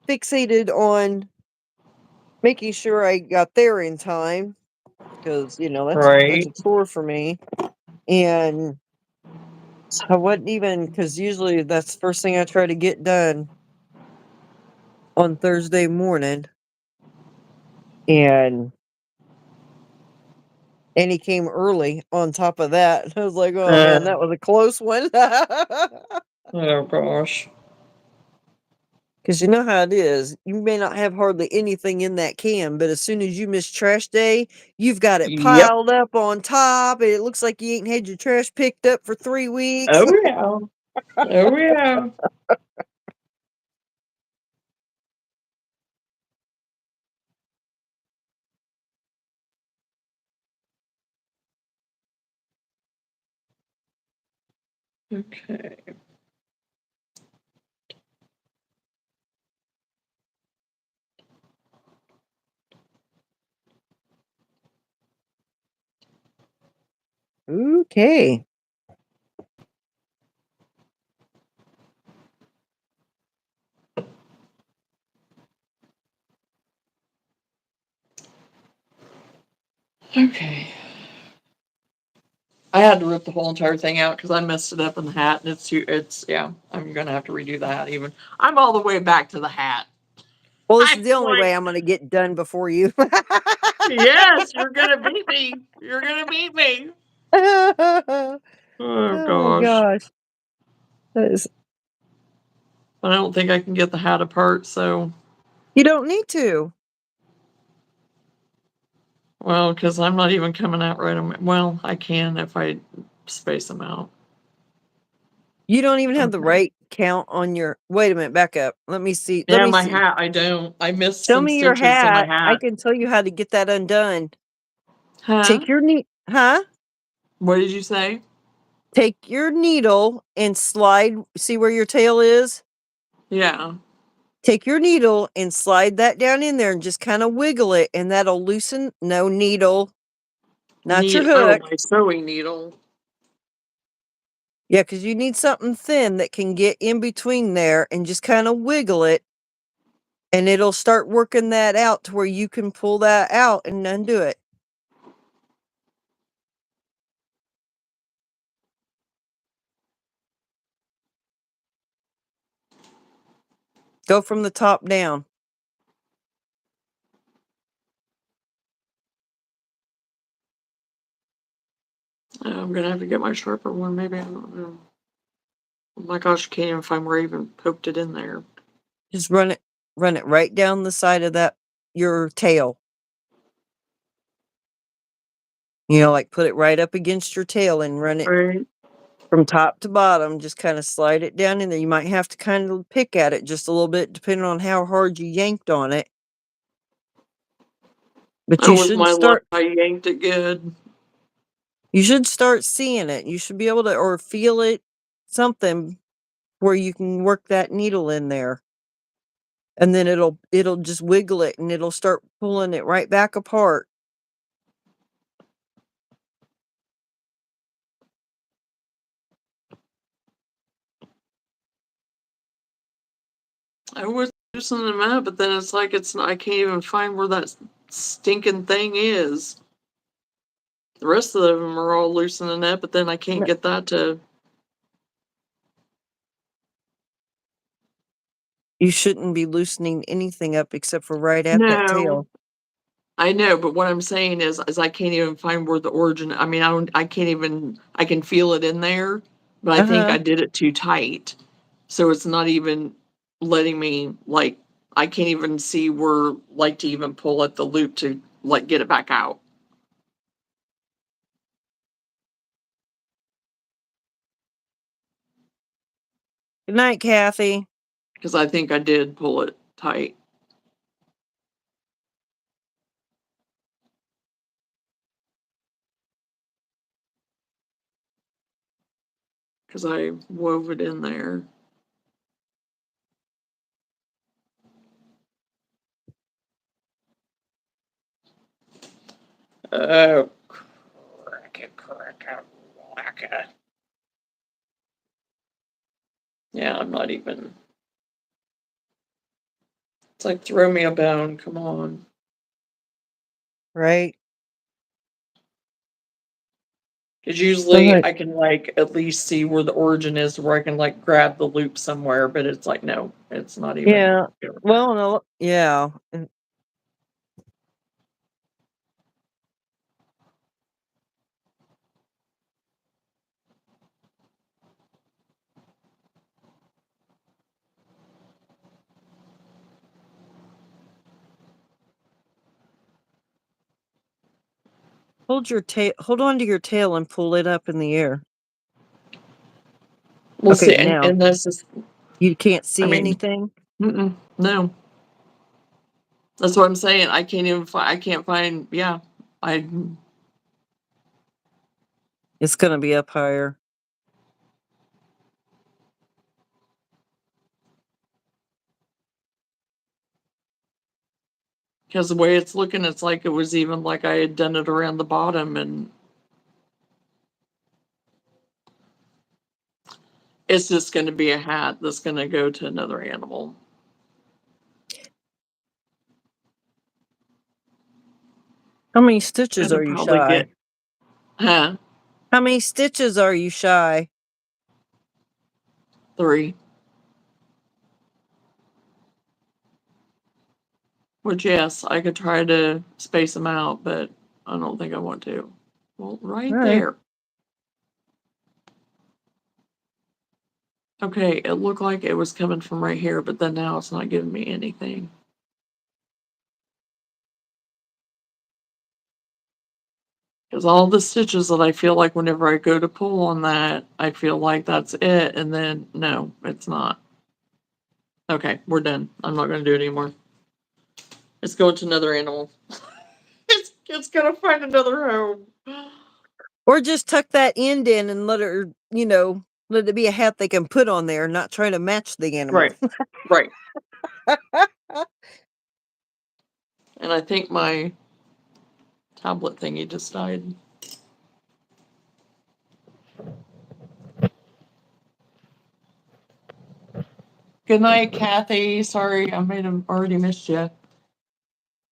fixated on making sure I got there in time because, that's Right. a chore for me. And so I wasn't even because usually that's the first thing I try to get done on Thursday morning. And he came early on top of that. I was like, oh man, Uh, that was a close one. oh, gosh. Because you know how it is. You may not have hardly anything in that can, but as soon as you miss trash day, you've got it Yep. piled up on top, and it looks like you ain't had your trash picked up for 3 weeks. Oh, yeah. Oh, yeah. Okay. Okay. Okay. I had to rip the whole entire thing out because I messed it up in the hat, and yeah. I'm gonna have to redo the hat even. I'm all the way back to the hat. Well, this I'm is the only way like, I'm going to get done before you. yes, you're gonna beat me. You're gonna beat me. Oh Oh my gosh. gosh. That is, But I don't think I can get the hat apart, so you don't need to. well, because I'm not even coming out right on well, I can if I space them out. You don't even have the Okay. right count on your. Wait a minute, back up. Let me see. Let Yeah, me my see. hat, I don't. I missed Show some me your stitches in my hat. I hat. can tell you how to get that undone. Huh? Take your huh? What did you say? Take your needle and slide. See where your tail is? Yeah. Take your needle and slide that down in there and just kind of wiggle it, and that'll loosen. No needle, not your Oh, hook. my sewing needle. Yeah, because you need something thin that can get in between there and just kind of wiggle it, and it'll start working that out to where you can pull that out and undo it. Go from the top down. I'm gonna have to get my sharper one, maybe. I don't know. Oh my gosh, I can't even find where I even poked it in there. Just run it right down the side of that your tail. Like put it right up against your tail and run it Right. from top to bottom. Just kind of slide it down in there. You might have to kind of pick at it just a little bit, depending on how hard you yanked on it. But Oh, you with should my luck, start. I yanked it good. You should start seeing it. You should be able to or feel it, something where you can work that needle in there, and then it'll just wiggle it and it'll start pulling it right back apart. I was loosening them up, but then it's like it's not, I can't even find where that stinking thing is. The rest of them are all loosening up, but then I can't get that to. You shouldn't be loosening anything up except for right at that No, tail. I know, but what I'm saying is I can't even find where the origin. I mean, I can't even. I can feel it in there, but I think I Uh-huh. did it too tight, so it's not even letting me like. I can't even see where like to even pull at the loop to like get it back out Good night, Kathy. because I think I did pull it tight. Because I wove it in there. Oh, crack. Yeah, I'm not even. It's like throw me a bone. Come on. Right? Because usually Okay. I can like at least see where the origin is, where I can like grab the loop somewhere. But it's like no, it's not even. Yeah. Well, no, yeah. Hold your tail. Hold on to your tail and pull it up in the air. We'll Okay, see. now And this is. you can't I see mean, anything. no. That's what I'm saying. I can't even find. I can't find. Yeah, I. It's gonna be up higher. Because the way it's looking, it's like it was even like I had done it around the bottom, and it's just going to be a hat that's going to go to another animal. How many stitches It'll are you probably shy? get. Huh? How many stitches are you shy? 3. Which, yes, I could try to space them out, but I don't think I want to. Well, All right right. there. Okay, it looked like it was coming from right here, but then now it's not giving me anything. Because all the stitches that I feel like whenever I go to pull on that, I feel like that's it, and then no, it's not. Okay, we're done. I'm not going to do it anymore. It's going to another animal. It's going to find another home. Or just tuck that end in and let her, let it be a hat they can put on there, not try to match the animal. Right, right. And I think my tablet thingy just died. Good night, Kathy. Sorry, I might have already missed you.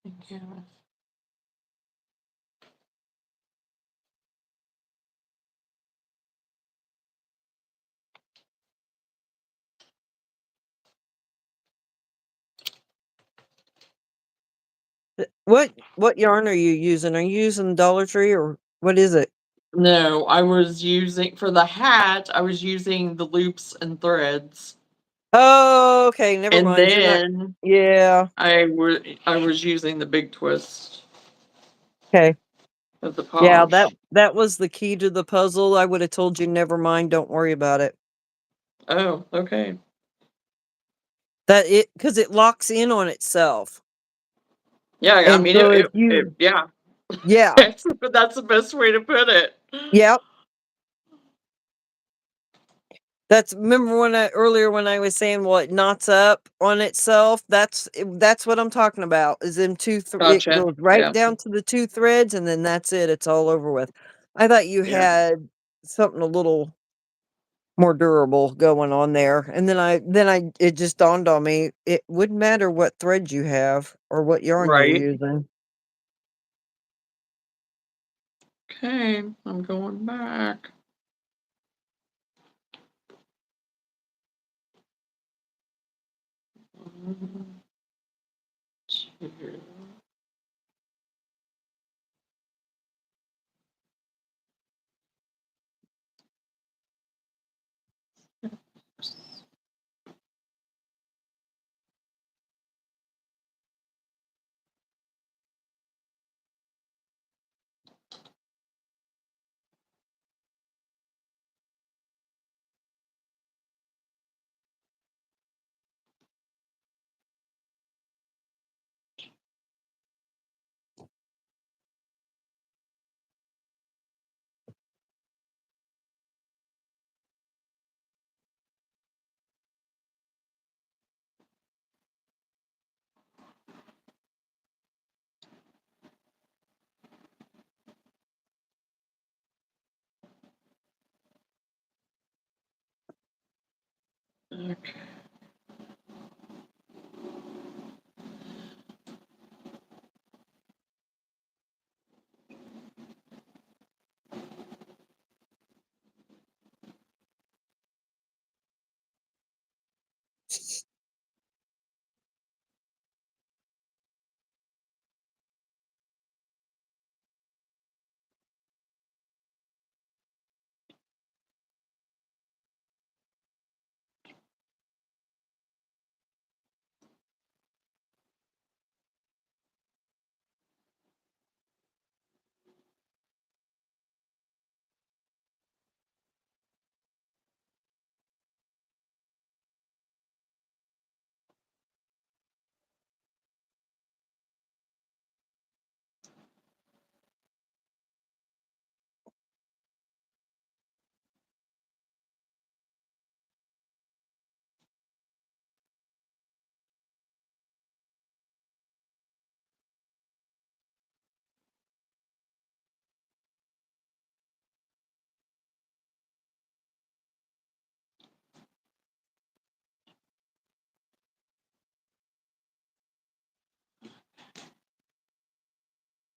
Thank you. What yarn are you using? Are you using Dollar Tree or what is it? No, I was using for the hat. I was using the loops and threads, Oh, okay, never and mind. You're not. then Yeah. I was using the big twist Okay. of the Yeah, that posh. that was the key to the puzzle. I would have told you never mind, don't worry about it. Oh, okay. That it because it locks in on itself. Yeah, I And mean so if it you yeah. yeah. That's the best way to put it. Yep. That's remember when I earlier when I was saying well it knots up on itself. That's what I'm talking about. Is them it Gotcha. goes right Yeah. down to the 2 threads and then that's it. It's all over with. I thought you Yeah. had something a little more durable going on there. And then it just dawned on me, it wouldn't matter what thread you have or what yarn you're Right. using. Okay, I'm going back. One, two. Okay.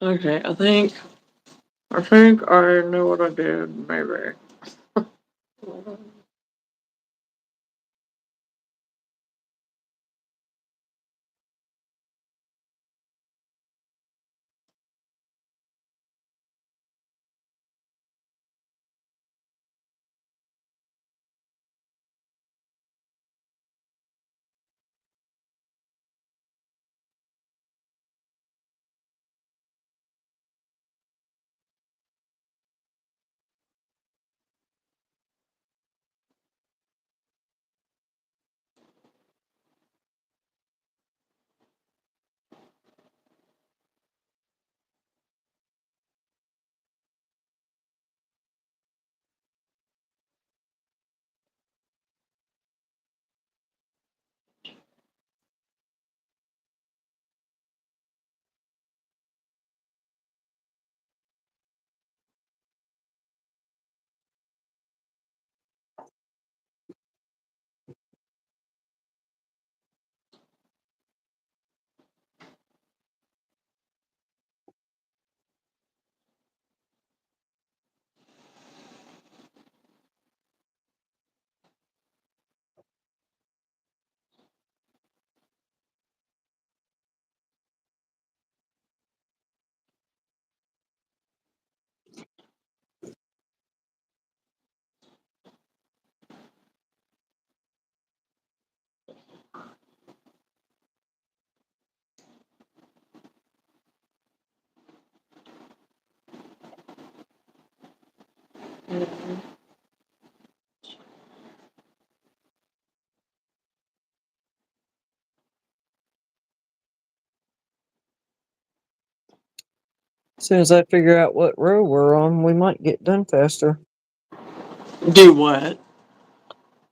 Okay, I think I know what I did, maybe. As soon as I figure out what row we're on, we might get done faster. Do what?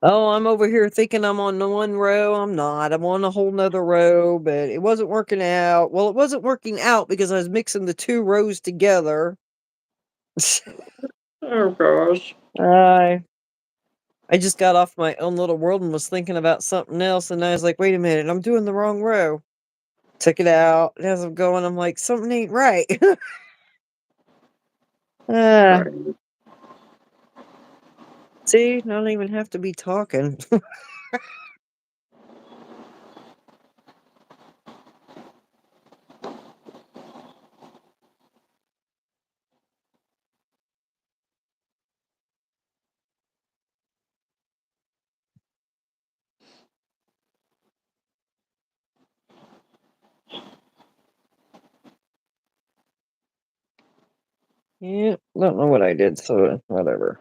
Oh, I'm over here thinking I'm on the one row. I'm not. I'm on a whole nother row, but it wasn't working out. Well, it wasn't working out because I was mixing the two rows together. Oh gosh. I I just got off my own little world and was thinking about something else, and I was like, "Wait a minute, I'm doing the wrong row." Took it out, and as I'm going, I'm like, "Something ain't right." Ah, Right. see, I don't even have to be talking. Yeah, don't know what I did, so whatever.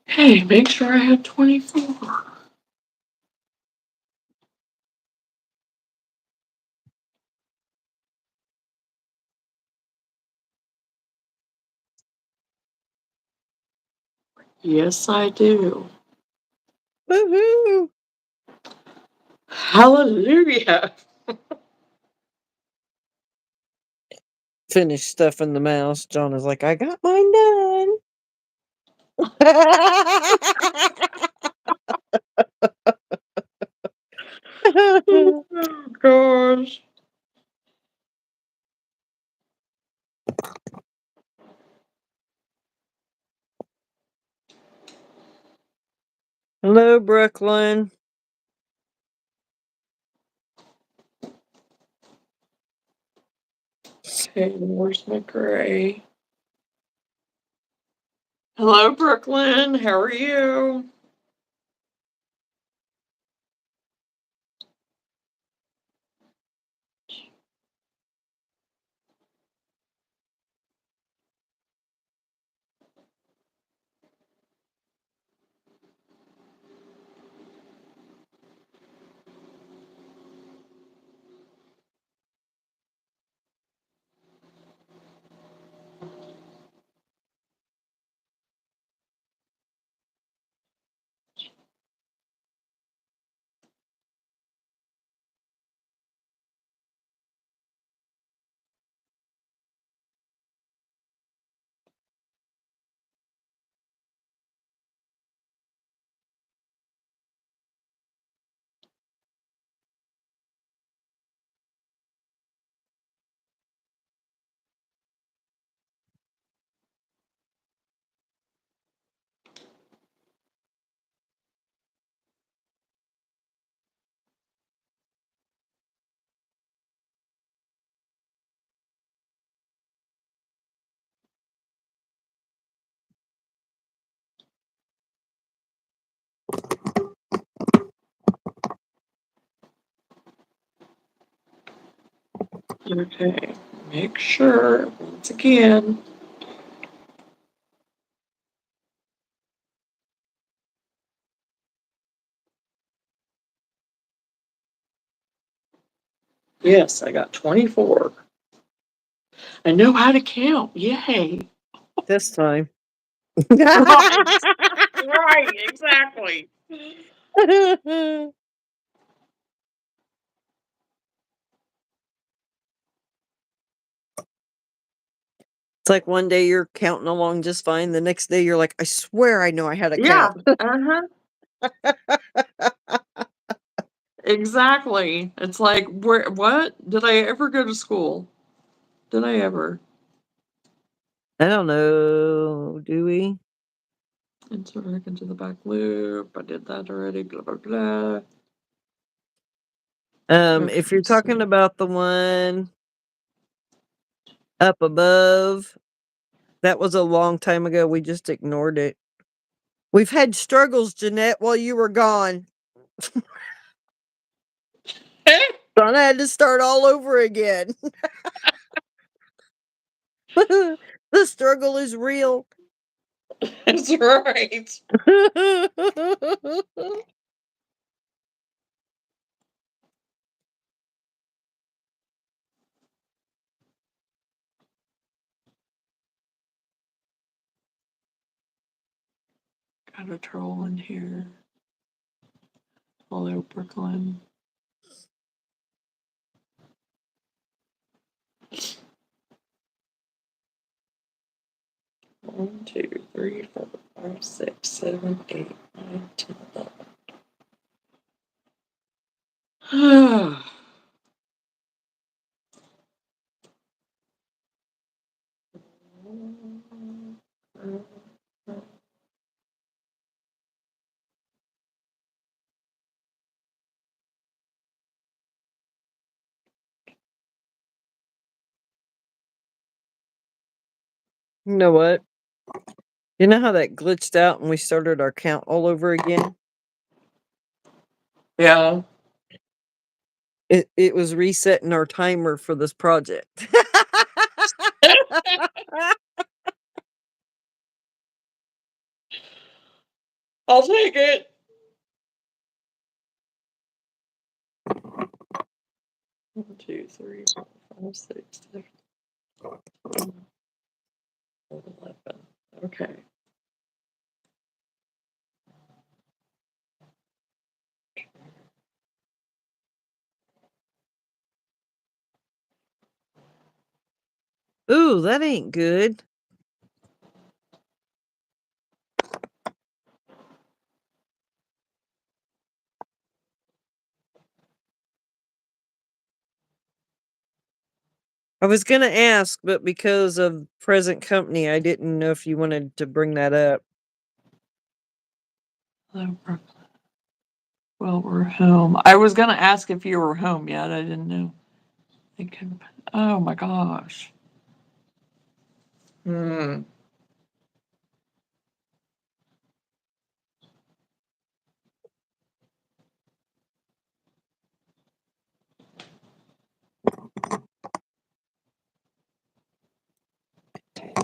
Hey, make sure I have 24. Yes, I do. Woohoo! Hallelujah. Finished stuffing the mouse. John is like, "I got mine done." Oh, gosh. Hello, Brooklyn. Okay, where's my gray? Hello, Brooklyn. How are you? Okay, make sure, once again. Yes, I got 24. I know how to count. Yay. This time. Right. Right, exactly. It's like one day you're counting along just fine. The next day you're like, "I swear I know I had a Yeah. count." Exactly. It's like, where, what? Did I ever go to school? Did I ever? I don't know. Do we? Insert hook into the back loop. I did that already. Blah blah blah. If you're talking about the one up above, that was a long time ago. We just ignored it. We've had struggles, Jeanette, while you were gone. Donna had to start all over again. The struggle is real. That's right. Got a troll in here. Hello, Brooklyn. One, two, three, 4, 5, 6, 7, 8, 9, 10, 11. You know what? You know how that glitched out and we started our count all over again? Yeah. It was resetting our timer for this project. I'll take it. One, 2, 3, 4, 5, 6, 7, 11. Okay. Ooh, that ain't good. I was gonna ask, but because of present company, I didn't know if you wanted to bring that up. Hello, Brooklyn. Well, we're home. I was gonna ask if you were home yet. I didn't know. Oh my gosh. Hmm.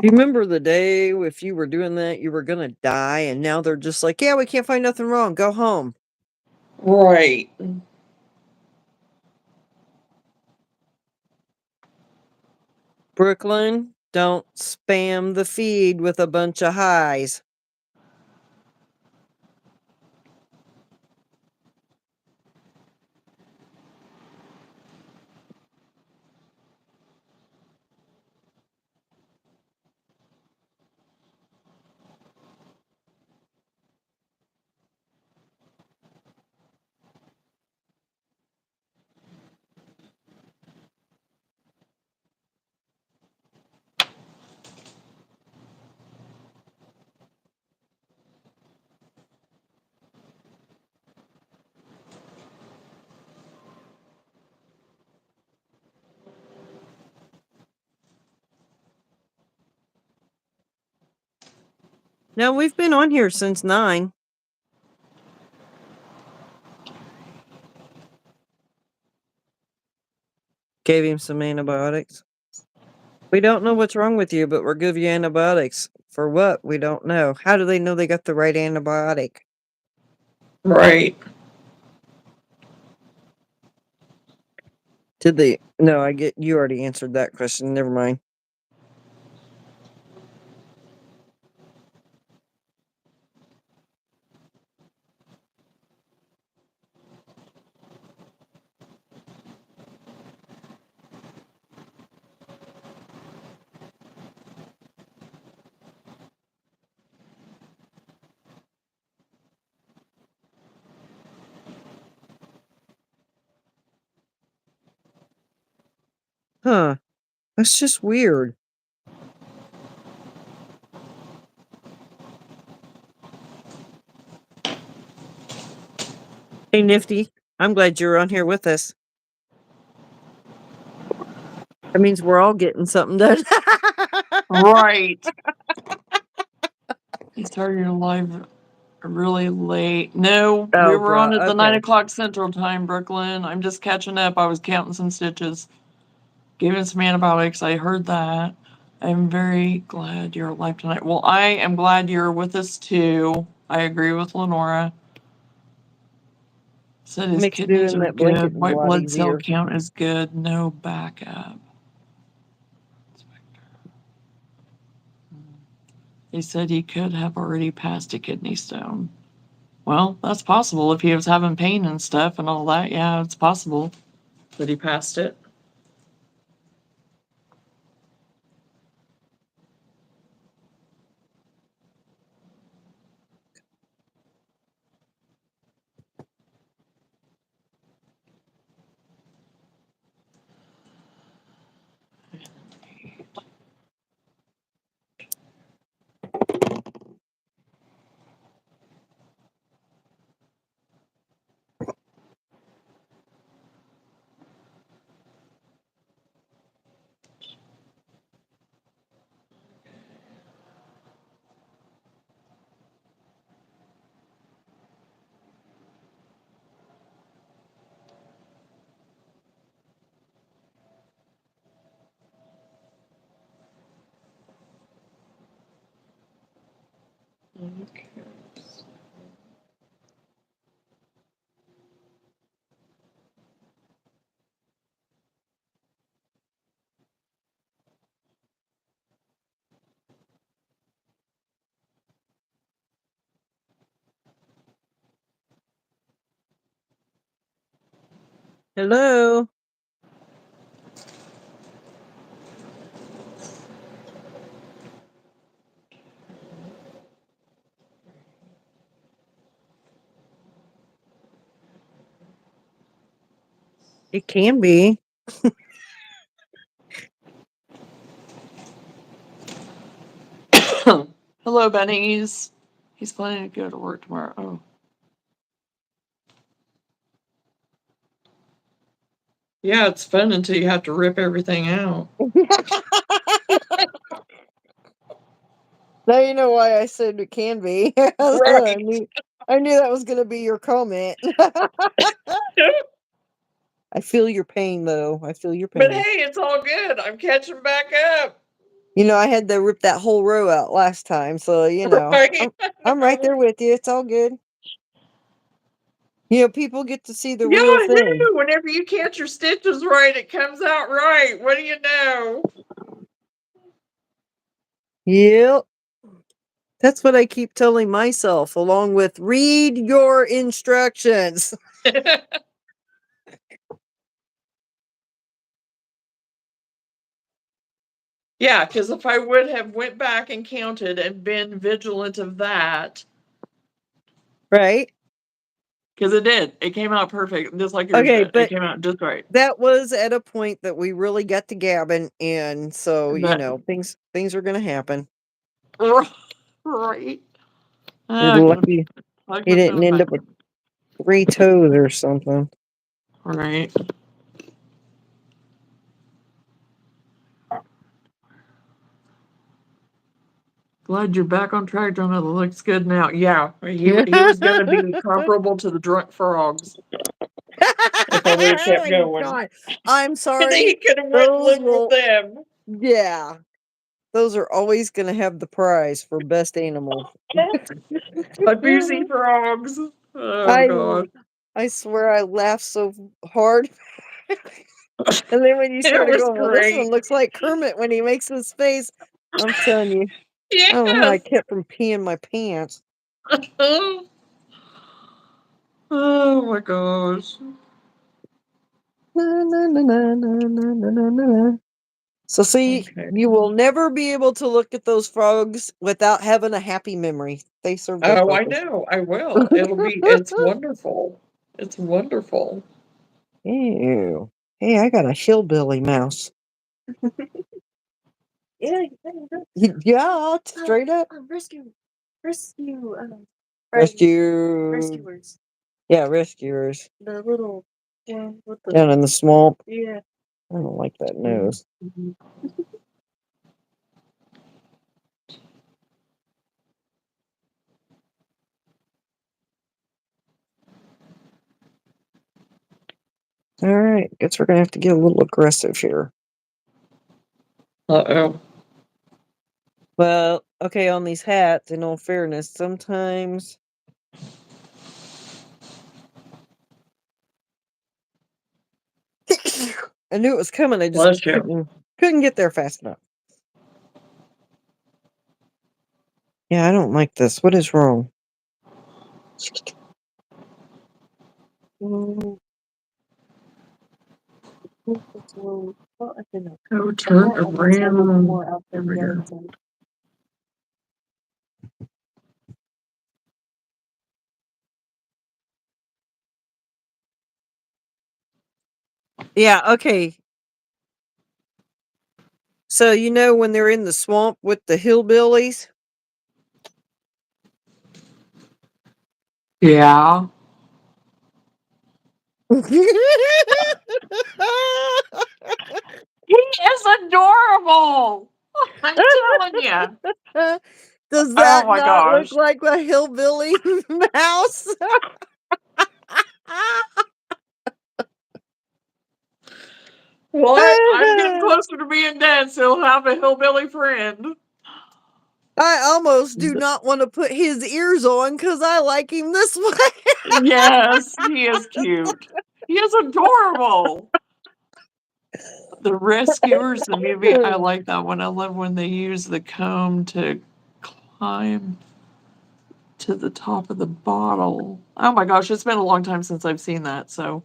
You remember the day if you were doing that, you were gonna die, and now they're just like, yeah, we can't find nothing wrong. Go home. Right. Brooklyn, don't spam the feed with a bunch of highs. No, we've been on here since 9. Gave him some antibiotics. We don't know what's wrong with you, but we'll give you antibiotics. For what? We don't know. How do they know they got the right antibiotic? Right. Did they? No, you already answered that question. Never mind. Huh. That's just weird. Hey, Nifty. I'm glad you're on here with us. That means we're all getting something done. Right. You started your live really late. No, we Oh, were on at the 9 okay. o'clock Central Time, Brooklyn. I'm just catching up. I was counting some stitches, giving some antibiotics. I heard that. I'm very glad you're alive tonight. Well, I am glad you're with us too. I agree with Lanora. Said his Makes kidneys doing are that blanket good. a White lot blood cell easier. count is good. No backup. He said he could have already passed a kidney stone. Well, that's possible if he was having pain and stuff and all that. Yeah, it's possible that he passed it. Okay. Hello. It can be. Hello, Benny's. He's planning to go to work tomorrow. Oh. Yeah, it's fun until you have to rip everything out. Now you know why I said it can be. Right. I knew that was going to be your comment. I feel your pain, though. I feel your But pain. hey, it's all good. I'm catching back up. You know, I had to rip that whole row out last time, so you know, Right. I'm right there with you. It's all good. You know, people get to see the Yeah, real I thing. know. Whenever you catch your stitches right, it comes out right. What do you know? Yep. That's what I keep telling myself, along with read your instructions. Yeah, because if I would have went back and counted and been vigilant of that, Right? because it did. It came out perfect, just like yours Okay, did. It but came out just right. that was at a point that we really got to gabbing, and so you But know things are gonna happen. right. You're lucky Like he my didn't feeling end back. up with 3 toes or something. Right. Glad you're back on track, Johnna. That looks good now. Yeah, he was going to be comparable to the drunk frogs if I would have Oh kept my going. god! I'm And then sorry. he could have went and Those lived with will, them. yeah, those are always gonna have the prize for best animal. My boozy frogs. Oh I god. I swear I laughed so hard. And then when you It started was going, well, this one great. looks like Kermit when he makes his face. I'm telling you, I don't know how I Yes. kept from peeing my pants. Oh my gosh. Na, na, na, na, na, na, na, na, na. So see, Okay. you will never be able to look at those frogs without having a happy memory. They serve their Oh, I purpose. know. I will. It's wonderful. It's wonderful. Ew. Hey, I got a hillbilly mouse. Yeah, Yeah, straight up. rescue, rescue, Rescue. rescuers. Yeah, rescuers. The little one with the Down in the swamp. yeah. I don't like that nose. Alright, guess we're gonna have to get a little aggressive here. Uh-oh. Well, okay, on these hats, in all fairness, sometimes I knew it was coming, I just Bless you. couldn't get there fast enough. Yeah, I don't like this. What is wrong? Mm, it's a little, well, I don't know. Go I turn thought I must have a little around. more out There than we the other go. side. Yeah, okay. So you know when they're in the swamp with the hillbillies? Yeah. He is adorable. I'm telling you. Does Oh that my not look gosh. like a hillbilly mouse? What? I'm getting closer to being dead, so he'll have a hillbilly friend. I almost do not want to put his ears on because I like him this way. Yes, he is cute. He is adorable. The Rescuers, the movie, I like that one. I love when they use the comb to climb to the top of the bottle. Oh my gosh, it's been a long time since I've seen that, so.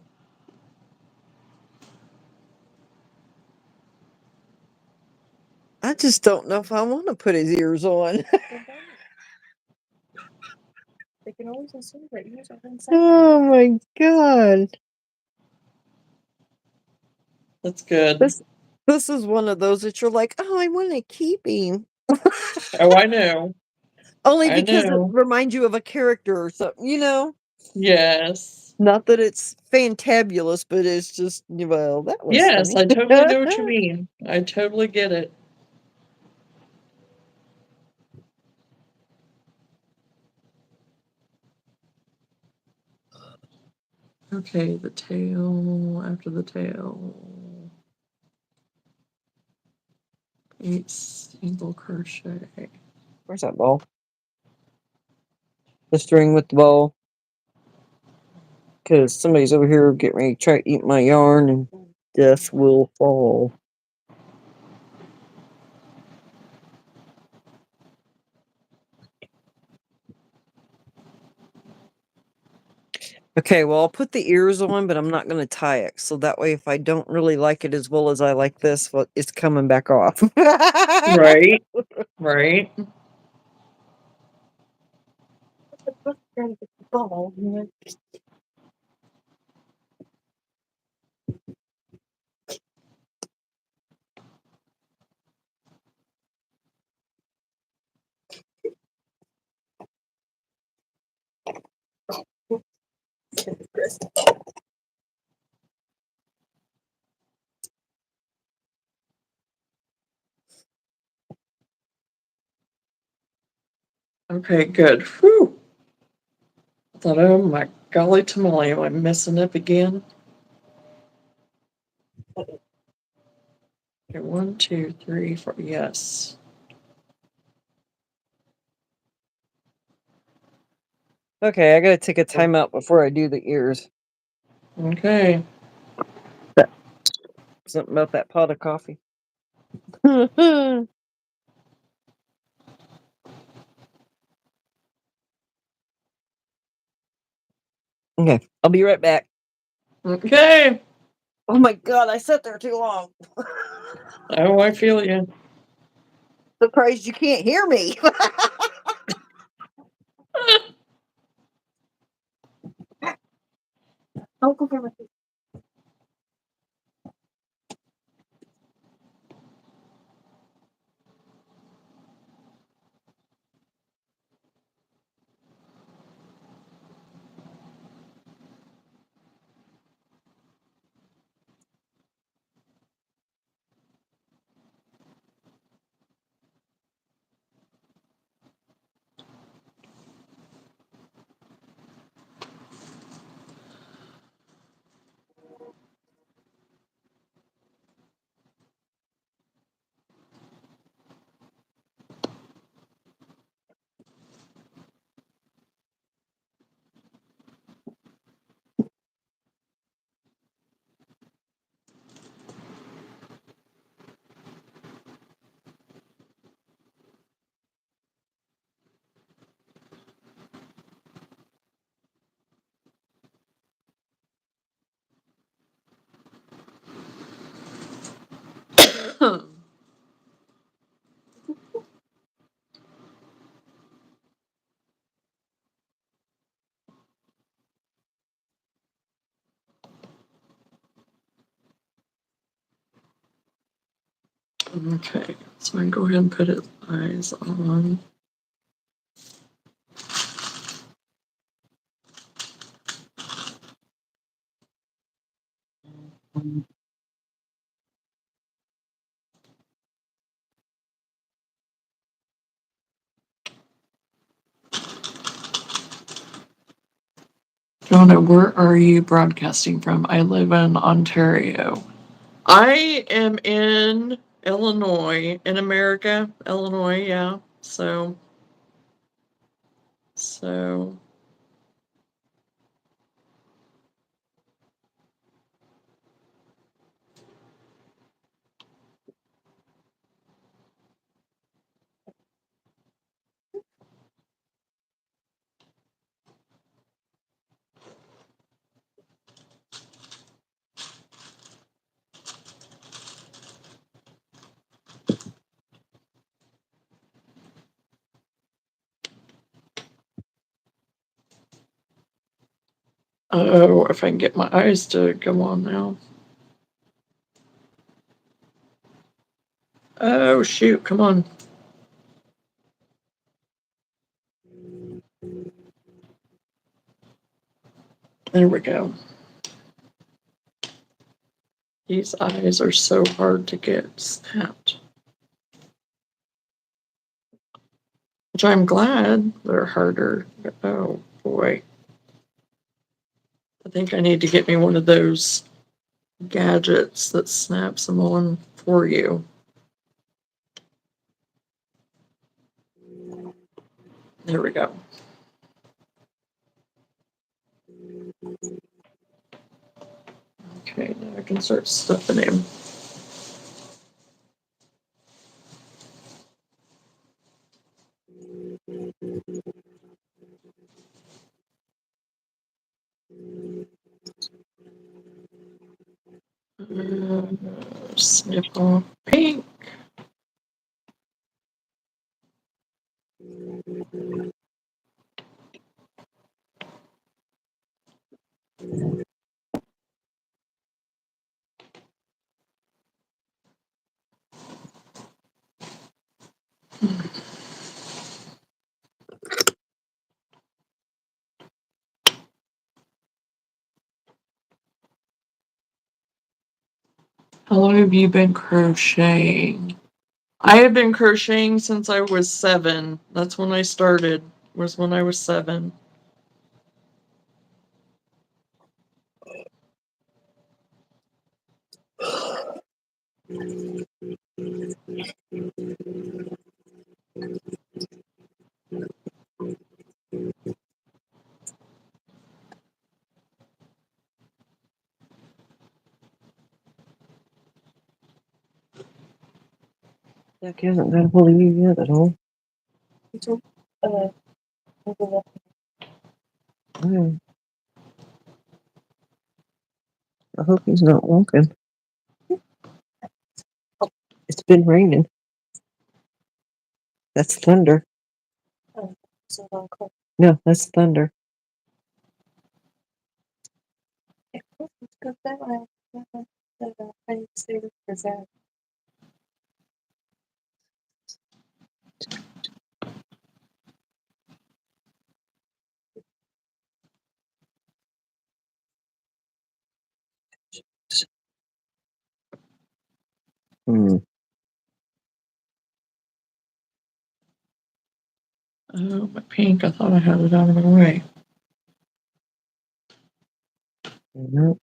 I just don't know if I want to put his ears on. They can always assume that yours are inside. Oh my god. That's good. This is one of those that you're like, oh, I want to keep him. Oh, I know. Only I because it know. reminds you of a character or something, you know? Yes. Not that it's fantabulous, but it's just, well, that was Yes, funny. I totally know what you mean. I totally get it. Okay, the tail, after the tail. 8 single crochet. Where's that ball? The string with the ball. Because somebody's over here getting ready to try to eat my yarn and death will fall. Okay, well, I'll put the ears on, but I'm not going to tie it. So that way, if I don't really like it as well as I like this, well, it's coming back off. Right, right. Trying to get the ball, you know. Okay, good. Whew. I thought, oh my golly tamale, am I messing up again? Okay, 1, 2, 3, 4. Yes. Okay, I got to take a timeout before I do the ears. Okay. Something about that pot of coffee. Okay, I'll be right back. Okay. Oh my god, I sat there too long. Oh, I feel you. Surprised you can't hear me. I'll go for my Okay, so I can go ahead and put its eyes on. Johnna, where are you broadcasting from? I live in Ontario. I am in Illinois, in America, Illinois, yeah. So oh, if I can get my eyes to go on now. Oh shoot, come on. There we go. These eyes are so hard to get snapped. Which I'm glad they're harder. Oh boy. I think I need to get me one of those gadgets that snaps them on for you. There we go. Okay, now I can start stuffing him. Snip off pink. How long have you been crocheting? I have been crocheting since I was 7. That's when I started, was when I was 7. Jack hasn't got a hold of you yet at all. Uh, Mm. I hope he's not walking. It's been raining. That's thunder. so I'll call. No, that's thunder. Let's go that way. I need to see what is that. Hmm. Oh, my pink, I thought I had it out of my way. No.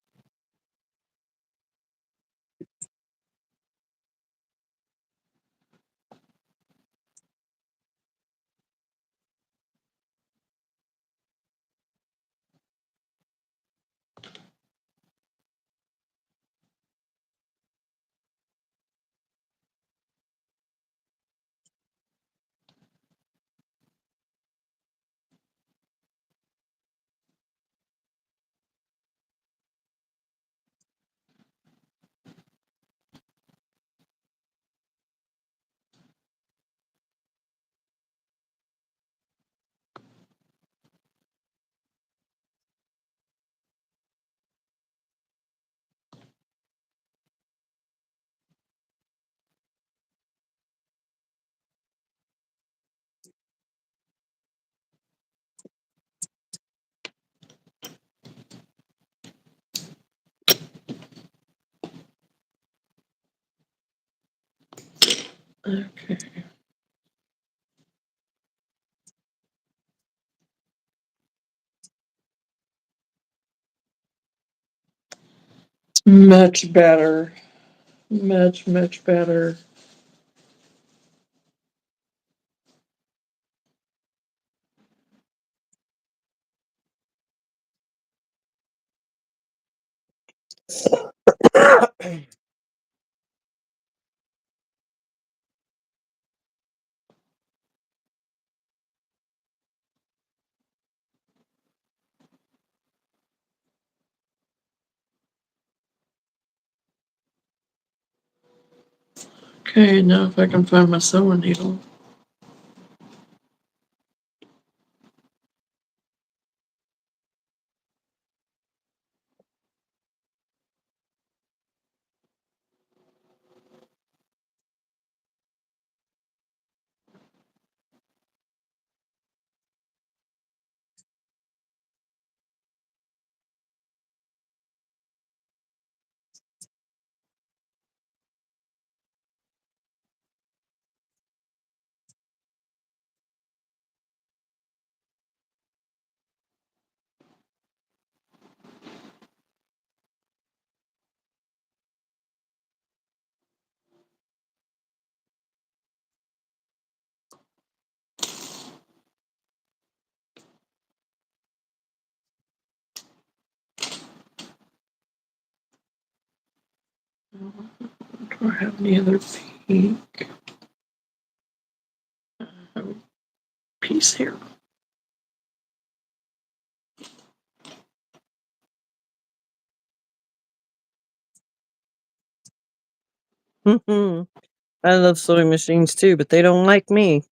Okay. Much better. Much, much better. Okay, now if I can find my sewing needle. Do I have any other pink? I have a piece here. I love sewing machines too, but they don't like me.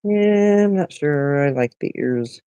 Yeah, I'm not sure I like the ears.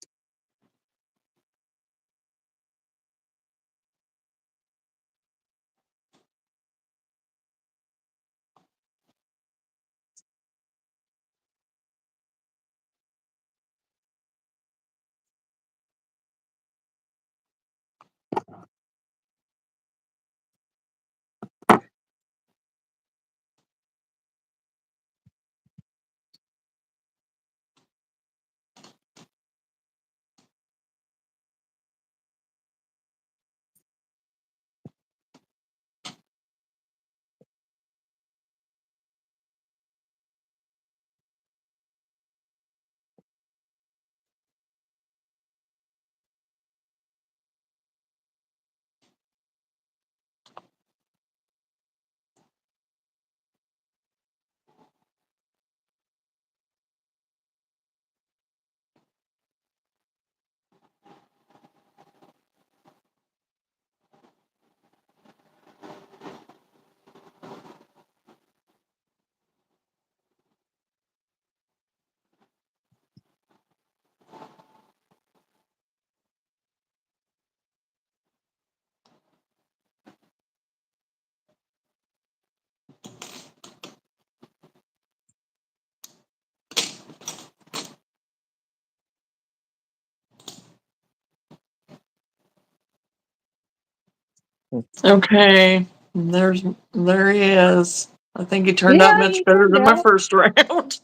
Okay, there he is. I think he turned out Yeah, much he better turned than my out. first round.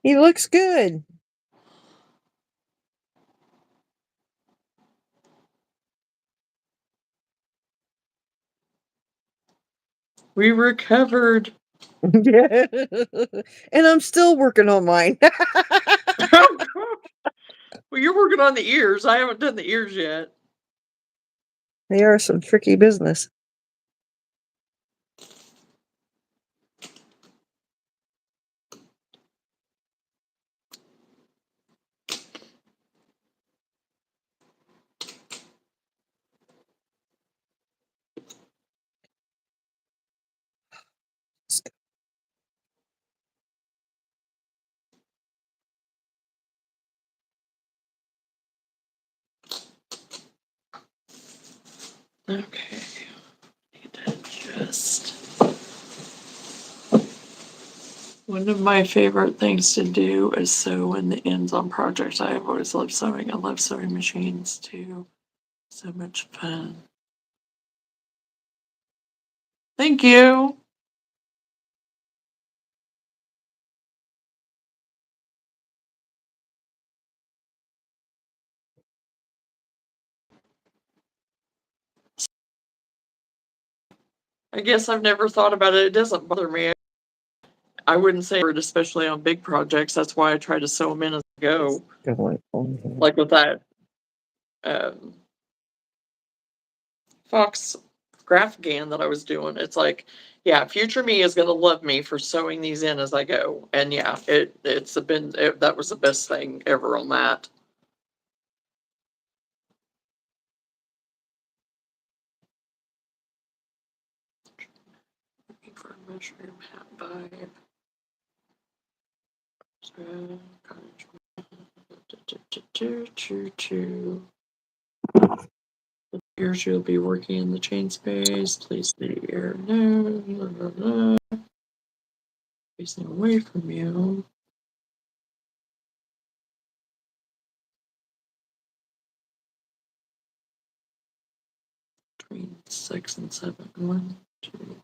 He looks good. We recovered. Yeah. And I'm still working on mine. Oh, God. Well, you're working on the ears. I haven't done the ears yet. They are some tricky business. Okay. Need to just. One of my favorite things to do is sew in the ends on projects. I've always loved sewing. I love sewing machines too. So much fun. Thank you. I guess I've never thought about it. It doesn't bother me. I wouldn't say it, especially on big projects. That's why I try to sew them in as I go. Like with that um, Fox graph GAN that I was doing. It's like, yeah, future me is going to love me for sewing these in as I go. And yeah, that was the best thing ever on that. Looking for a mushroom hat vibe. Cottage. Here's you'll be working in the chain space. Please see your no. Facing away from you. Between 6 and 7. 1, 2.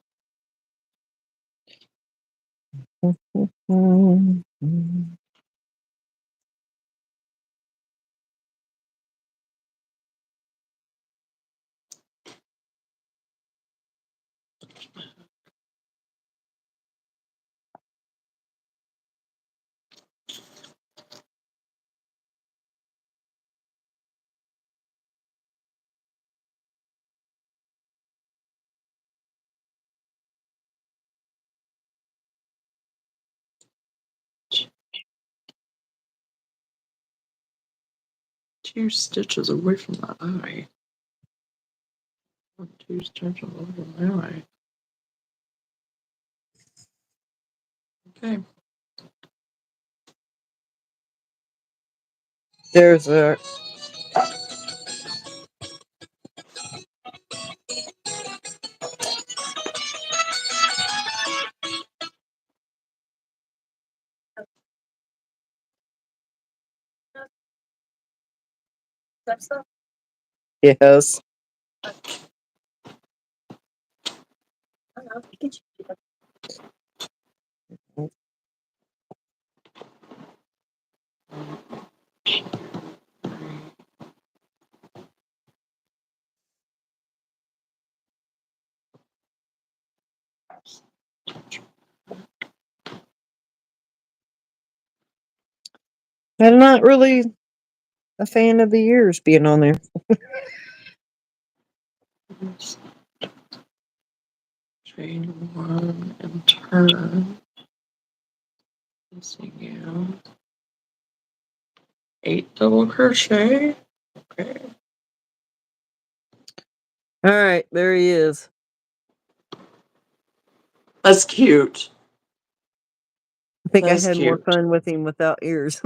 Two stitches away from the eye. 1, 2 stitches away from the eye. Okay. There's a yes. I'm not really a fan of the ears being on there. Chain 1 and turn. Missing you. 8 double crochet. Okay. All right, there he is. That's cute. I think That's I had more cute. fun with him without ears.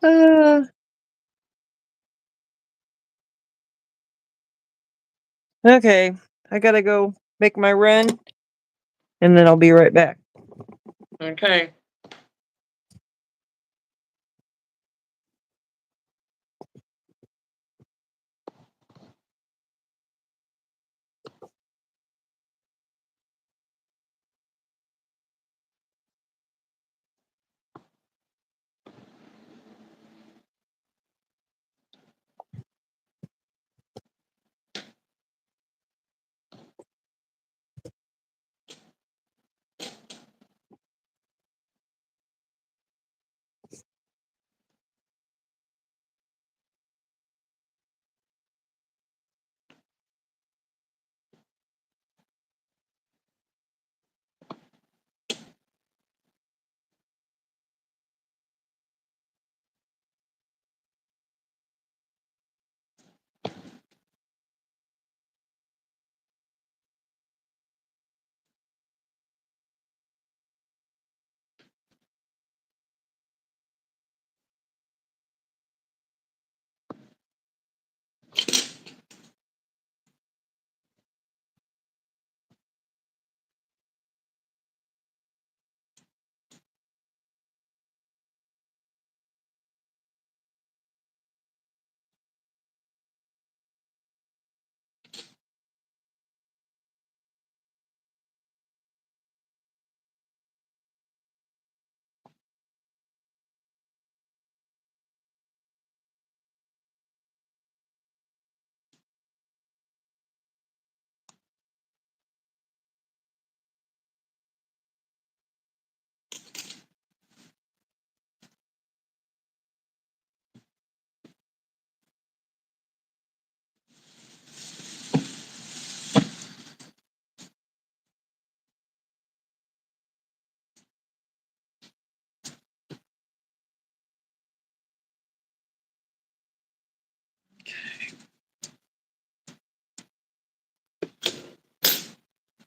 uh, okay, I gotta go make my run, and then I'll be right back. Okay.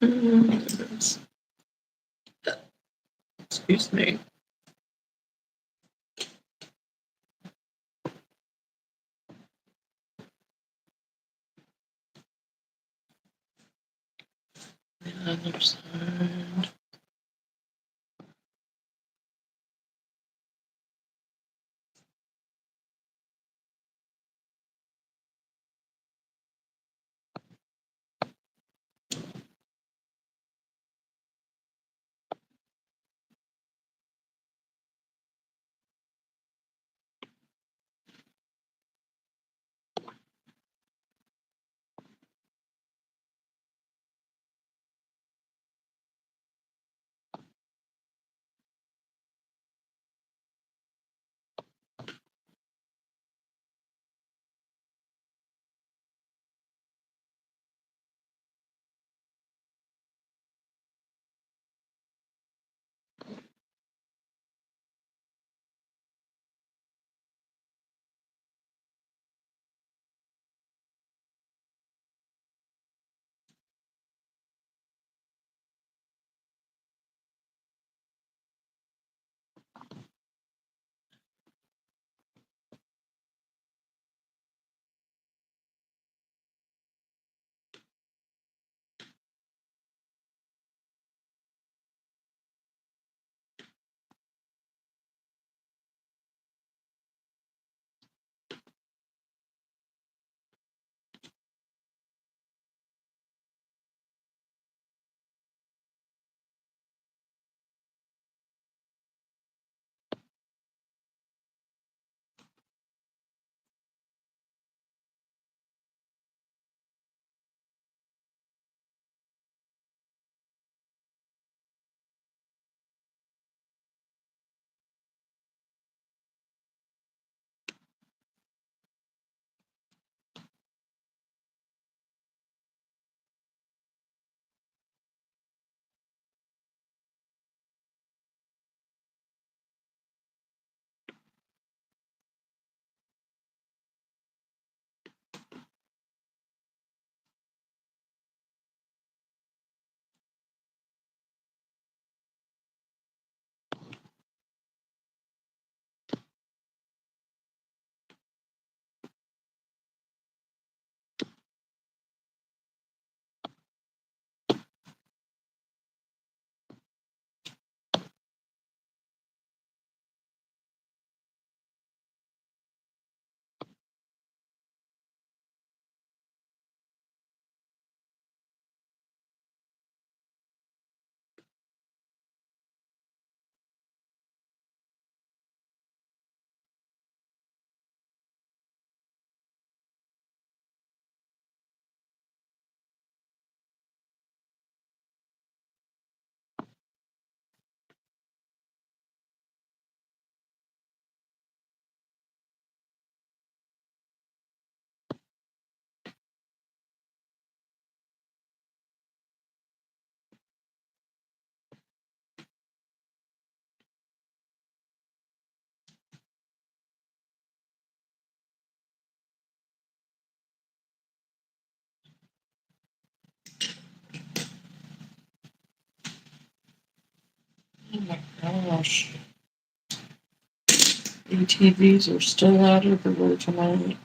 Excuse me. The other side. Oh my gosh. ATVs are still out everywhere tonight.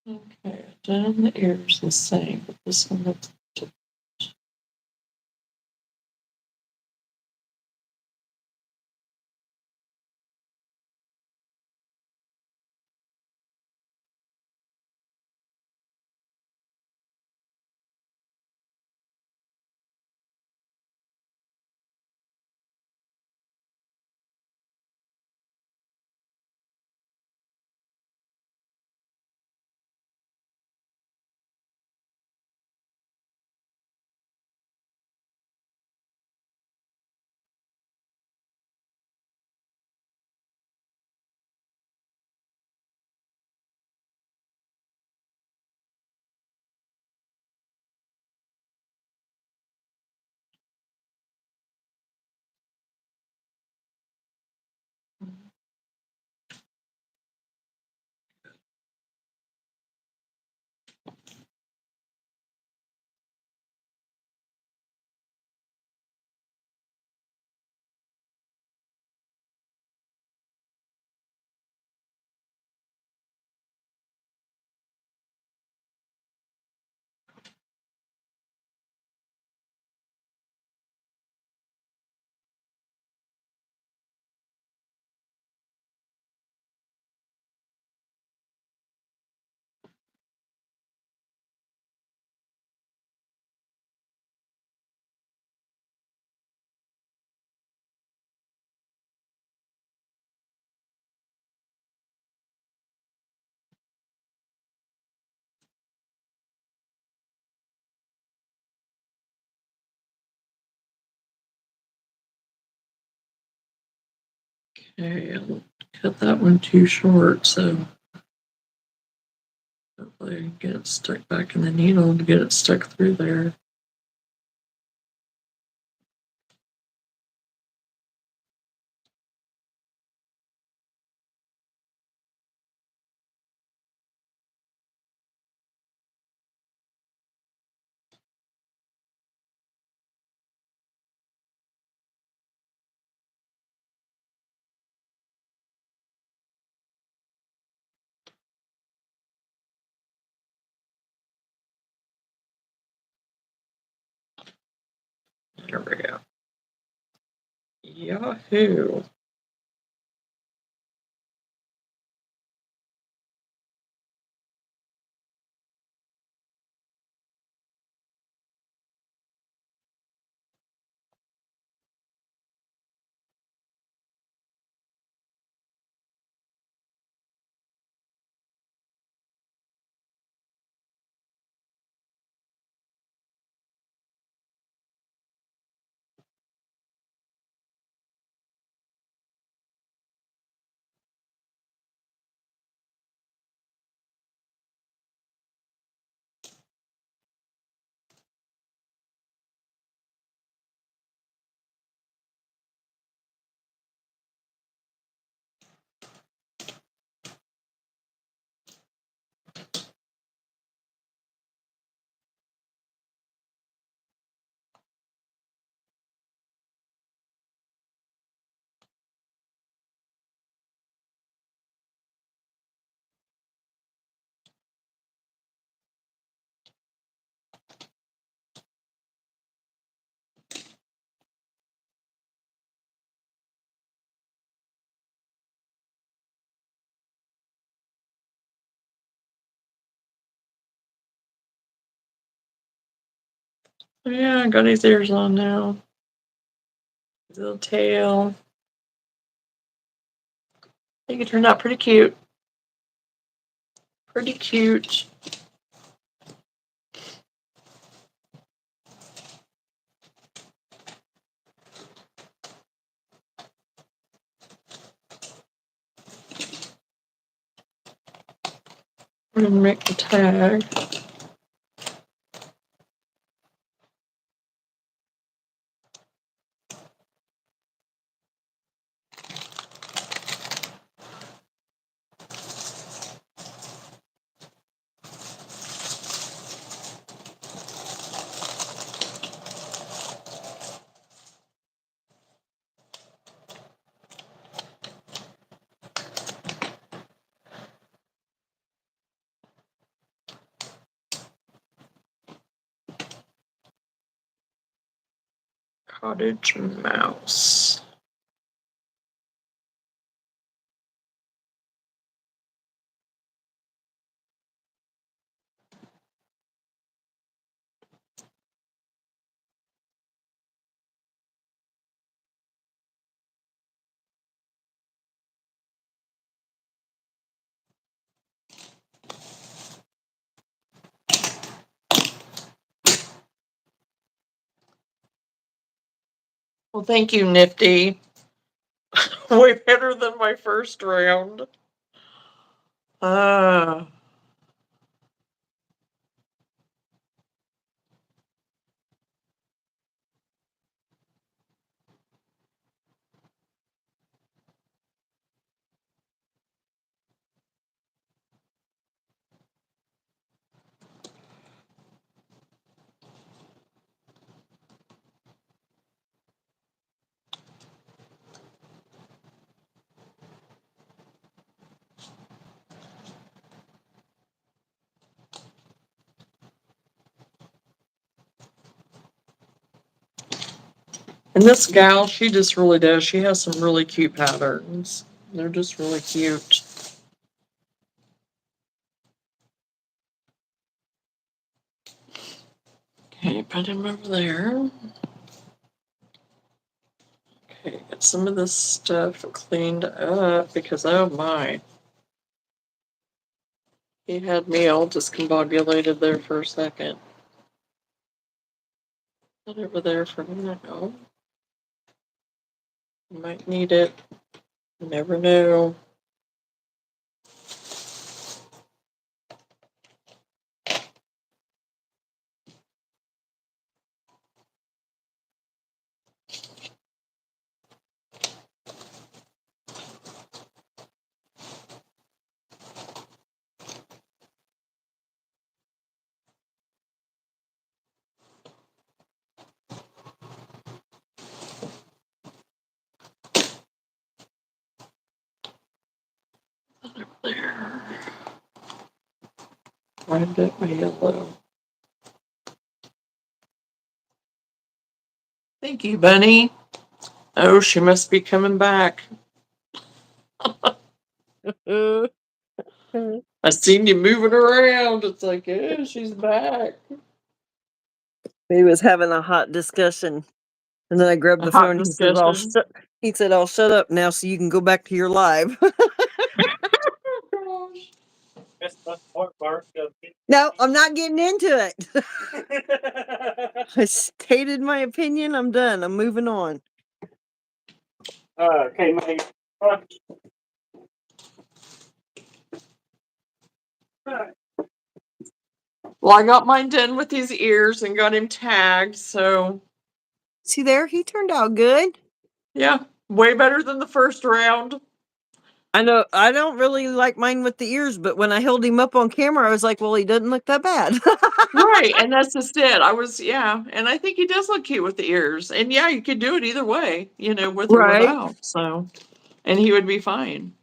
Okay, done the ears the same, but this one looks different. Okay, I'll cut that one too short, so hopefully I get it stuck back in the needle to get it stuck through there. There we go. Yahoo! Yeah, I got his ears on now. His little tail. I think it turned out pretty cute. Pretty cute. I'm gonna make the tag. Cottage mouse. Well, thank you, Nifty. Way better than my first round. Ah. And this gal, she just really does. She has some really cute patterns. They're just really cute. Okay, put him over there. Okay, get some of this stuff cleaned up because, oh my. He had me all discombobulated there for a second. Put it over there for a minute. Oh. Might need it. You never know. There. Find it, my yellow. Thank you, Bunny. Oh, she must be coming back. I seen you moving around. It's like, oh, she's back. He was having a hot discussion, and then I grabbed A the hot phone. discussion. He said, "I'll shut up now, so you can go back to your live." Oh, gosh. No, I'm not getting into it. I stated my opinion. I'm done. I'm moving on. Okay, mate. Well, I got mine done with his ears and got him tagged, so See there, he turned out good. yeah, way better than the first round. I know I don't really like mine with the ears, but when I held him up on camera, I was like, well, he doesn't look that bad. Right, and that's just it. And I think he does look cute with the ears. And yeah, you could do it either way, with or Right. without. So, and he would be fine.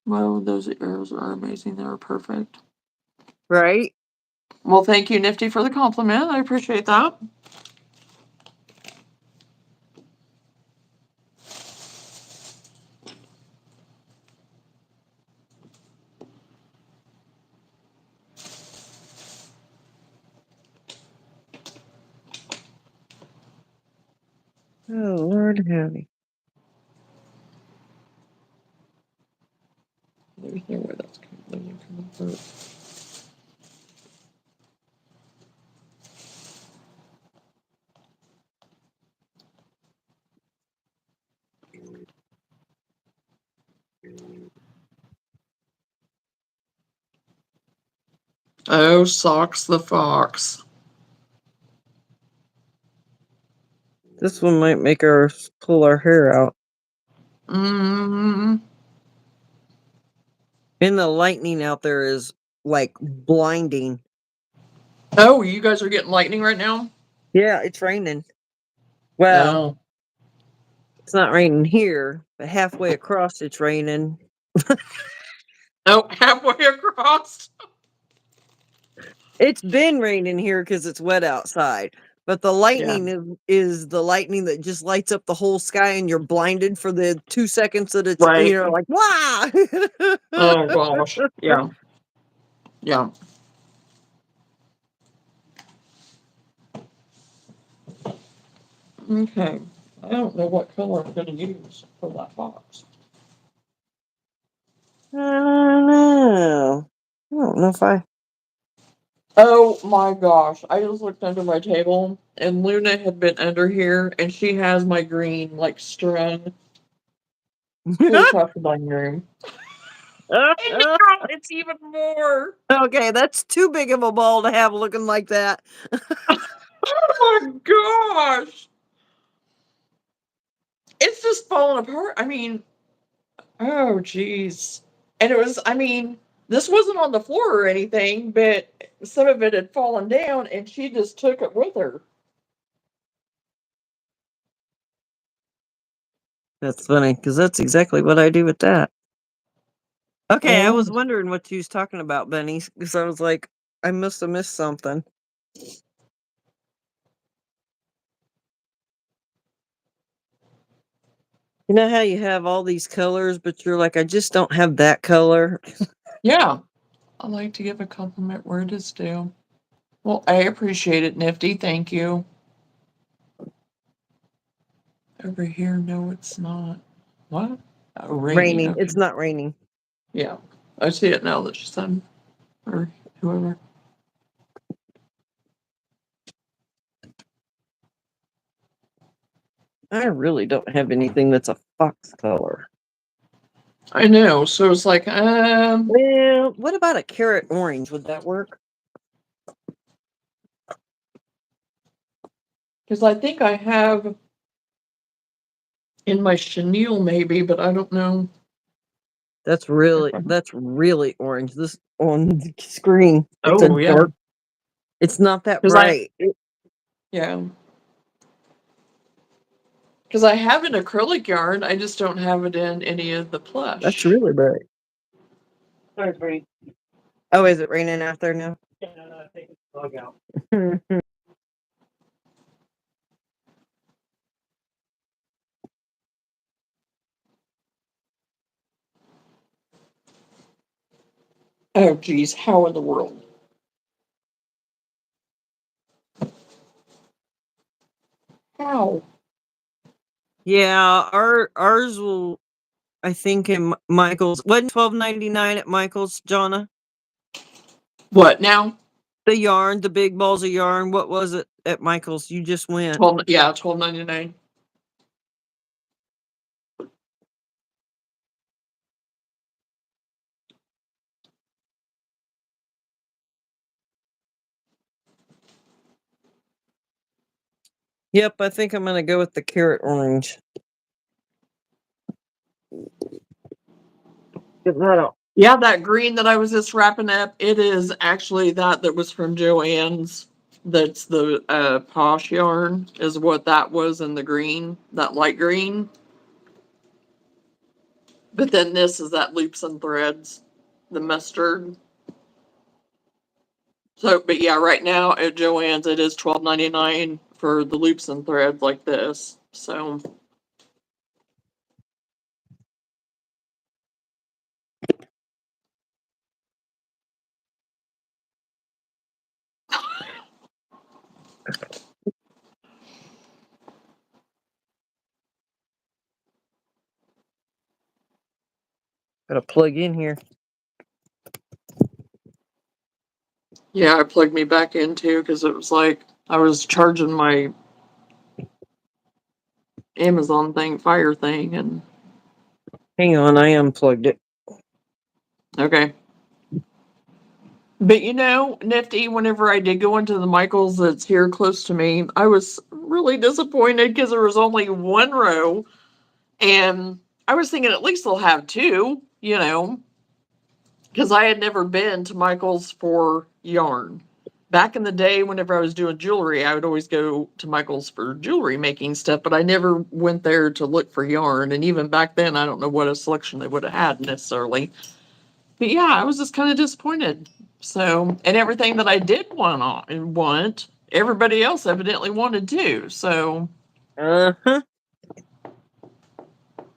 Well, those ears are amazing. They were perfect. Right. Well, thank you, Nifty, for the compliment. I appreciate that. Oh, Lord Harry. There's no way that's coming through. Oh, Socks the Fox. This one might make her pull our hair out. Mm. And the lightning out there is like blinding. Oh, you guys are getting lightning right now? Yeah, it's raining. Well, No. it's not raining here, but halfway across it's raining. Oh, halfway across. It's been raining here because it's wet outside. But the Yeah. lightning is the lightning that just lights up the whole sky and you're blinded for the 2 seconds that it's, Right. like, wow. Oh gosh. Yeah. Yeah. Okay. I don't know what color I'm going to use for that box. I don't know. I don't know if I. Oh my gosh. I just looked under my table and Luna had been under here and she has my green like strung to the top of my room. And now it's even more. Okay, that's too big of a ball to have looking like that. Oh my gosh. It's just falling apart. I mean, oh geez. And this wasn't on the floor or anything, but some of it had fallen down and she just took it with her. That's funny because that's exactly what I do with that. Okay, I was And wondering what you was talking about, Benny, because I was like, I must have missed something. You know how you have all these colors, but you're like, I just don't have that color. yeah, I like to give a compliment where it is due. Well, I appreciate it, Nifty. Thank you. Over here, no, it's not. What? Oh, raining. Raining. Okay. It's not raining. Yeah, I see it now that she said, or whoever. I really don't have anything that's a fox color. I know. So it's like, Well, what about a carrot orange? Would that work? because I think I have in my chenille maybe, but I don't know. That's really orange. This on the screen, it's a Oh yeah, dark. It's not that because bright. yeah, because I have an acrylic yarn. I just don't have it in any of the plush. That's really bright. Sorry, it's raining. Oh, is it raining out there now? Yeah, no, I think it's bug out. Oh geez, how in the world? How? Yeah, ours will. I think in Michael's. Wasn't $12.99 at Michael's, Johnna? What now? The yarn, the big balls of yarn. What was it at Michael's? You just went. 12.99. Yep, I think I'm gonna go with the carrot orange. Yeah, that green that I was just wrapping up, it is actually that was from Joann's. That's the posh yarn is what that was in the green, that light green. But then this is that loops and threads, the mustard. So, but yeah, right now at Joann's it is $12.99 for the loops and threads like this. So Gotta plug in here. yeah, I plugged me back in too because it was like I was charging my Amazon thing, Fire thing, and Hang on, I unplugged it. okay. But you know, Nifty, whenever I did go into the Michaels that's here close to me, I was really disappointed because there was only one row. And I was thinking at least they'll have two, you know, because I had never been to Michaels for yarn. Back in the day, whenever I was doing jewelry, I would always go to Michaels for jewelry making stuff, but I never went there to look for yarn. And even back then, I don't know what a selection they would have had necessarily. But yeah, I was just kind of disappointed. So, and everything that I did want, everybody else evidently wanted too. So, Uh-huh.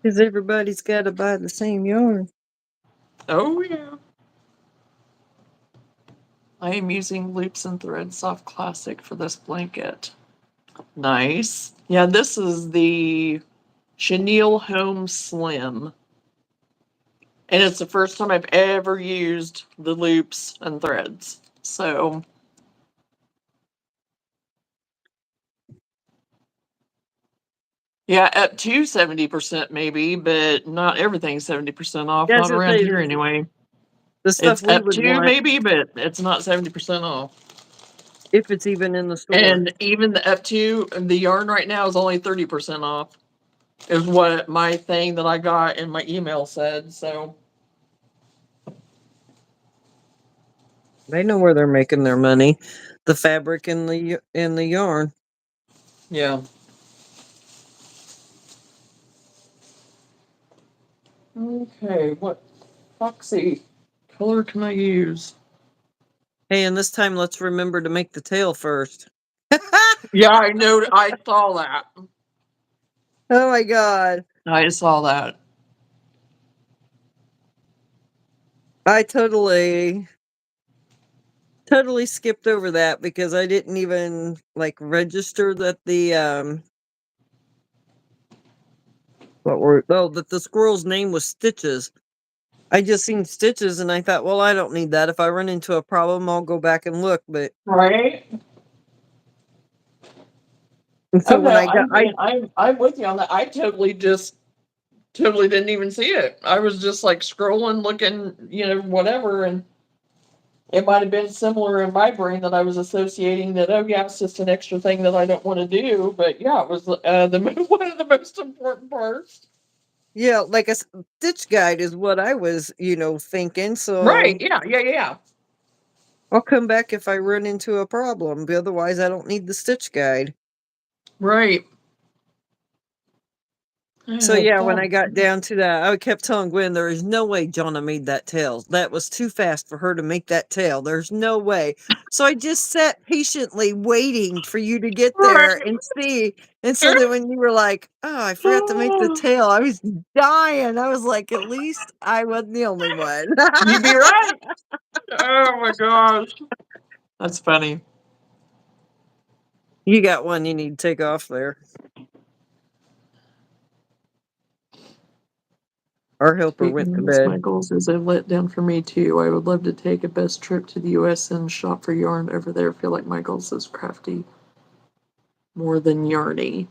Because everybody's got to buy the same yarn. oh yeah. I am using Loops and Threads Soft Classic for this blanket. Nice. Yeah, this is the Chenille Home Slim. And it's the first time I've ever used the loops and threads. So, yeah, up to 70% maybe, but not everything's 70% off. Yeah, I was Not gonna around say here anyway. the stuff It's we up would to want maybe, but it's not 70% off. if it's even in the store. And even the up to the yarn right now is only 30% off, is what my thing that I got in my email said. So, They know where they're making their money. The fabric and the yarn. yeah. Okay, what foxy color can I use? Hey, and this time let's remember to make the tail first. Yeah, I know. I saw that. Oh my god. I saw that. I totally skipped over that because I didn't even like register that the that the squirrel's name was Stitches. I just seen Stitches and I thought, well, I don't need that. If I run into a problem, I'll go back and look, but Right? And Oh so when no, I got, I'm with you on that. I totally didn't even see it. I was just like scrolling, looking, whatever, and it might have been similar in my brain that I was associating that. Oh yeah, it's just an extra thing that I don't want to do. But yeah, it was the one of the most important parts. yeah, like a stitch guide is what I was, thinking. Right? So Yeah, yeah, yeah. I'll come back if I run into a problem. But otherwise, I don't need the stitch guide. Right. So Oh yeah, when I God. got down to that, I kept telling Gwen, there is no way Johnna made that tail. That was too fast for her to make that tail. There's no way. So I just sat patiently waiting for you to get there Right. and see. And so then when you were like, oh, I forgot to make the tail, I was dying. I was like, at least I wasn't the only one. You'd be right. Oh my gosh. That's funny. You got one you need to take off there. Our helper went Speaking to of this, bed. Michaels is a letdown for me too. I would love to take a best trip to the US and shop for yarn over there. I feel like Michaels is crafty more than yarny.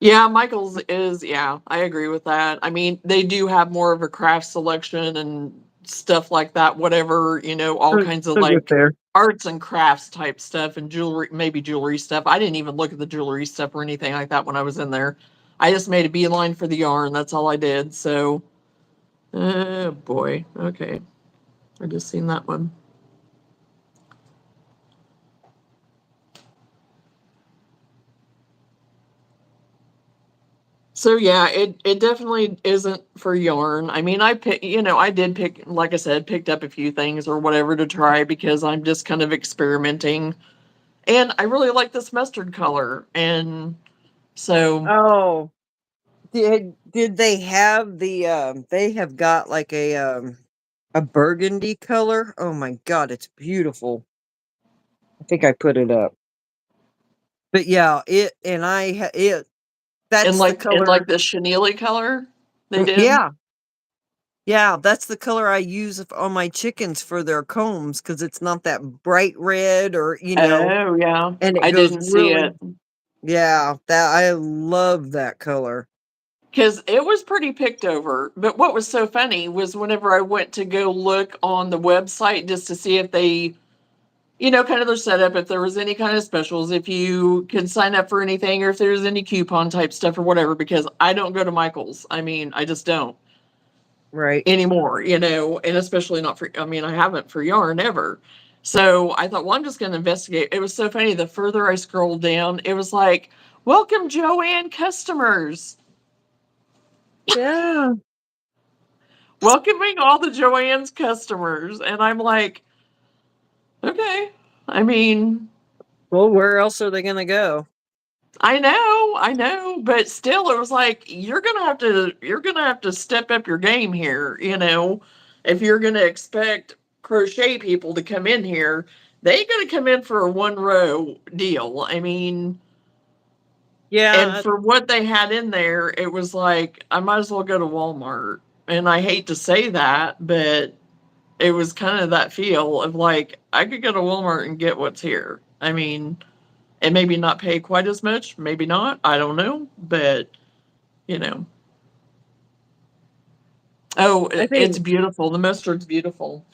Yeah, Michaels is, yeah, I agree with that. I mean, they do have more of a craft selection and stuff like that, whatever, all kinds of He'll get like there. arts and crafts type stuff and jewelry, maybe jewelry stuff. I didn't even look at the jewelry stuff or anything like that when I was in there. I just made a beeline for the yarn. That's all I did. So, oh boy. Okay. I just seen that one. So yeah, it definitely isn't for yarn. I mean, I did pick, like I said, picked up a few things or whatever to try because I'm just kind of experimenting. And I really like this mustard color. And so, Oh, did they have they have got like a burgundy color? Oh my god, it's beautiful. I think I put it up. But yeah, it and it and that's the like color. the chenille color they did. Yeah. Yeah, that's the color I use on my chickens for their combs cuz it's not that bright red or, Oh yeah. and it I goes didn't see really. it. Yeah, that I love that color. Because it was pretty picked over. But what was so funny was whenever I went to go look on the website just to see if they, kind of their setup, if there was any kind of specials, if you could sign up for anything, or if there's any coupon type stuff or whatever, because I don't go to Michael's. I mean, I just don't Right. anymore, and especially not for, I mean, I haven't for yarn ever. So I thought, well, I'm just going to investigate. It was so funny. The further I scrolled down, it was like, welcome, Joanne customers. Yeah. Welcoming all the Joanne's customers. And I'm like, okay. I mean, Well, where else are they going to go? I know, but still it was like you're gonna have to step up your game here, if you're gonna expect crochet people to come in here, they ain't gonna come in for a one row deal. I mean, and Yeah, for what they had in there, it was like I might as well go to Walmart. And I hate to say that, but it was kind of that feel of like I could go to Walmart and get what's here. I mean, and maybe not pay quite as much, maybe not, I don't know, but you know. Oh, I it's think beautiful. The mustard's beautiful.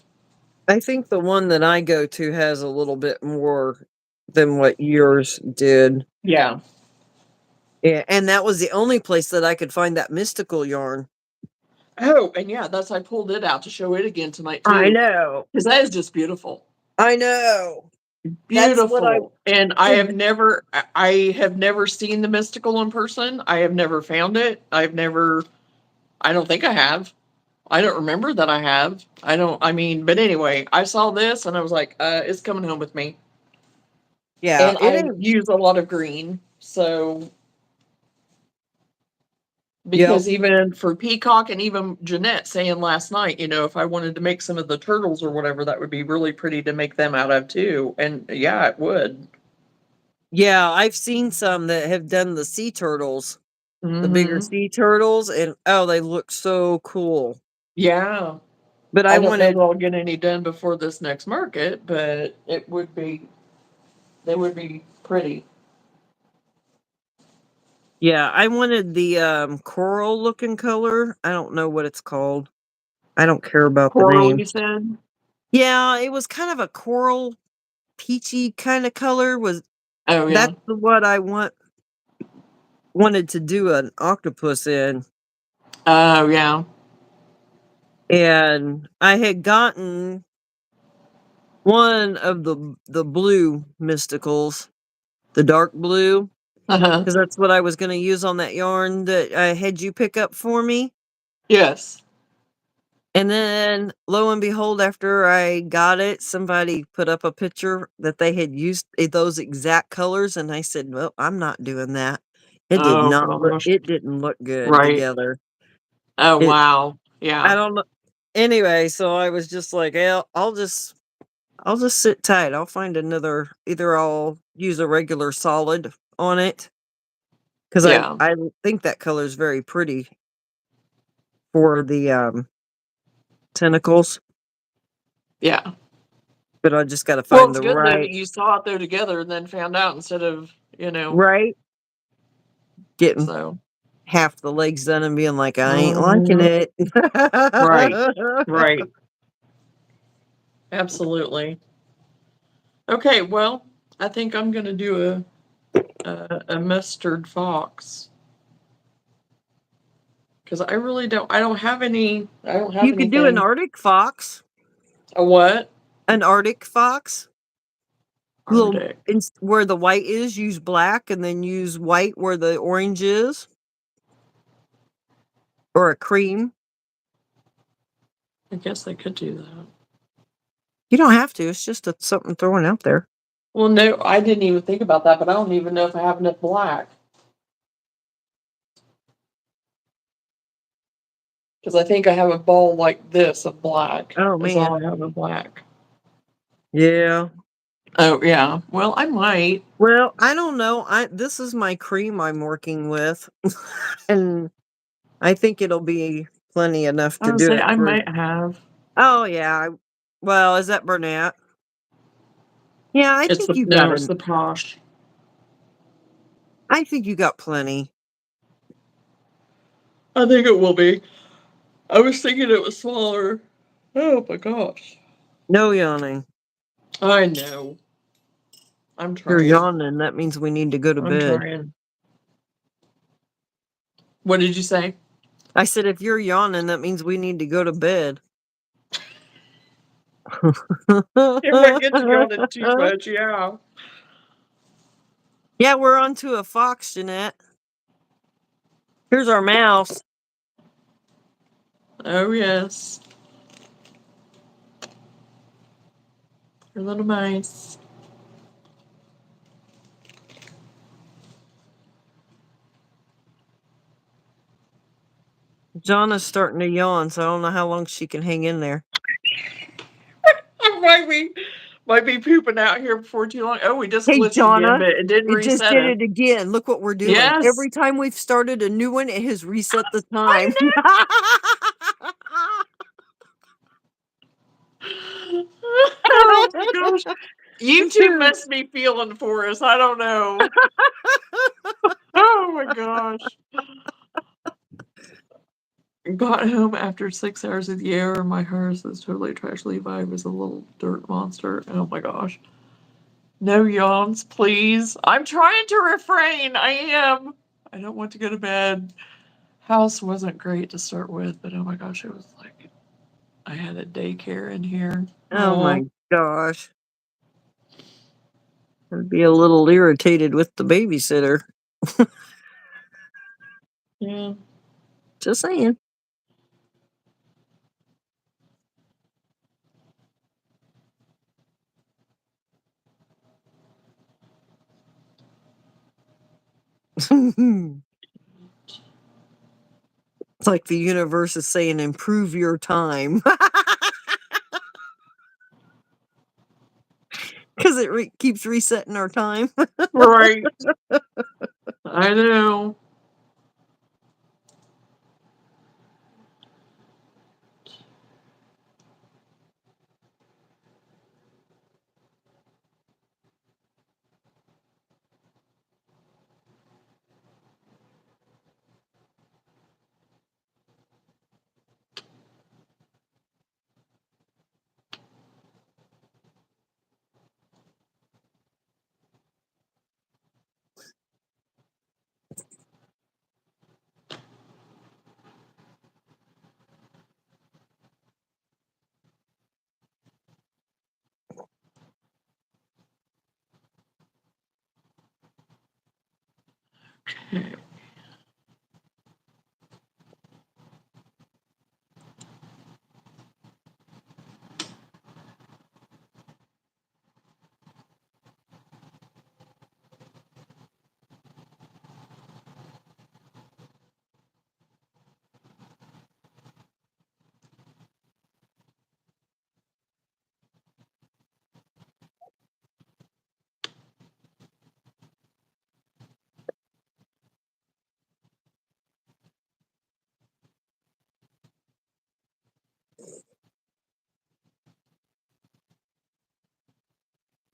I think the one that I go to has a little bit more than what yours did. Yeah. Yeah, and that was the only place that I could find that mystical yarn. Oh, and yeah, that's I pulled it out to show it again tonight I too, know. because that is just beautiful. I know. That's what I Beautiful. And I have never seen the mystical in person. I have never found it. I don't think I have. I don't remember that I have. I mean, but anyway, I saw this and I was like, it's coming home with me. yeah, And it I is. use a lot of green. So Yep. because even for Peacock and even Jeanette saying last night, if I wanted to make some of the turtles or whatever, that would be really pretty to make them out of too. And yeah, it would. Yeah, I've seen some that have done the sea turtles, the bigger Hmm. sea turtles, and oh, they look so cool. Yeah. But I I don't know that wanted, I'll get any done before this next market, but they would be pretty. Yeah, I wanted the coral looking color. I don't know what it's called. I don't care about the Coral, name. you said? Yeah, it was kind of a coral peachy kind of color. Oh, yeah. That's what I wanted to do an octopus in. Oh, yeah. And I had gotten one of the blue mysticals, the dark blue, Uh-huh. because that's what I was going to use on that yarn that I had you pick up for me. Yes. And then, lo and behold, after I got it, somebody put up a picture that they had used those exact colors, and I said, "Well, I'm not doing that." It did Oh, not look. gosh. It didn't look good Right. together. Oh, It. wow. I Yeah. don't know. Anyway, so I was just like, "Well, I'll just sit tight. I'll find another. Either I'll use a regular solid on it because Yeah. I think that color is very pretty for the tentacles, Yeah. but I just got to Well, find it's the good though that right you saw it there together and then found out instead of, right getting so. half the legs done and being like, I ain't liking Mhm. it. Right. Right. Absolutely. Okay, well, I think I'm gonna do a mustard fox because I don't have any. I don't have You could do an anything. Arctic fox. A what? An Arctic fox. Little Arctic. where the white is, use black and then use white where the orange is. Or a cream. I guess I could do that. You don't have to. It's just something thrown out there. Well, no, I didn't even think about that, but I don't even know if I have enough black because I think I have a ball like this of black. Oh Is all man. I have of black. Yeah. Oh yeah. Well, I might. Well, I don't know. This is my cream I'm working with. And I think it'll be plenty enough I to would do say it I for. might have. Oh yeah. Well, is that Burnett? Yeah, I It's think the you got no, it's an. the posh. I think you got plenty. I think it will be. I was thinking it was smaller. Oh my gosh. No yawning. I know. I'm If you're trying. yawning, that means we need to go to I'm bed. trying. What did you say? I said, if you're yawning, that means we need to go to bed. If I get to yawn it too much, yeah. Yeah, we're on to a fox, Jeanette. Here's our mouse. Oh yes. Your little mice. Johnna's starting to yawn, so I don't know how long she can hang in there. I might be pooping out here before too long. Oh, we just Hey, glitched again, Jonna, but it didn't it just reset did it. it again. Look what we're doing. Yes. Every time we've started a new one, it has reset the I time. know. Oh my gosh. You two must be feeling for us. I don't know. Oh my gosh. Got home after 6 hours of the air. My heart is totally trash. Levi was a little dirt monster. Oh my gosh. No yawns, please. I'm trying to refrain. I am. I don't want to go to bed. House wasn't great to start with, but oh my gosh, it was like I had a daycare in here. Oh my Oh, gosh. I'd be a little irritated with the babysitter. yeah. Just saying. It's like the universe is saying, improve your time. Because it keeps resetting our time. Right. I know.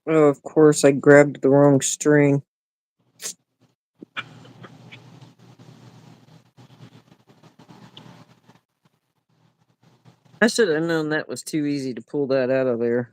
Oh, of course, I grabbed the wrong string. I should have known that was too easy to pull that out of there.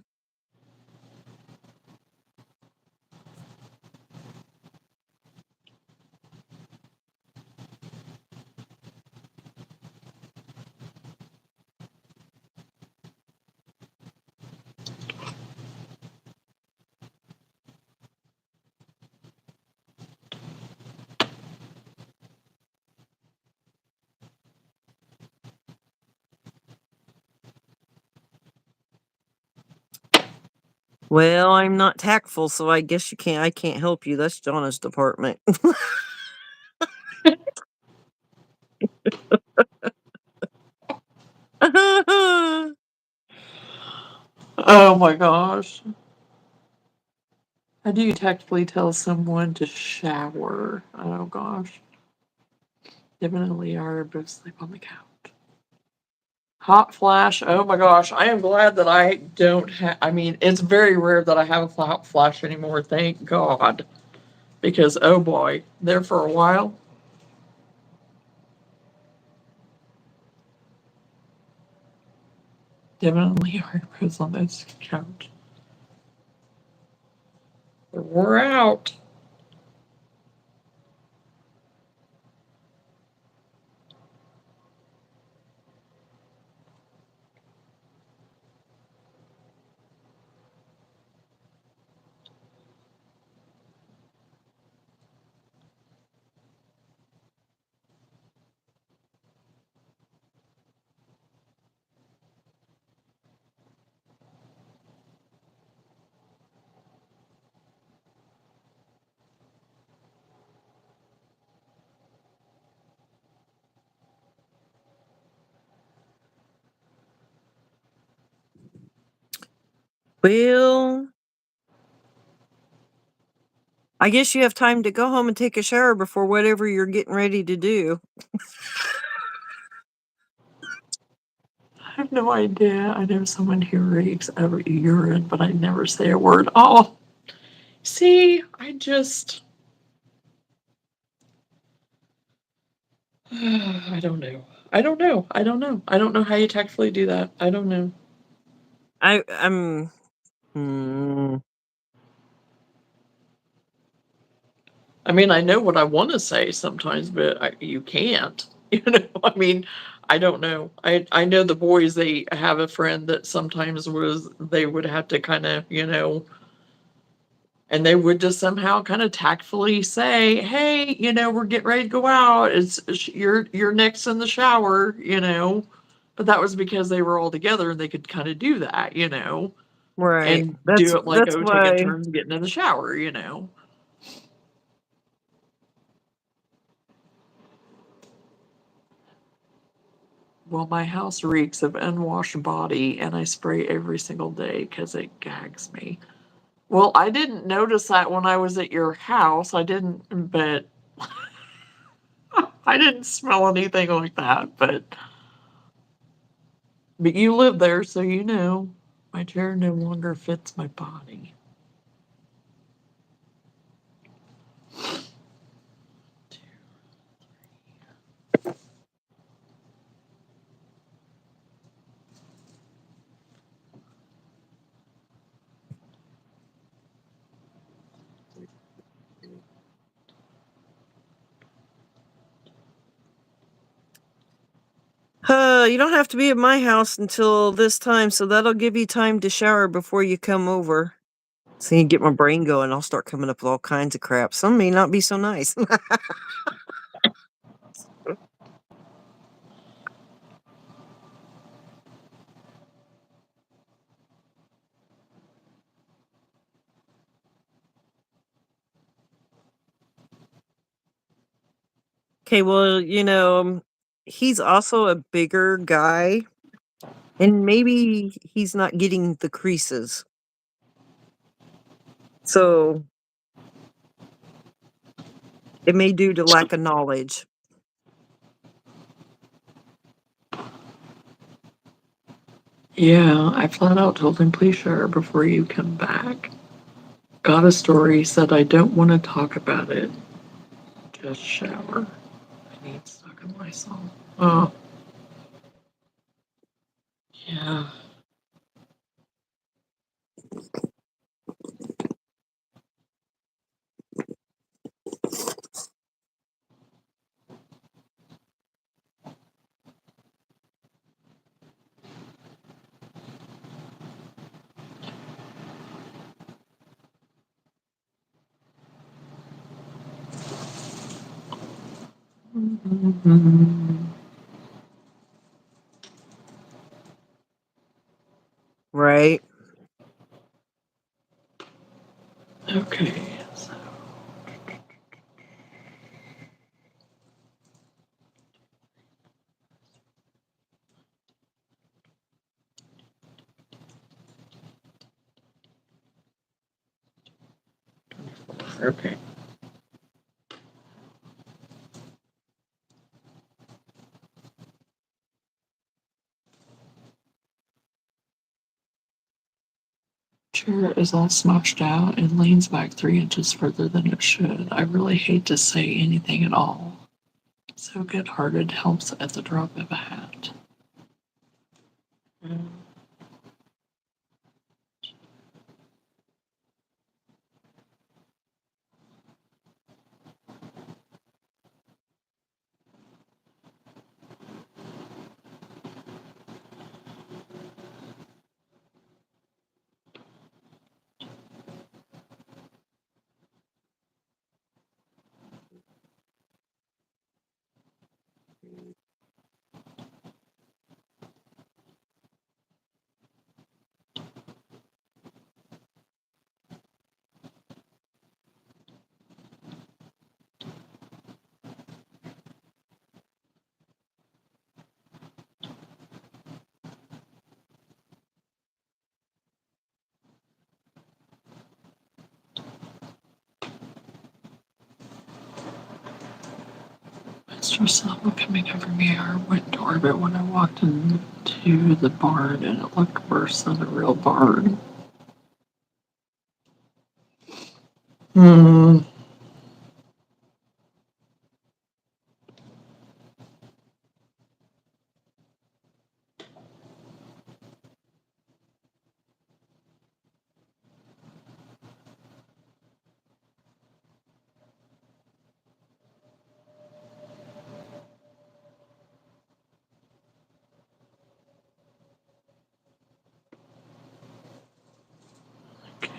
Well, I'm not tactful, so I guess I can't help you. That's Johnna's department. Oh my gosh. How do you tactfully tell someone to shower? Oh gosh. Definitely are both sleep on the couch. Hot flash. Oh my gosh. I am glad that I don't have, I mean, it's very rare that I have a hot flash anymore. Thank God. Because, oh boy, there for a while. Definitely are both on this couch. We're out. Well, I guess you have time to go home and take a shower before whatever you're getting ready to do. I have no idea. I know someone who reeks of urine, but I never say a word. Oh, see, I just. I don't know. I don't know. I don't know. I don't know how you tactfully do that. I don't know. I'm. I mean, I know what I want to say sometimes, but you can't. You know, I mean, I don't know. I know the boys. They have a friend that sometimes they would have to kind of, and they would just somehow kind of tactfully say, "Hey, we're getting ready to go out. You're next in the shower," But that was because they were all together and they could kind of do that, Right. and That's do it like, that's oh, taking why. turns getting in the shower. Well, my house reeks of unwashed body, and I spray every single day because it gags me. Well, I didn't notice that when I was at your house. I didn't, but I didn't smell anything like that. But you live there, so you know. My chair no longer fits my body. You don't have to be at my house until this time, so that'll give you time to shower before you come over. So you get my brain going, I'll start coming up with all kinds of crap. Some may not be so nice. Okay, well, he's also a bigger guy, and maybe he's not getting the creases. So it may due to lack of knowledge. Yeah, I flat out told him, please shower before you come back. Got a story, said I don't want to talk about it. Just shower. I need stuck in my song. Oh, yeah. Right? Okay, so okay. Chair is all smudged out and leans back 3 inches further than it should. I really hate to say anything at all. So good-hearted helps at the drop of a hat. Mr. Selma coming over me, I went to orbit when I walked into the barn and it looked worse than a real barn. Hmm.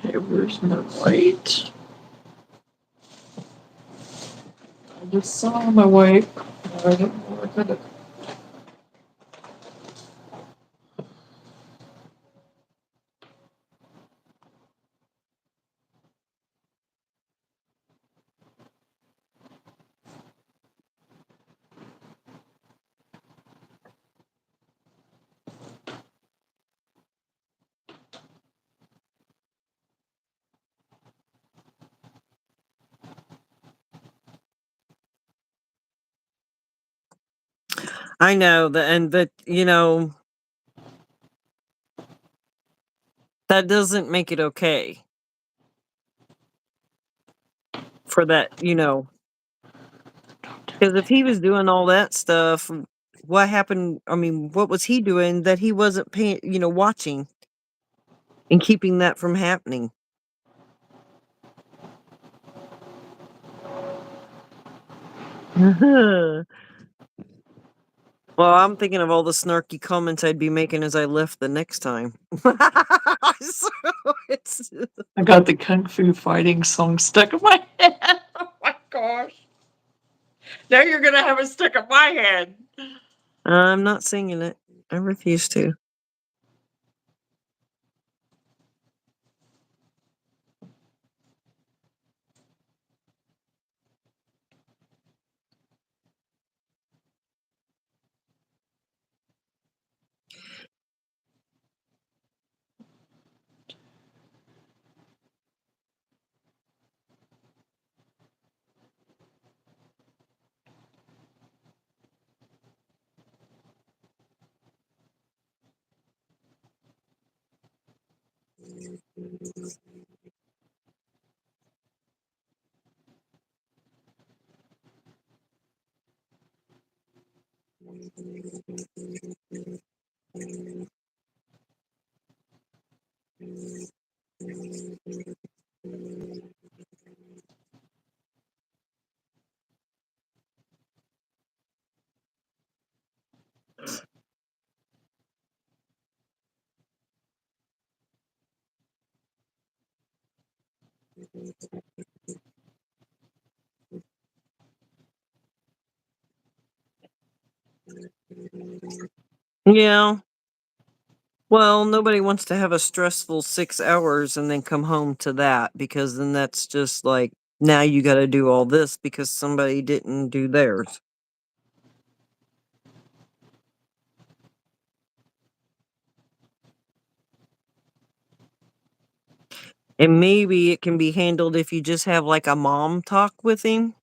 Okay, where's my light? I just saw my wife. I don't know where to put it. I know that, and that doesn't make it okay for that, because if he was doing all that stuff, what happened? I mean, what was he doing that he wasn't paying, watching and keeping that from happening? Well, I'm thinking of all the snarky comments I'd be making as I left the next time. So it's I got the Kung Fu fighting song stuck in my head. Oh my gosh. Now you're going to have it stuck in my head. I'm not singing it. I refuse to. Yeah. Well, nobody wants to have a stressful 6 hours and then come home to that, because then that's just like, now you got to do all this because somebody didn't do theirs. And maybe it can be handled if you just have like a mom talk with him.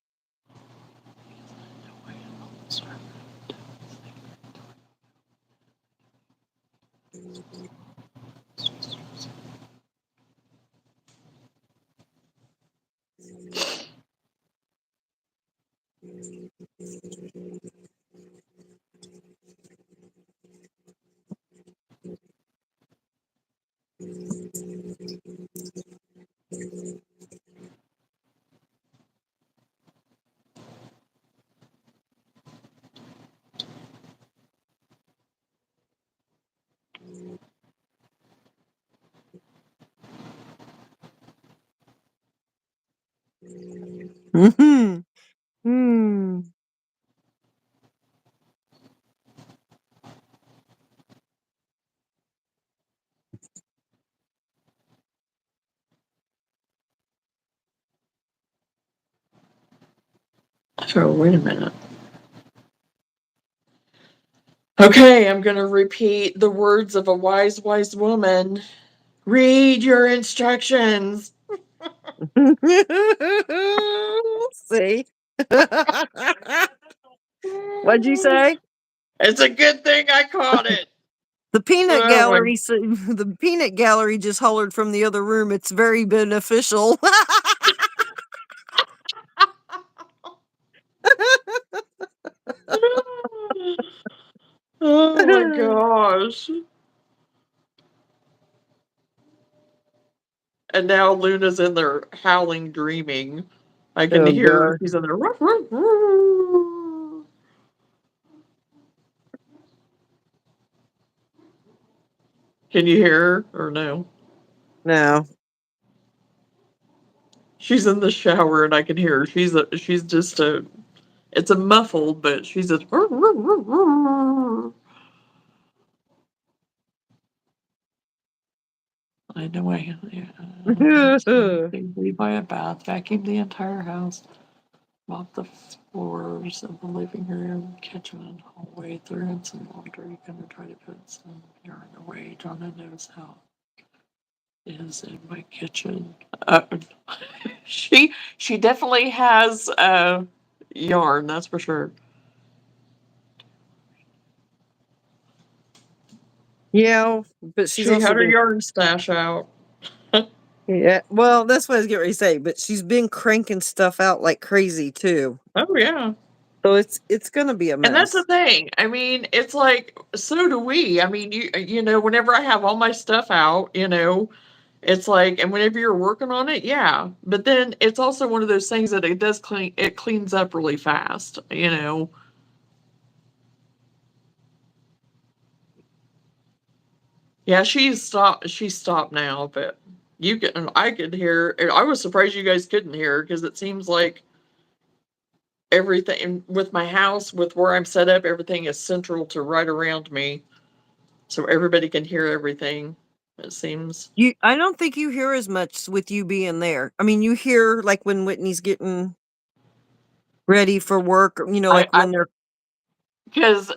Hmm. Hmm. Oh, wait a minute. Okay, I'm going to repeat the words of a wise, wise woman. Read your instructions. See? What'd you say? It's a good thing I caught it. The peanut Oh my. gallery. The peanut gallery just hollered from the other room. It's very beneficial. Oh my gosh. And now Luna's in there howling, dreaming. I can Oh hear her. god. She's in there. "Ruff, ruff, ruff." Can you hear her or no? No. She's in the shower and I can hear her. She's just a it's a muffled, but she's just "Ruff, ruff, ruff, ruff." I know I leave by a bath, vacuum the entire house, mop the floors of the living room, kitchen, and hallway, throw in some laundry, gonna try to put some yarn away. Johnna knows how it is in my kitchen. She definitely has yarn, that's for sure. Yeah, but she's She also had her been. yarn stash out. Yeah, well, that's what I was getting ready to say. But she's been cranking stuff out like crazy too. Oh yeah. So it's gonna be a And that's the mess. thing. I mean, it's like so do we. I mean, you know, whenever I have all my stuff out, you know, it's like, and whenever you're working on it, yeah. But then it's also one of those things that it does clean. It cleans up really fast, you know. Yeah, she's stopped. She's stopped now, but I could hear. I was surprised you guys couldn't hear because it seems like everything with my house, with where I'm set up, everything is central to right around me, so everybody can hear everything. It seems. I don't think you hear as much with you being there. I mean, you hear like when Whitney's getting ready for work, like I when they're because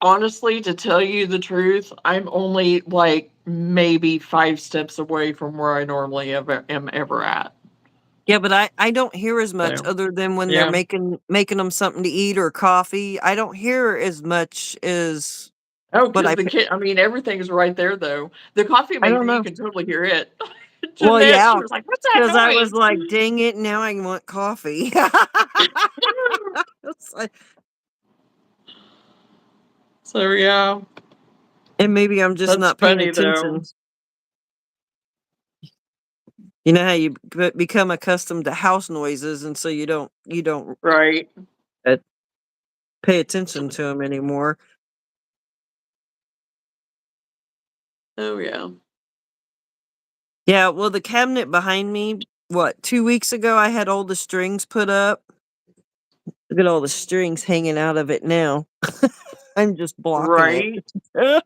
honestly, to tell you the truth, I'm only like maybe 5 steps away from where I normally am ever at. yeah, but I don't hear as much So other than when they're yeah. making them something to eat or coffee. I don't hear as much as Oh, but because the kid, I mean, everything's right there though. The coffee I don't maker, you know. can totally hear it. Well, Jeanette, she yeah, was like, "What's that because I was noise?" like, dang it, now I want coffee. It's like, So yeah, and maybe I'm just that's not paying funny though. attention. You know how you become accustomed to house noises, and so you don't Right. uh, pay attention to them anymore. Oh yeah. Yeah, well, the cabinet behind me, what, 2 weeks ago, I had all the strings put up. Look at all the strings hanging out of it now. I'm just blocking it. Right.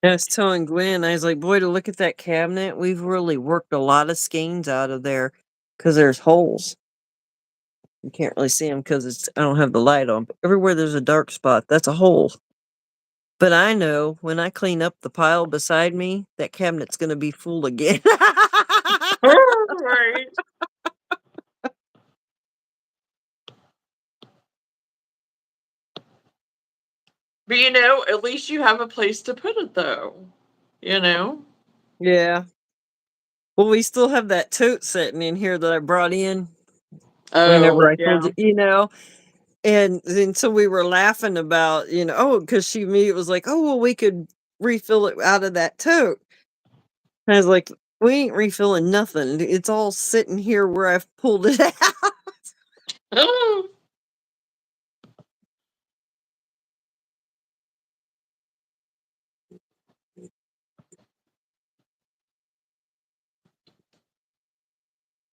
I was telling Gwen, I was like, boy, to look at that cabinet, we've really worked a lot of skeins out of there because there's holes. You can't really see them because I don't have the light on. But everywhere there's a dark spot, that's a hole. But I know when I clean up the pile beside me, that cabinet's going to be full again. Right. But at least you have a place to put it though. You know? Yeah. Well, we still have that tote sitting in here that I brought in whenever Oh, I told yeah. you. And then so we were laughing about, because me, it was like, oh, well, we could refill it out of that tote. I was like, we ain't refilling nothing. It's all sitting here where I've pulled it out.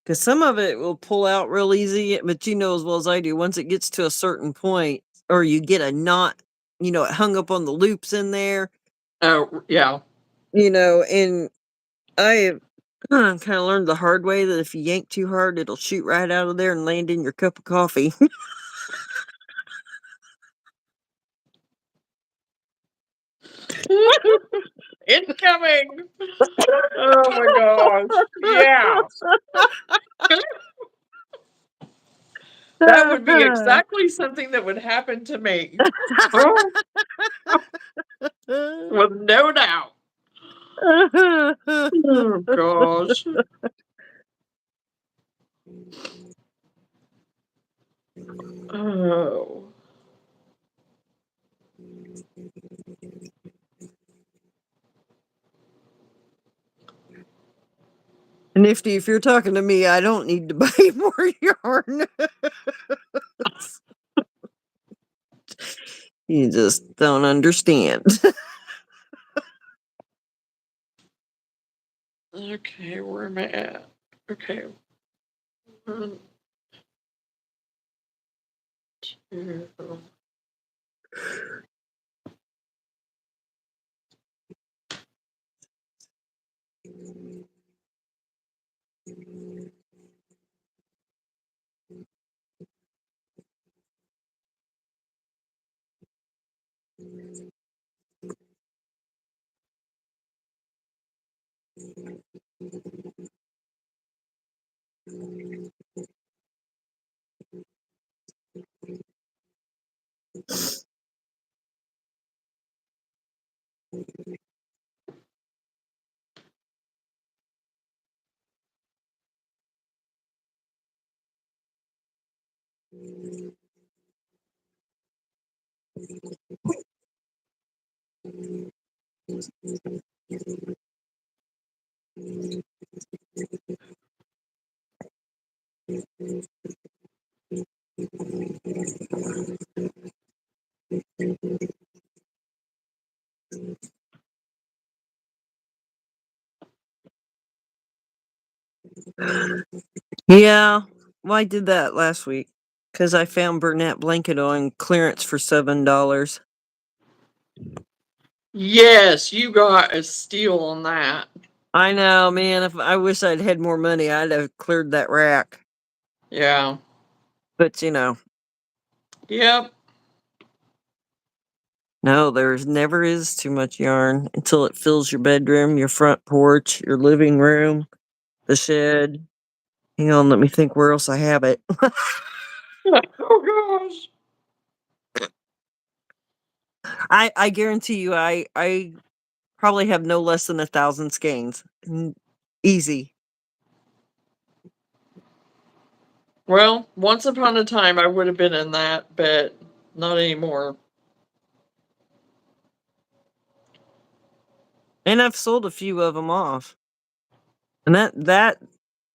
Because some of it will pull out real easy, but you know as well as I do, once it gets to a certain point, or you get a knot, it hung up on the loops in there, Oh, yeah. and I kind of learned the hard way that if you yank too hard, it'll shoot right out of there and land in your cup of coffee. Incoming. Oh my gosh. Yeah. That would be exactly something that would happen to me. Oh, with no doubt. Oh gosh. Oh. Nifty, if you're talking to me, I don't need to buy more yarn. You just don't understand. Okay, where am I at? Okay. 1, 2. Yeah, well, I did that last week because I found Burnett blanket on clearance for $7. Yes, you got a steal on that. I know, man. If I wish I'd had more money, I'd have cleared that rack. Yeah. But you know, Yep. no, there's never is too much yarn until it fills your bedroom, your front porch, your living room, the shed. Hang on, let me think where else I have it. Oh gosh. I guarantee you, I probably have no less than 1,000 skeins. Easy. Well, once upon a time I would have been in that, but not anymore. And I've sold a few of them off. And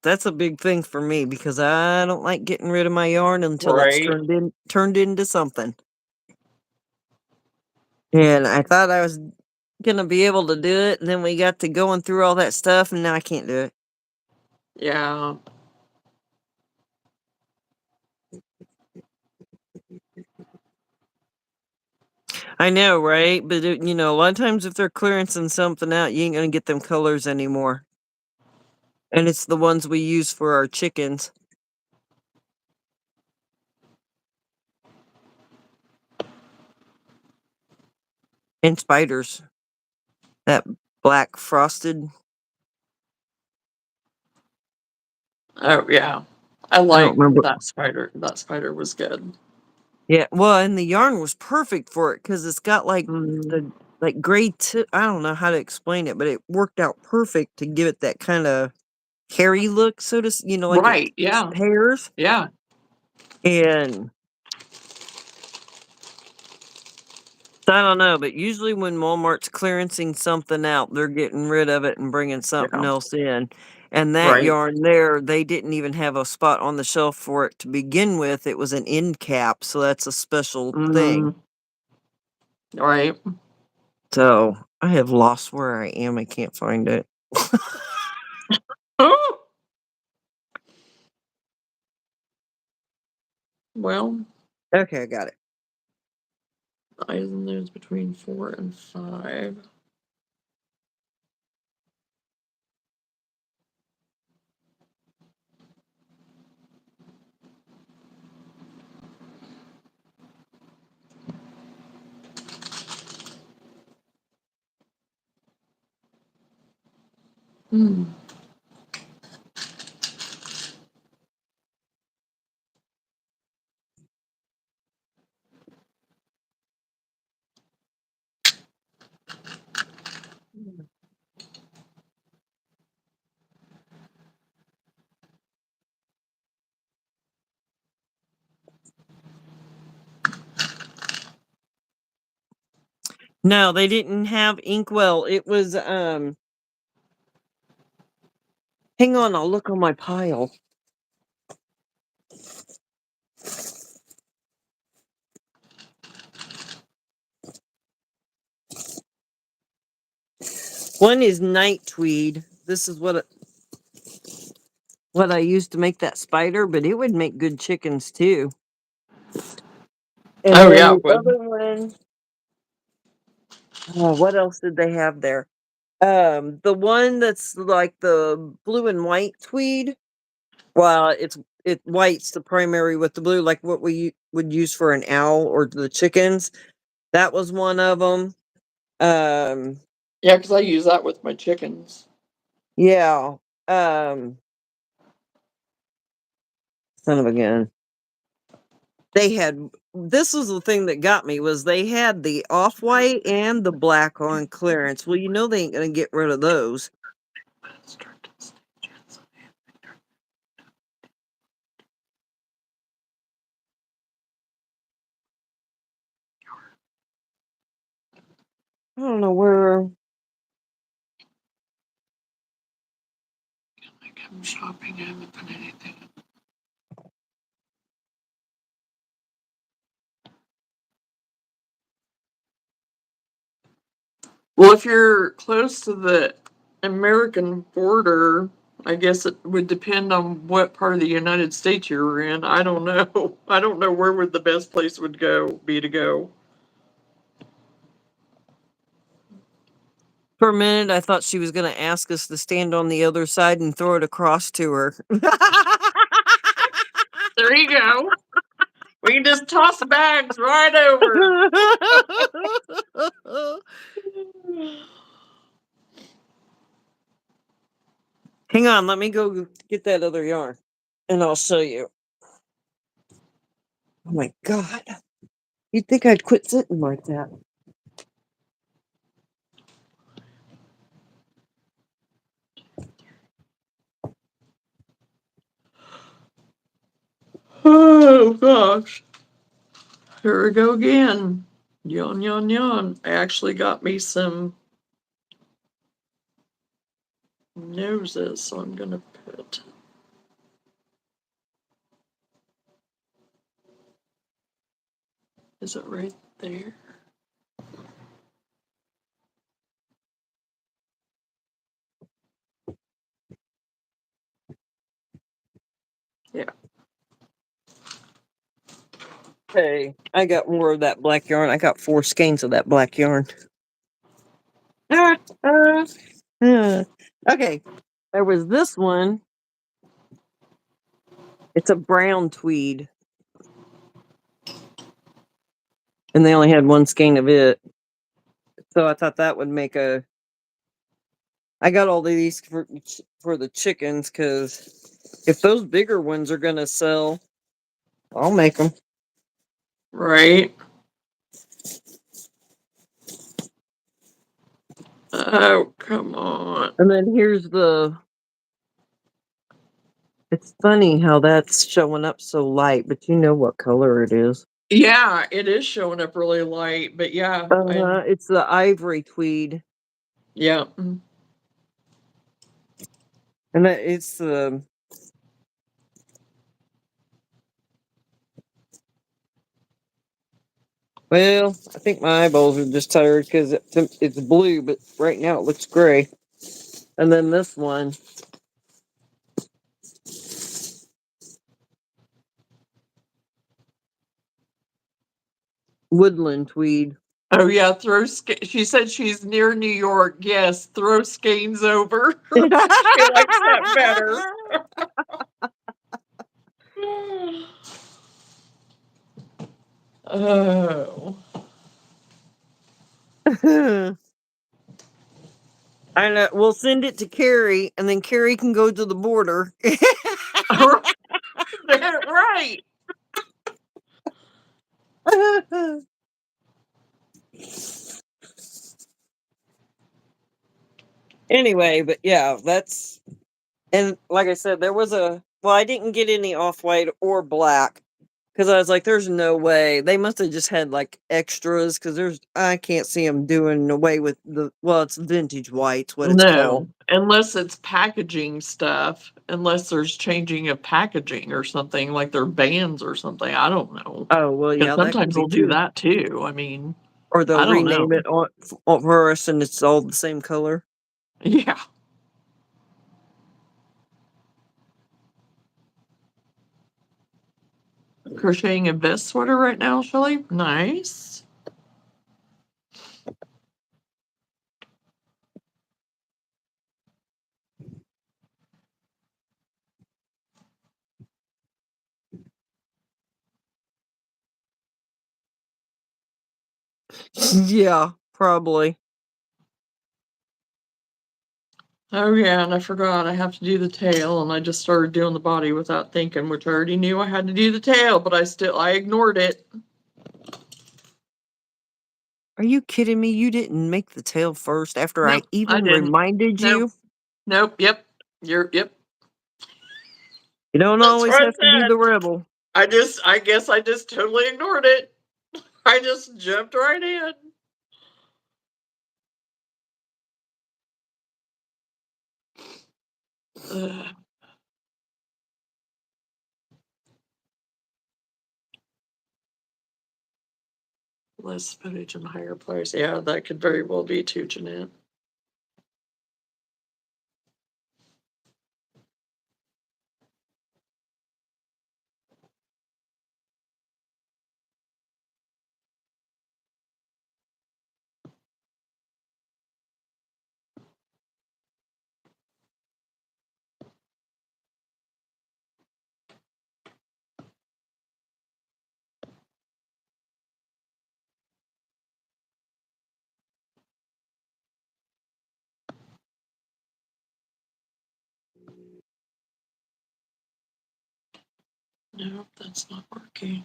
that's a big thing for me because I don't like getting rid of my yarn until it's Right. turned into something. And I thought I was gonna be able to do it, and then we got to going through all that stuff, and now I can't do it. Yeah. I know, right? But you know, a lot of times if they're clearancing something out, you ain't gonna get them colors anymore. And it's the ones we use for our chickens and spiders. That black frosted. Oh yeah. I I don't like remember. that spider. That spider was good. Yeah, well, and the yarn was perfect for it because it's got like Mm. the like gray tip. I don't know how to explain it, but it worked out perfect to give it that kind of hairy look, like it Right. Yeah. hairs. Yeah. And I don't know, but usually when Walmart's clearancing something out, they're getting rid of it and bringing something Yeah. else in. And that Right. yarn there, they didn't even have a spot on the shelf for it to begin with. It was an end cap, so that's a special thing. Mm. Right. So I have lost where I am. I can't find it. Oh. Well, Okay, I got it. eyes and nose between 4 and 5. Hmm. No, they didn't have Inkwell. It was hang on, I'll look on my pile. One is night tweed. This is what I used to make that spider, but it would make good chickens too. And Oh then yeah, the it would. other one, oh, what else did they have there? The one that's like the blue and white tweed. Well, it white's the primary with the blue, like what we would use for an owl or the chickens. That was one of them. Um, Yeah, because I use that with my chickens. yeah. Um, son of a gun. They had this was the thing that got me was they had the off white and the black on clearance. Well, you know they ain't gonna get rid of those. I don't know where. Like I'm shopping, I haven't done anything. Well, if you're close to the American border, I guess it would depend on what part of the United States you're in. I don't know. I don't know where would the best place would be to go. For a minute, I thought she was going to ask us to stand on the other side and throw it across to her. There you go. We can just toss the bags right over. Hang on, let me go get that other yarn and I'll show you. Oh my God. You'd think I'd quit sitting like that. Oh gosh. Here we go again. Yawn, yawn, yawn. I actually got me some noses, so I'm gonna put. Is it right there? Yeah. Hey, I got more of that black yarn. I got 4 skeins of that black yarn. Okay, there was this one. It's a brown tweed. And they only had 1 skein of it. So I thought that would make a. I got all of these for the chickens because if those bigger ones are going to sell, I'll make them. Right. Oh, come on. And then here's the. It's funny how that's showing up so light, but you know what color it is. Yeah, it is showing up really light, but yeah, It's the ivory tweed. yeah. And it's the. Well, I think my eyeballs are just tired because it's blue, but right now it looks gray. And then this one. Woodland tweed. Oh yeah, she said she's near New York. Yes, throw skeins over. She likes that better. Oh. I know. We'll send it to Carrie, and then Carrie can go to the border. Right. Anyway, but yeah, that's. And like I said, there was a. Well, I didn't get any off white or black because I was like, "There's no way." They must have just had like extras because I can't see them doing away with the. Well, it's vintage white's what it's called. No, unless it's packaging stuff, unless there's changing of packaging or something, like their bands or something. I don't know. Oh well, Because yeah, that could sometimes be they'll do too. that too. I mean, Or they'll I don't rename know. it for us, and it's all the same color. Yeah. Crocheting a vest sweater right now, Shelly. Nice. Yeah, probably. Oh yeah, and I forgot I have to do the tail, and I just started doing the body without thinking, which I already knew I had to do the tail, but I ignored it. Are you kidding me? You didn't make the tail first after I Nope, I even didn't. reminded Nope. you? Nope. Yep. Yep. You don't That's always what have to I be said. the rebel. I guess I just totally ignored it. I just jumped right in. Less footage and higher price. Yeah, that could very well be too, Jeanette. Nope, that's not working.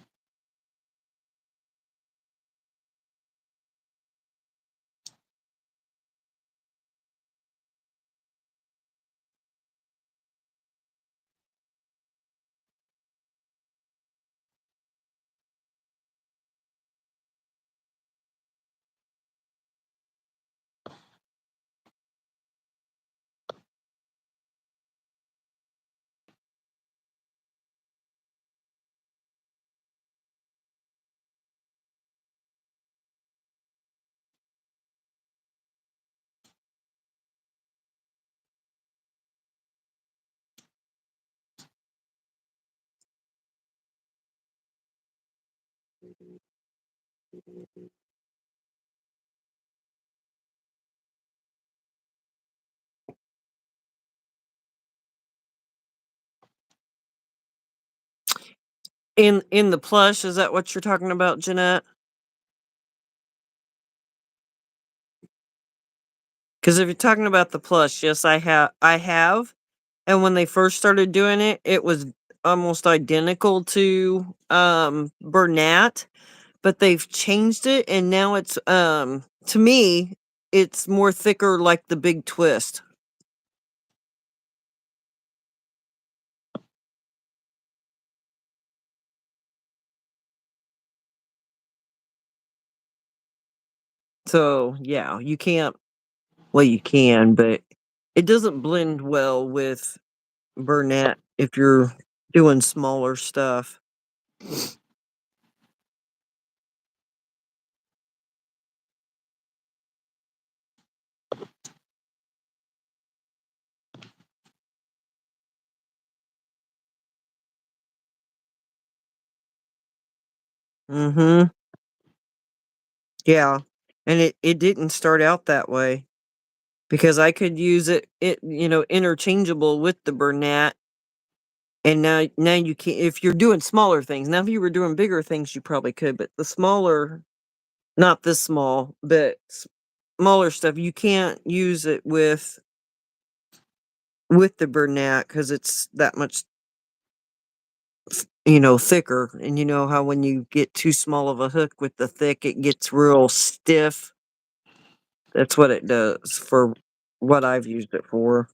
In the plush, is that what you're talking about, Jeanette? Because if you're talking about the plush, yes, I have. And when they first started doing it, it was almost identical to Bernat, but they've changed it and now it's to me, it's more thicker like the big twist. So yeah, you can't, well, you can, but it doesn't blend well with Bernat if you're doing smaller stuff. Mm-hmm. Yeah. And it didn't start out that way because I could use it interchangeable with the Bernat. And now you can't if you're doing smaller things. Now if you were doing bigger things, you probably could, but the smaller, not this small, but smaller stuff, you can't use it with the Bernat because it's that much thicker. And you know how when you get too small of a hook with the thick, it gets real stiff. That's what it does for what I've used it for.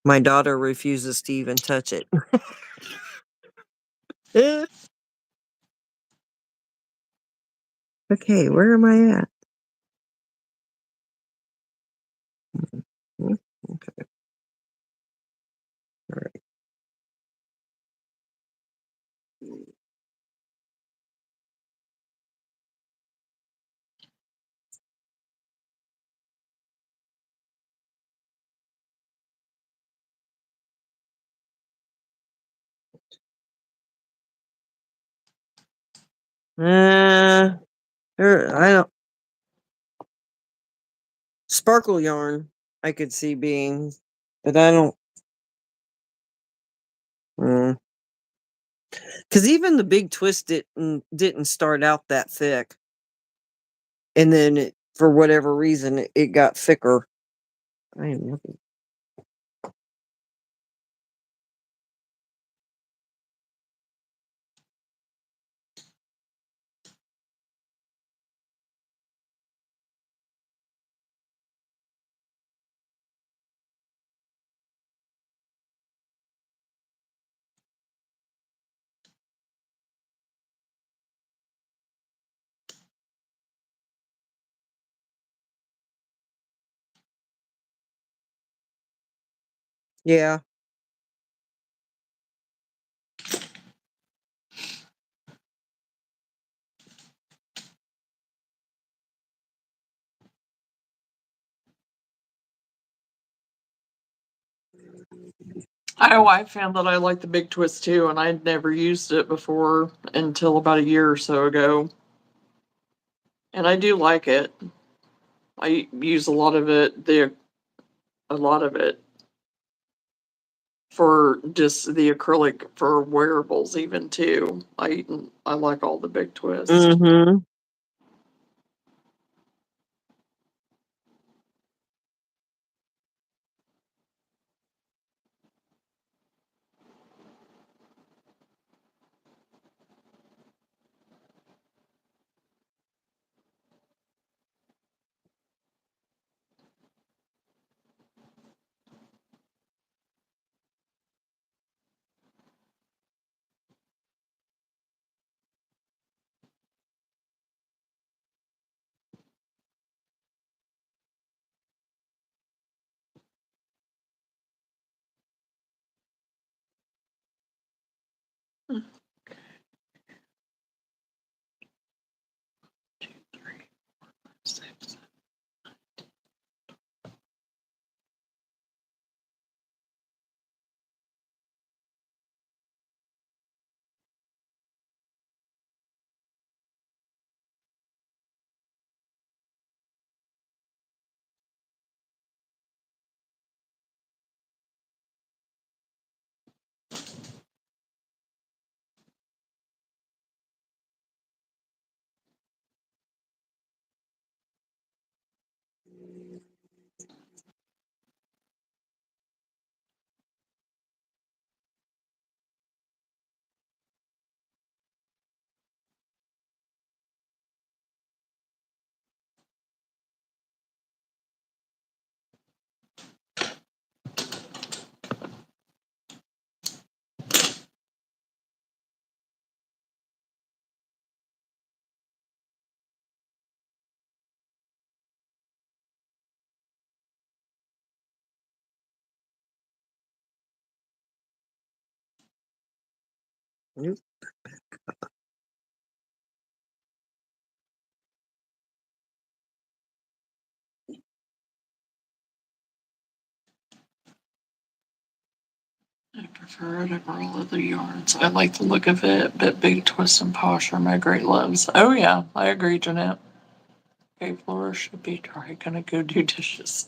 My daughter refuses to even touch it. Okay, where am I at? Mm, okay, all right. Uh, I don't sparkle yarn. I could see being, but I don't. Because even the big twist didn't start out that thick, and then for whatever reason it got thicker. I am looking. Yeah. Oh, I found that I like the big twist too, and I'd never used it before until about a year or so ago. And I do like it. I use a lot of it for just the acrylic for wearables even too. I like all the big twists. Mm-hmm. Two, three, 6. Yep. I prefer it over all other yarns. I like the look of it, but big twist and posh are my great loves. Oh yeah, I agree, Jeanette. Okay, floor should be dry. Gonna go do dishes.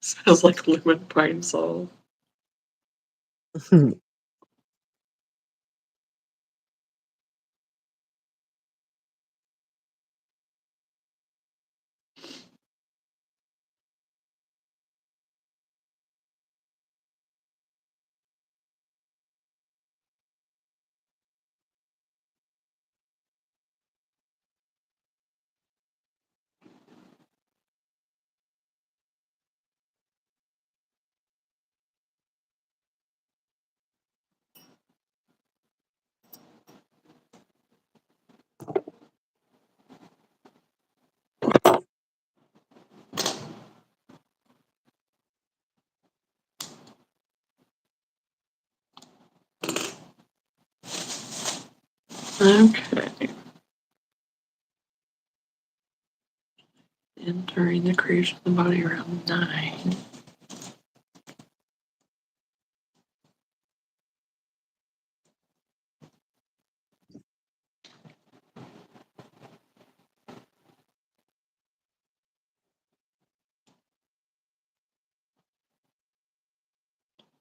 Smells like lemon pine sol. Okay. Entering the creation of the body around 9.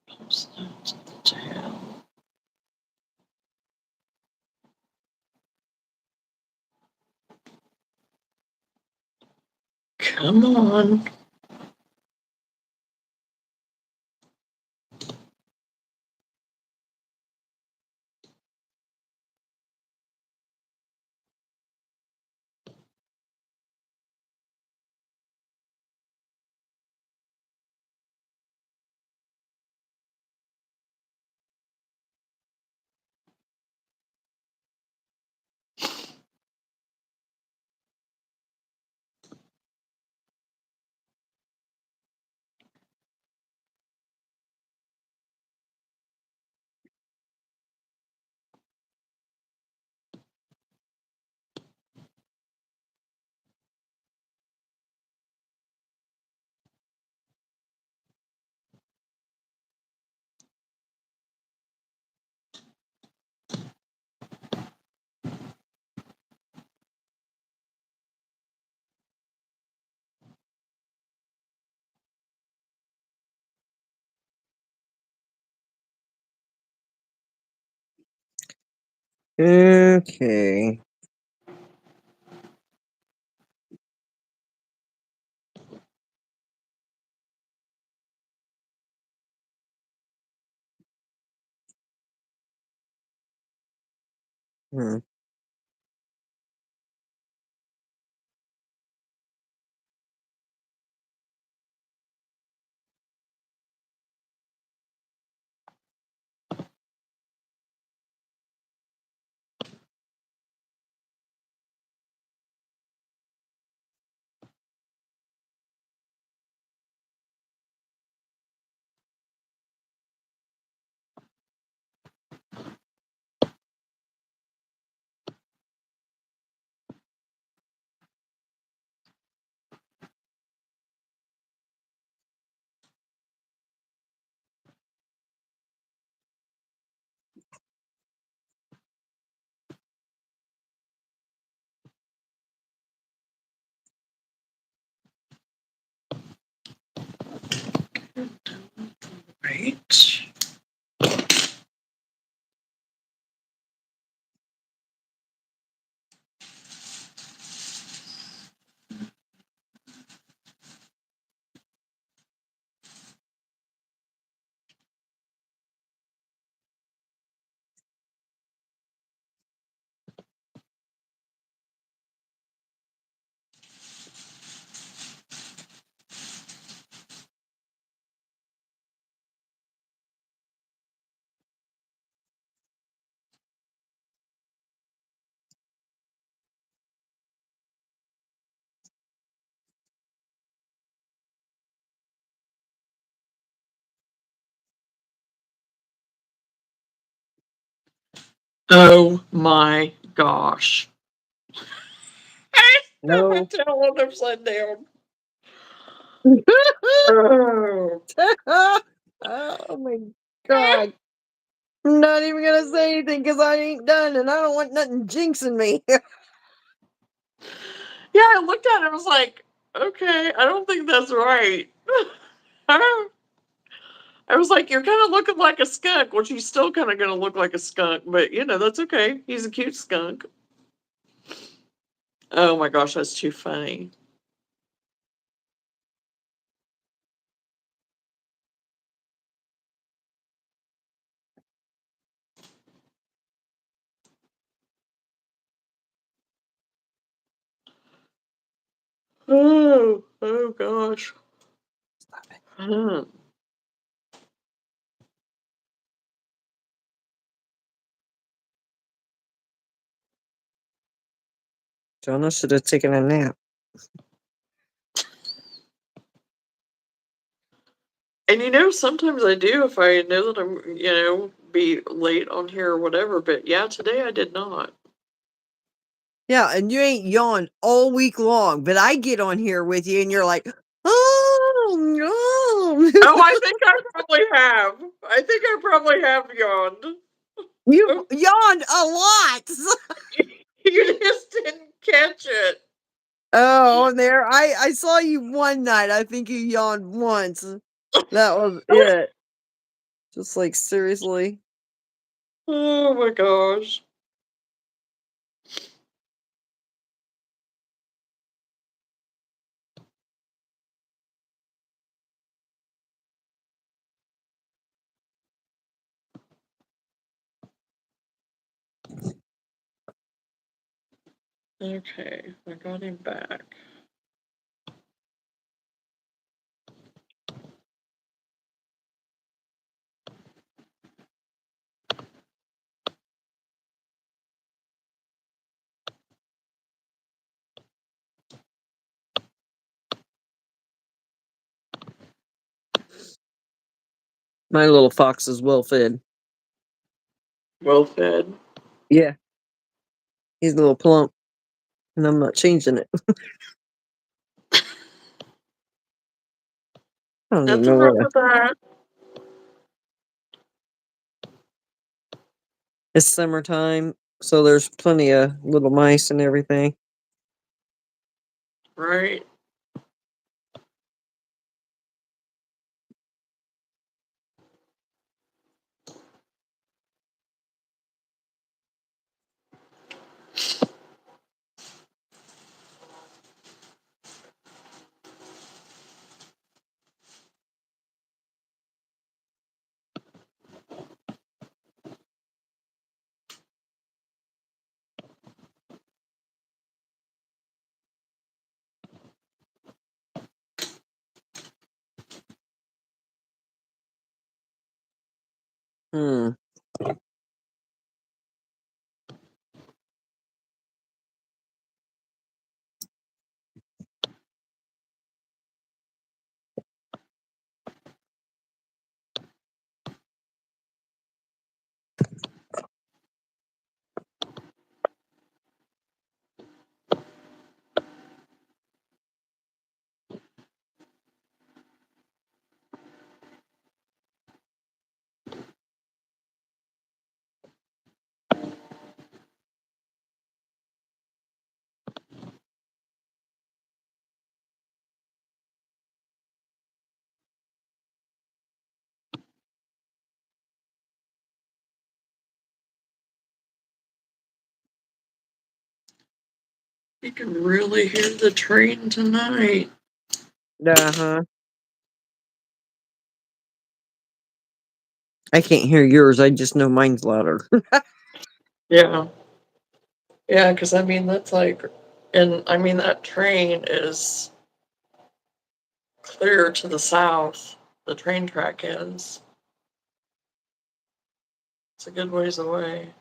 Plus notes at the tail. Come on. Okay. Hmm. Right. Oh my gosh. I have my No. tail on upside down. Oh. Oh my god. I'm not even gonna say anything because I ain't done and I don't want nothing jinxing me. Yeah, I looked at it and was like, okay, I don't think that's right. I was like, you're kind of looking like a skunk. Well, she's still kind of going to look like a skunk, but that's okay. He's a cute skunk. Oh my gosh, that's too funny. Oh gosh. Huh. Johnna should have taken a nap. And sometimes I do if I know that I'm, be late on here or whatever. But yeah, today I did not. Yeah, and you ain't yawned all week long, but I get on here with you and you're like, "Oh, no." Oh, I think I probably have. I think I probably have yawned. You yawned a lot. You just didn't catch it. Oh, there. I saw you one night. I think you yawned once. That was it. Just like seriously. Oh my gosh. Okay, I got him back. My little fox is well fed. Well fed. Yeah, he's a little plump, and I'm not changing it. I don't even That's know enough where of that. it's summertime, so there's plenty of little mice and everything. Right. Hmm. You can really hear the train tonight. Uh-huh. I can't hear yours. I just know mine's louder. Yeah. Yeah, because I mean, that's like, and I mean, that train is clear to the south. The train track is. It's a good ways away.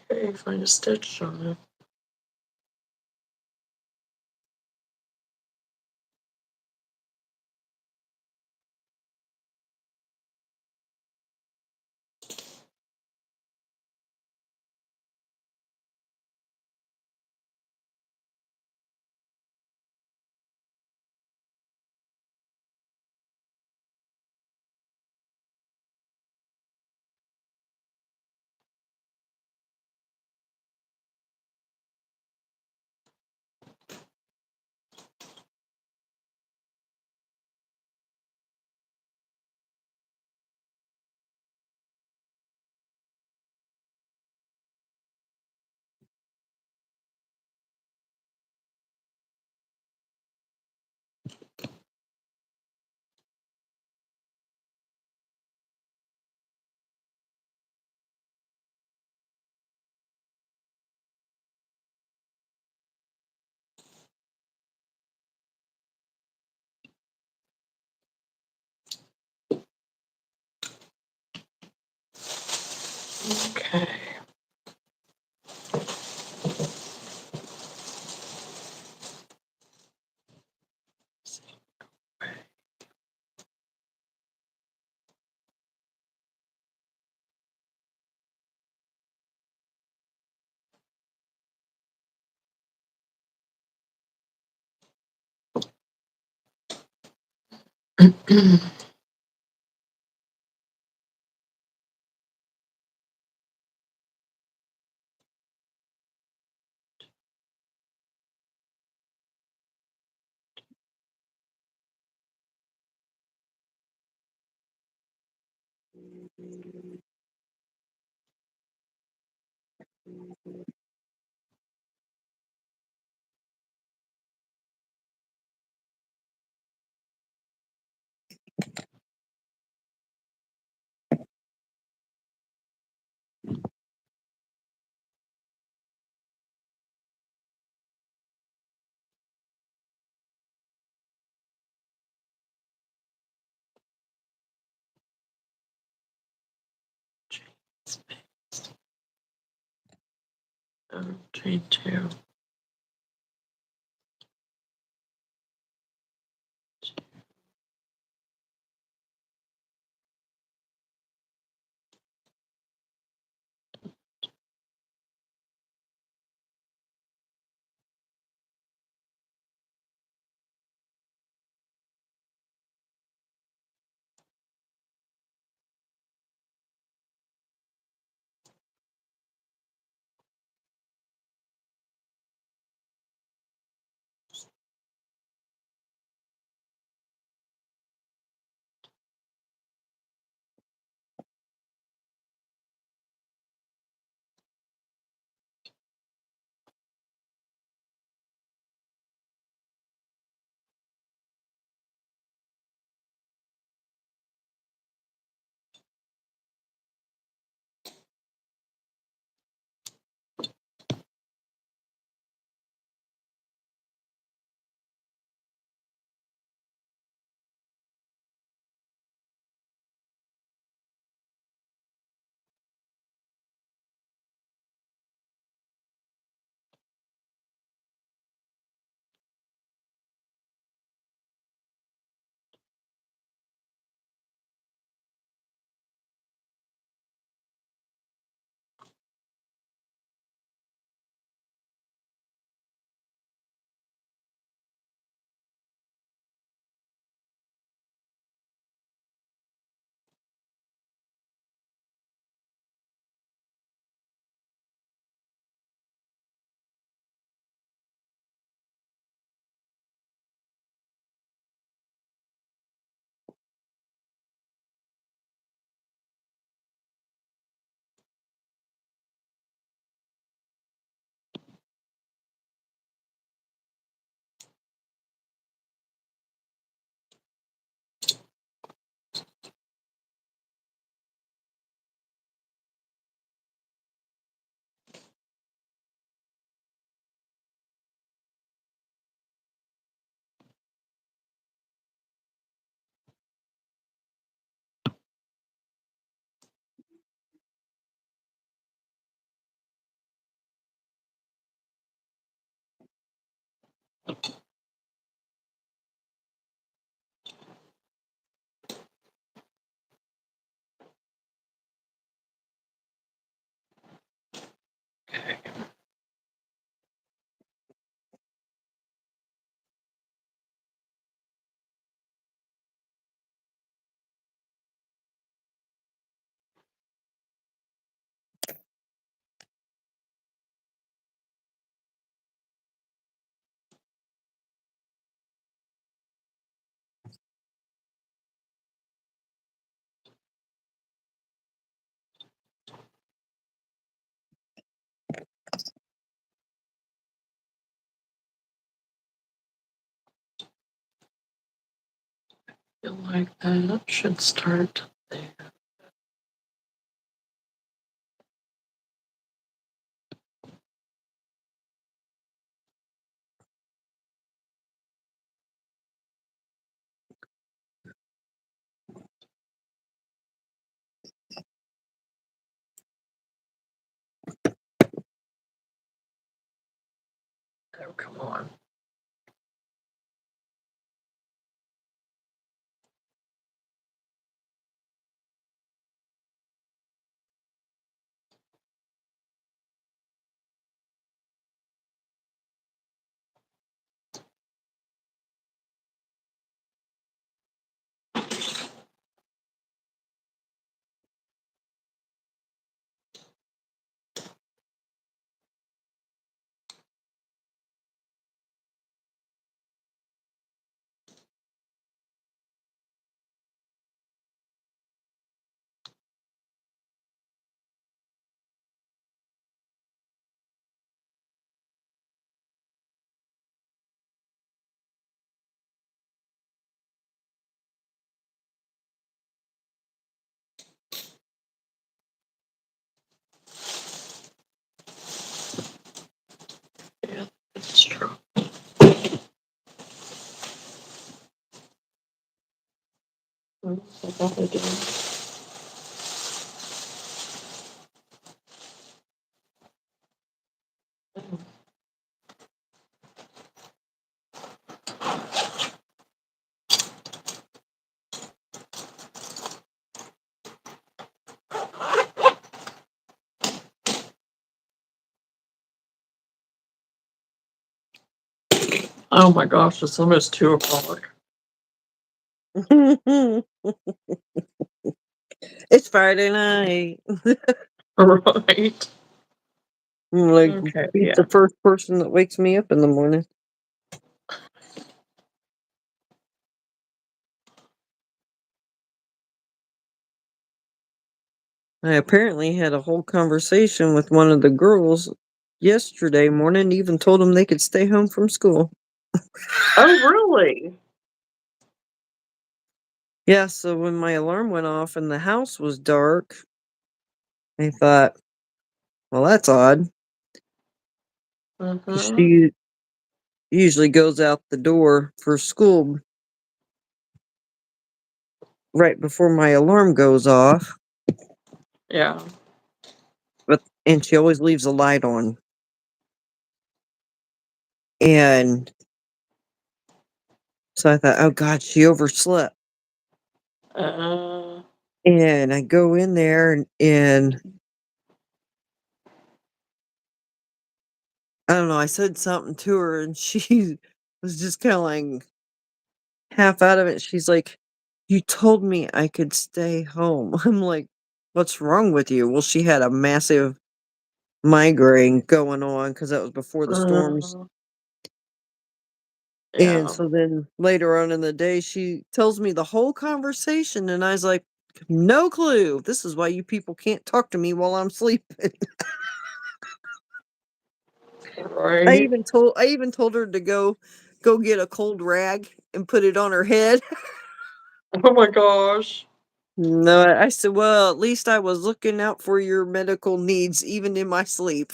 Okay, find a stitch on it. Okay. Chain 2. Feel like that should start there. Oh, come on. Yeah, it's true. I thought I did. Oh my gosh, it's almost 2 o'clock. It's Friday night. Right. I'm like, Okay, he's yeah. the first person that wakes me up in the morning. I apparently had a whole conversation with one of the girls yesterday morning, even told them they could stay home from school. Oh, really? Yeah, so when my alarm went off and the house was dark, I thought, well, that's odd. Mm-hmm. She usually goes out the door for school right before my alarm goes off, Yeah. and she always leaves a light on. And so I thought, oh God, she overslept. Uh, And I go in there and I don't know, I said something to her and she was just kind of like half out of it. She's like, you told me I could stay home. I'm like, what's wrong with you? Well, she had a massive migraine going on because that was before the storms. uh, And yeah. so then later on in the day, she tells me the whole conversation, and I was like, no clue. This is why you people can't talk to me while I'm sleeping. Right. I even told her to go get a cold rag and put it on her head. Oh my gosh. No, I said, well, at least I was looking out for your medical needs even in my sleep.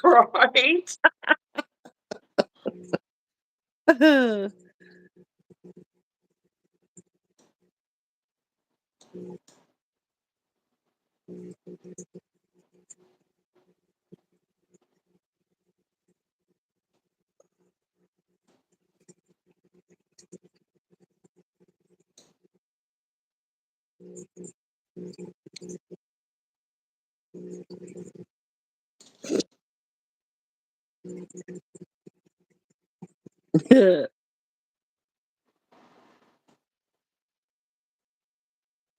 Right.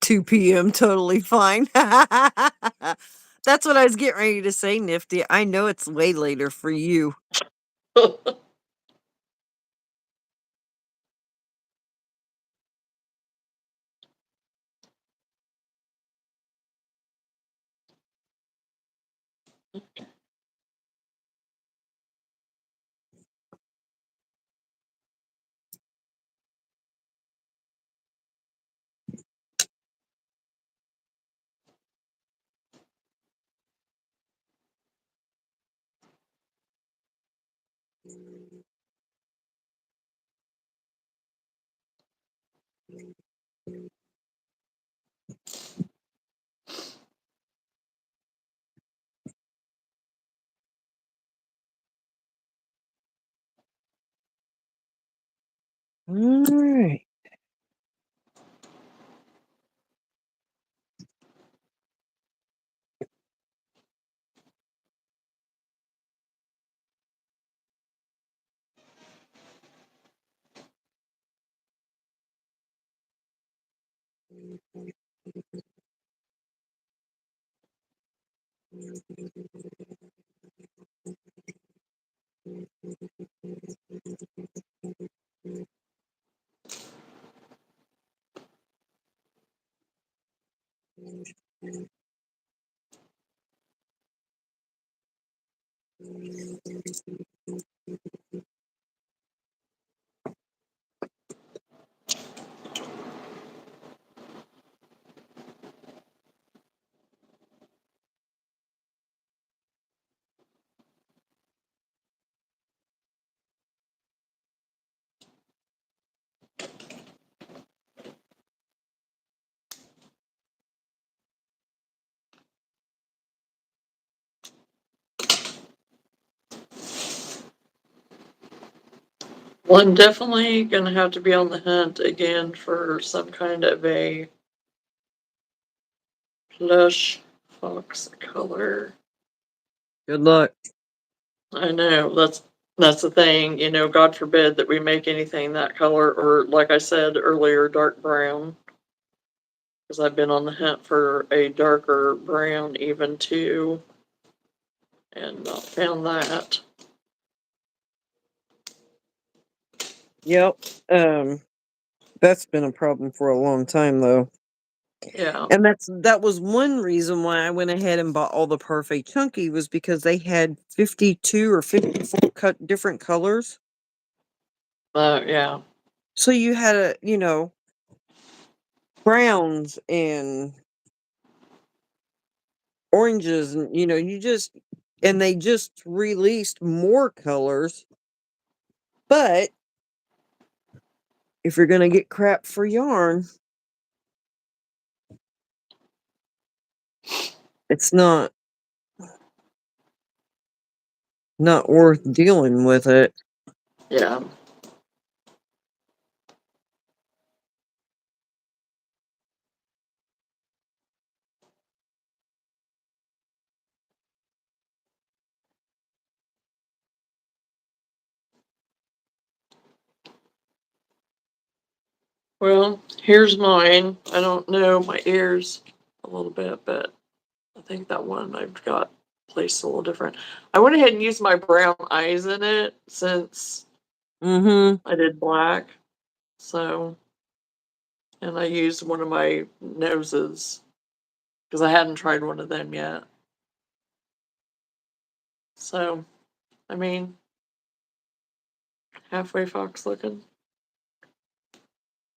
2 p.m. totally fine. That's what I was getting ready to say, Nifty. I know it's way later for you. All right. Well, I'm definitely going to have to be on the hunt again for some kind of a plush fox color. Good luck. I know, that's the thing, you know, God forbid that we make anything that color, or like I said earlier, dark brown. Because I've been on the hunt for a darker brown even too, and not found that. Yep. That's been a problem for a long time though. Yeah. And that was one reason why I went ahead and bought all the Parfait Chunky, was because they had 52 or 54 different colors. Yeah. So you had browns and oranges, and and they just released more colors. But if you're going to get crap for yarn, it's not worth dealing with it. Yeah. Well, here's mine. I don't know my ears a little bit, but I think that one I've got placed a little different. I went ahead and used my brown eyes in it since Mm-hmm. I did black. So, and I used one of my noses because I hadn't tried one of them yet. So, I mean, halfway fox looking.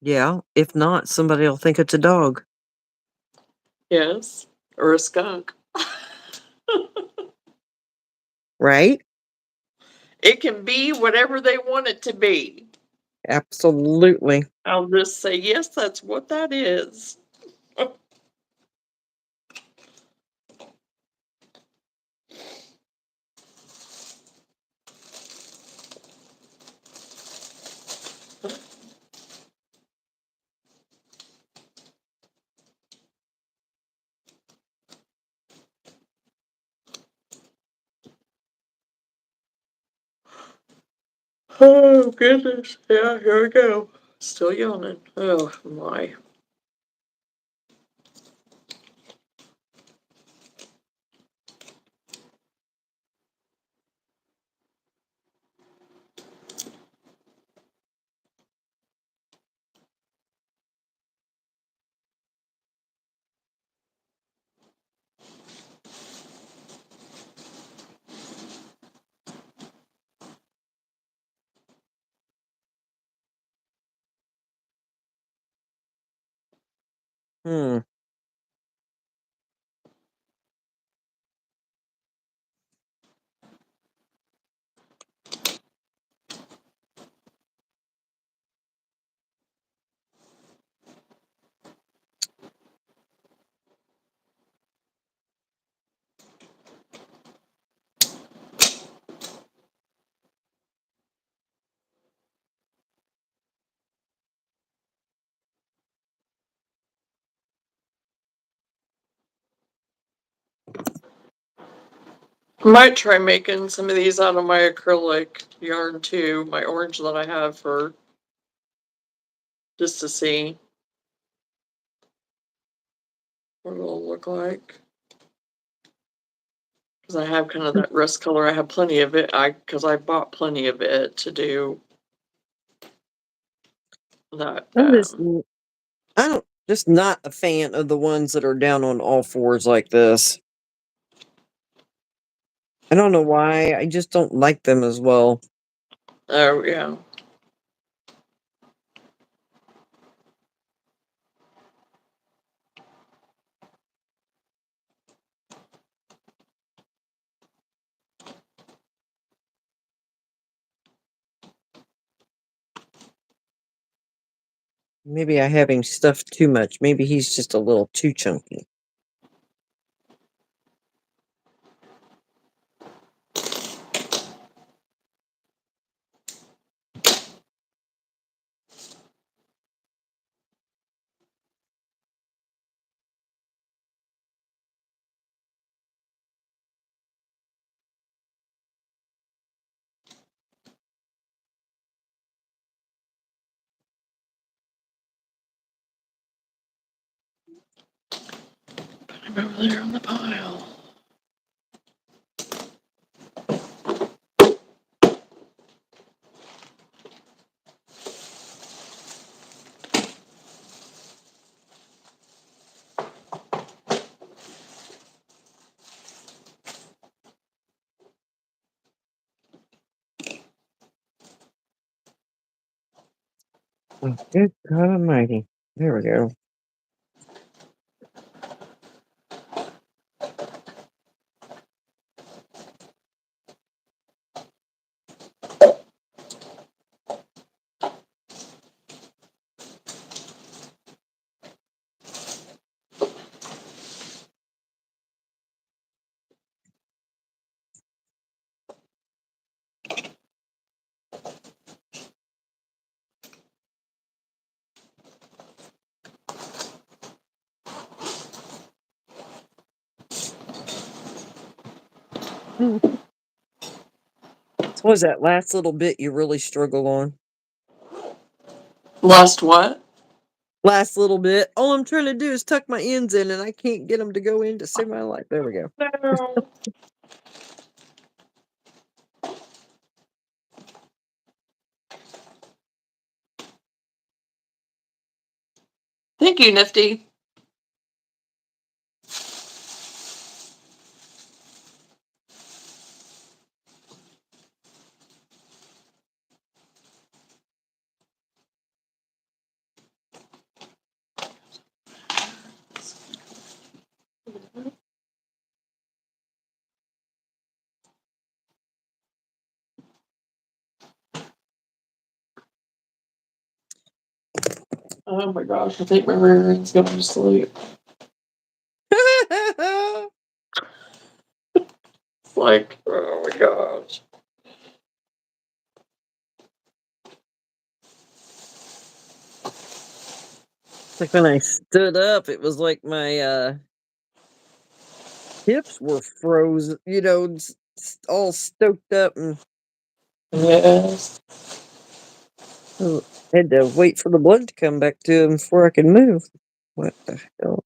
Yeah. If not, somebody will think it's a dog. Yes. Or a skunk. Right? It can be whatever they want it to be. Absolutely. I'll just say, yes, that's what that is. Oh, goodness. Yeah, here we go. Still yawning. Oh, my. Hmm. Might try making some of these out of my acrylic yarn too, my orange that I have for just to see what it'll look like. Because I have kind of that rust color. I have plenty of it. Because I bought plenty of it to do that. I'm I don't just not a fan of the ones that are down on all fours like this. I don't know why. I just don't like them as well. Oh yeah. Maybe I have him stuffed too much. Maybe he's just a little too chunky. I'm over there on the pile. Oh, good God Almighty! There we go. So what was that last little bit you really struggle on? Last what? Last little bit. All I'm trying to do is tuck my ends in, and I can't get them to go in to save my life. There we go. No. Thank you, Nifty. Oh my gosh, I think my rear end's going to sleep. It's like, oh my gosh. Like when I stood up, it was like my hips were frozen, all stoked up, and Yes. I had to wait for the blood to come back to him before I could move. What the hell?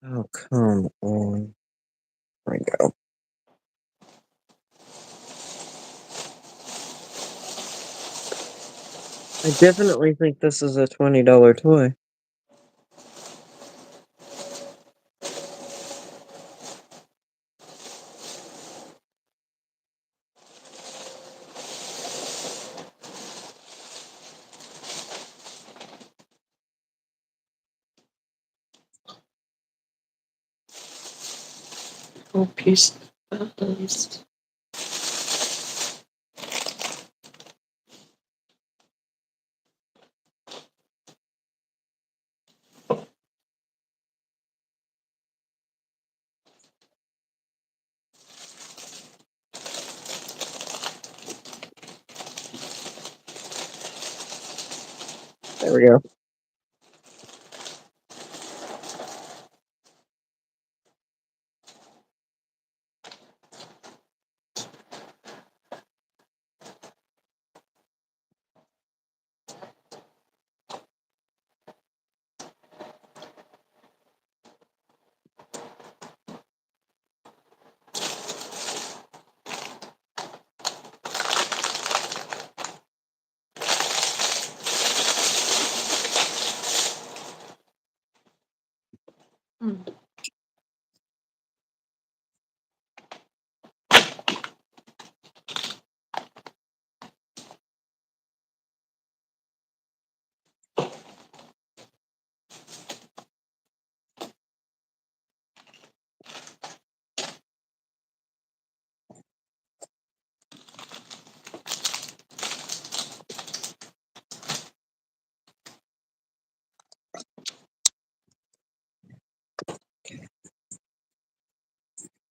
Oh, come on. There we go. I definitely think this is a $20 toy. Oh, piece of buttons. we go.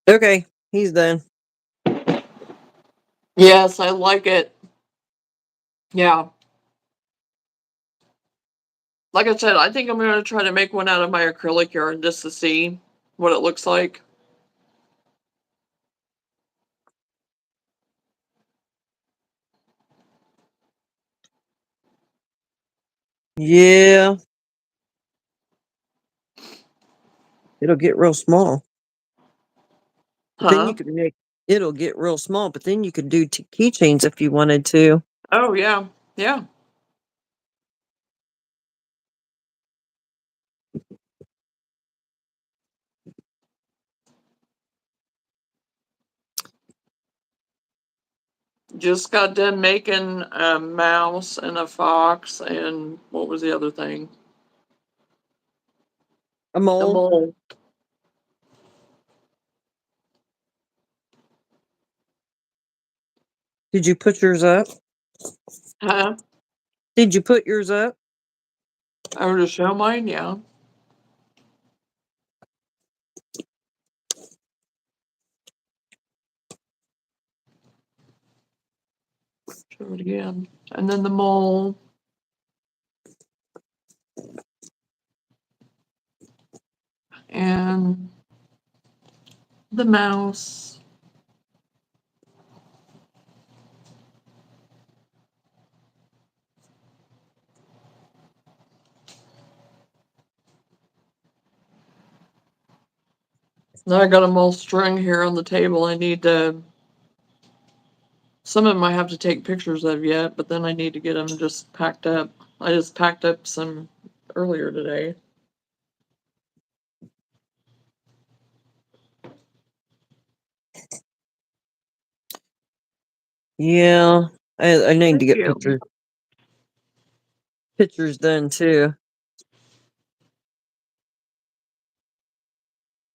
Okay, he's done. Yes, I like it. Yeah. Like I said, I think I'm going to try to make one out of my acrylic yarn just to see what it looks like. Yeah. It'll get real small. But then you Huh? could make it'll get real small, but then you could do keychains if you wanted to. Oh, yeah. Yeah. Just got done making a mouse and a fox and what was the other thing? A A mole. mole. Did you put yours up? Huh? Did you put yours up? I would show mine, yeah. Show it again. And then the mole. And the mouse. Now I got them all strung here on the table. I need to. Some of them I have to take pictures of yet, but then I need to get them just packed up. I just packed up some earlier today. Yeah. I need to Thank get you. pictures done too.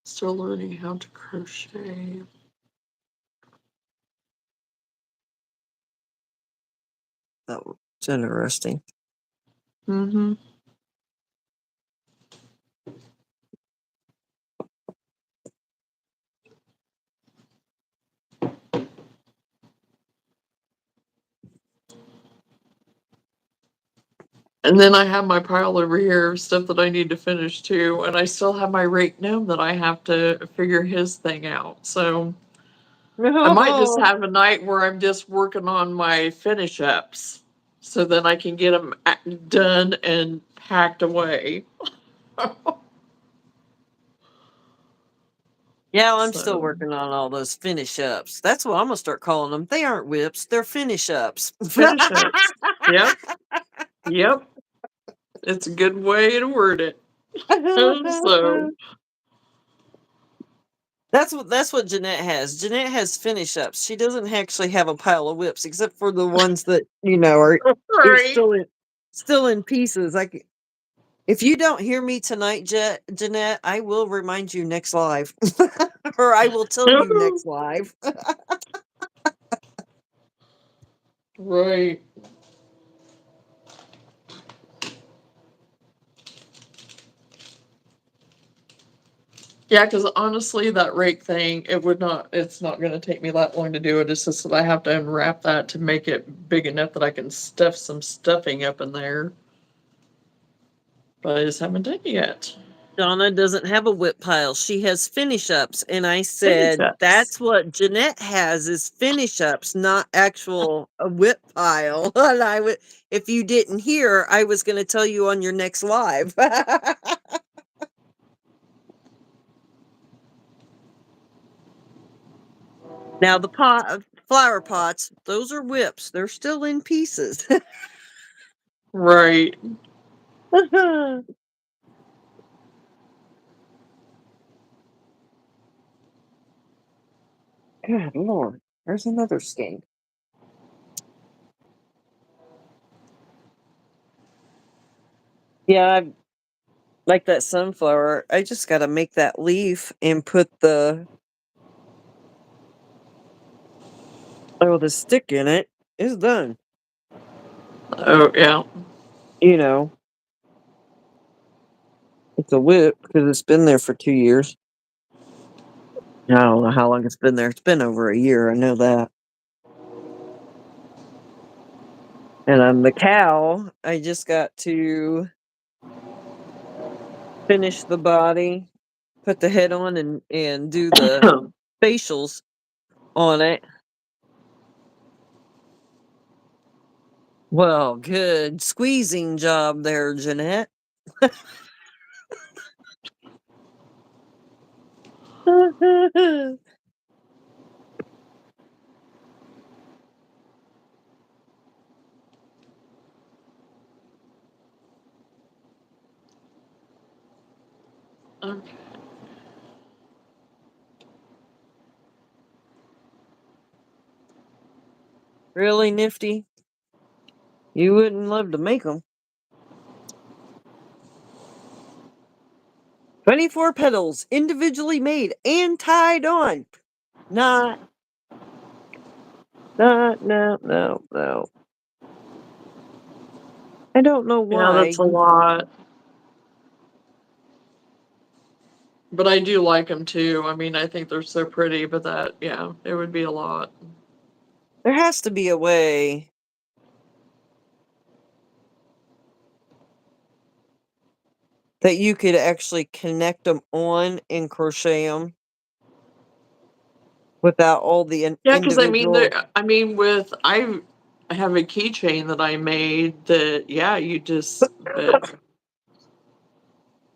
Still learning how to crochet. That was interesting. Mm-hmm. And then I have my pile over here of stuff that I need to finish too. And I still have my rake gnome that I have to figure his thing out. So I might just have a night where I'm just working on my finish ups. So then I can get them done and packed away. Yeah, I'm still So working on all those finish ups. That's what I'm gonna start calling them. They aren't whips, they're finish ups. finish ups. Yep. Yep. It's a good way to word it. So That's what Jeanette has. Jeanette has finish ups. She doesn't actually have a pile of whips, except for the ones that are it's right. still in pieces. If you don't hear me tonight, Jeanette, I will remind you next live, or I will tell you next live. Right. Yeah, because honestly, that rake thing, it's not going to take me that long to do it. It's just that I have to unwrap that to make it big enough that I can stuff some stuffing up in there. but I just haven't done it yet. Johnna doesn't have a whip pile. She has finish ups. And I Finish said, ups. that's what Jeanette has is finish ups, not actual a whip pile. And I would, if you didn't hear, I was going to tell you on your next live. Now the flower pots, those are whips. They're still in pieces. Right. Good Lord, there's another skein. Yeah, like that sunflower. I just got to make that leaf and put the stick in it. It's done. Oh, yeah. You know, it's a whip because it's been there for 2 years. I don't know how long it's been there. It's been over a year. I know that. And on the cow, I just got to finish the body, put the head on, and do the facials on it. Well, good squeezing job there, Jeanette. Okay. Really nifty. You wouldn't love to make them. 24 petals, individually made and tied on. No. No. I don't know Yeah, why. that's a lot. But I do like them too. I mean, I think they're so pretty, but that, yeah, it would be a lot. There has to be a way that you could actually connect them on and crochet them without all the Yeah, because individual. I have a keychain that I made that, yeah,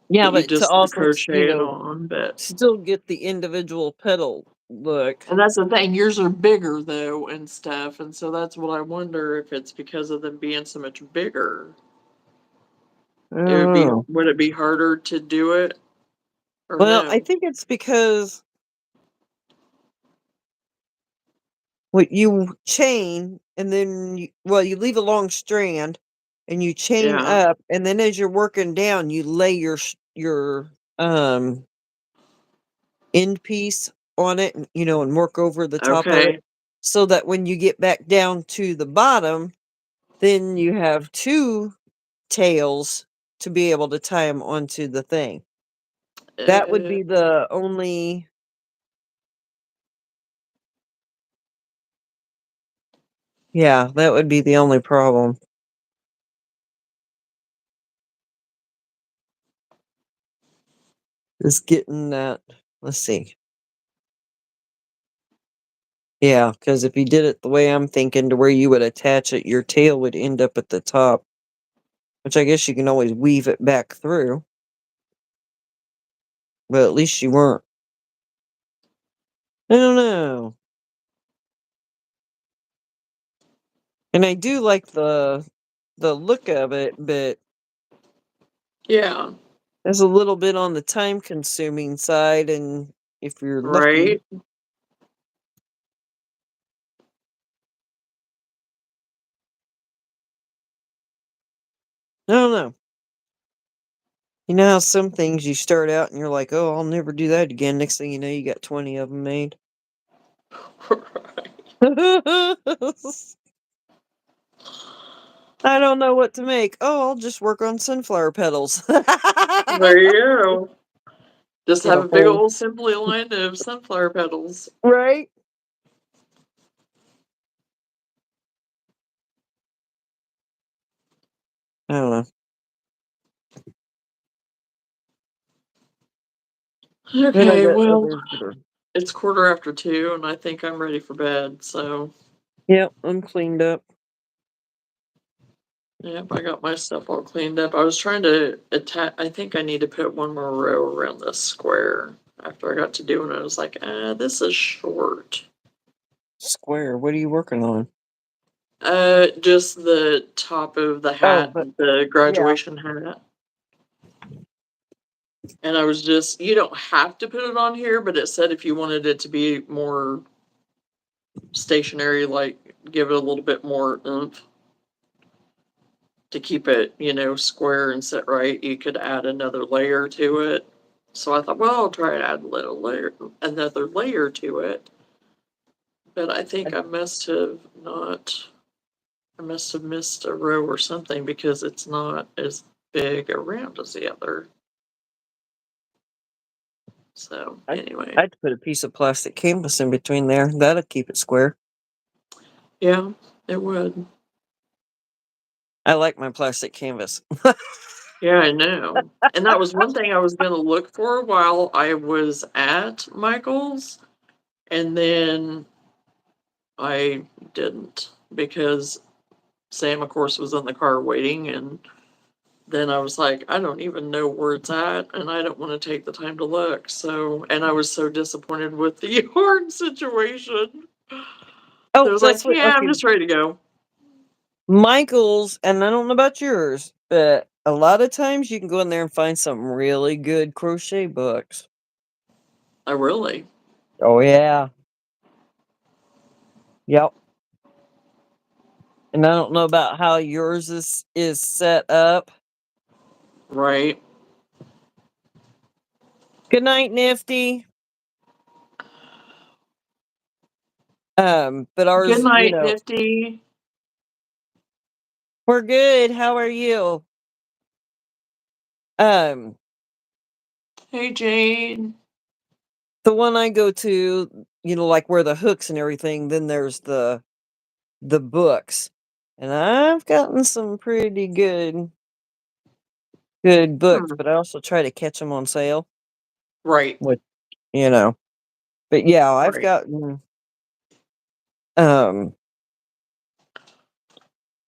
Yeah, you but to just also, crochet it on, but. still get the individual petal look. And that's the thing, yours are bigger though and stuff, and so that's what I wonder if it's because of them being so much bigger. I don't know. Would it be harder to do it or Well, I no? think it's because what you chain and then you leave a long strand and you chain Yeah. up, and then as you're working down you lay your end piece on it, and and work over the top of it Okay. so that when you get back down to the bottom, then you have two tails to be able to tie them onto the thing. That would Uh, be the only. Yeah, that would be the only problem, is getting that. Let's see. Yeah, because if you did it the way I'm thinking, to where you would attach it, your tail would end up at the top, which I guess you can always weave it back through, but at least you weren't. I don't know. And I do like the look of it, but yeah. it's a little bit on the time consuming side, and if you're lucky. Right. I don't know. You know how some things you start out and you're like, "Oh, I'll never do that again." Next thing you know, you got 20 of them made. I don't know what to make. Oh, I'll just work on sunflower petals. There you go. Just Get have a a big whole. old simply line of sunflower petals. Right? I don't know. Then I Okay, got well, others that are. it's 2:15, and I think I'm ready for bed, so Yep, I'm cleaned up. yep, I got my stuff all cleaned up. I was trying to attach. I think I need to put one more row around this square. After I got to doing it, I was like, this is short. Square. What are you working on? Just the top of the Oh, hat, but the yeah. graduation hat. And I was just, you don't have to put it on here, but it said if you wanted it to be more stationary, like give it a little bit more oomph to keep it, square and set right, you could add another layer to it. So I thought, well, I'll try to add another layer to it. But I think I must have missed a row or something because it's not as big around as the other. So anyway, I'd put a piece of plastic canvas in between there. That'll keep it square. yeah, it would. I like my plastic canvas. Yeah, I know. And that was one thing I was going to look for while I was at Michael's. And then I didn't because Sam, of course, was in the car waiting. And then I was like, I don't even know where it's at. And I don't want to take the time to look. So, and I was so disappointed with the yarn situation. So I Oh, was like, that's what. yeah, I'm Okay, just ready to go. Michael's, and I don't know about yours, but a lot of times you can go in there and find some really good crochet books. I really. Oh yeah, yep. And I don't know about how yours is set up. Right. Good night, Nifty. But Good ours, night, Nifty. we're good. How are you? Um, Hey, Jade. the one I go to, like where the hooks and everything, then there's the books. And I've gotten some pretty good books, Hmm. but I also try to catch them on sale. Right. With you know, but yeah, I've Right. gotten um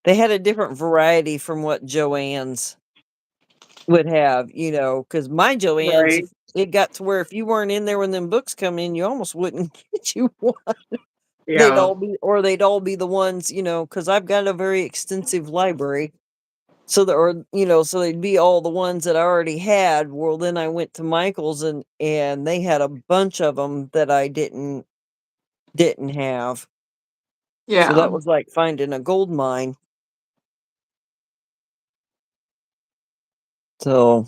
they had a different variety from what Joann's would have, because my Joann's, Right. if it got to where if you weren't in there when them books come in, you almost wouldn't get you one. Yeah. They'd all be the ones, because I've got a very extensive library. So so they'd be all the ones that I already had. Well, then I went to Michael's and they had a bunch of them that I didn't have. So that Yeah. was like finding a gold mine. So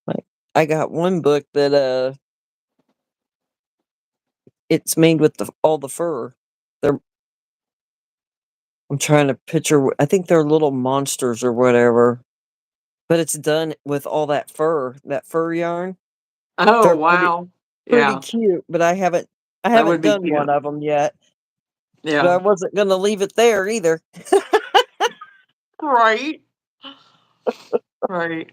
like I got one book that it's made with all the fur. They're I'm trying to picture, I think they're little monsters or whatever. But it's done with all that fur yarn. Oh, They're wow. pretty Yeah. cute, but I That haven't would be done one cute. of them yet. But Yeah. I wasn't gonna leave it there either. Right. Right.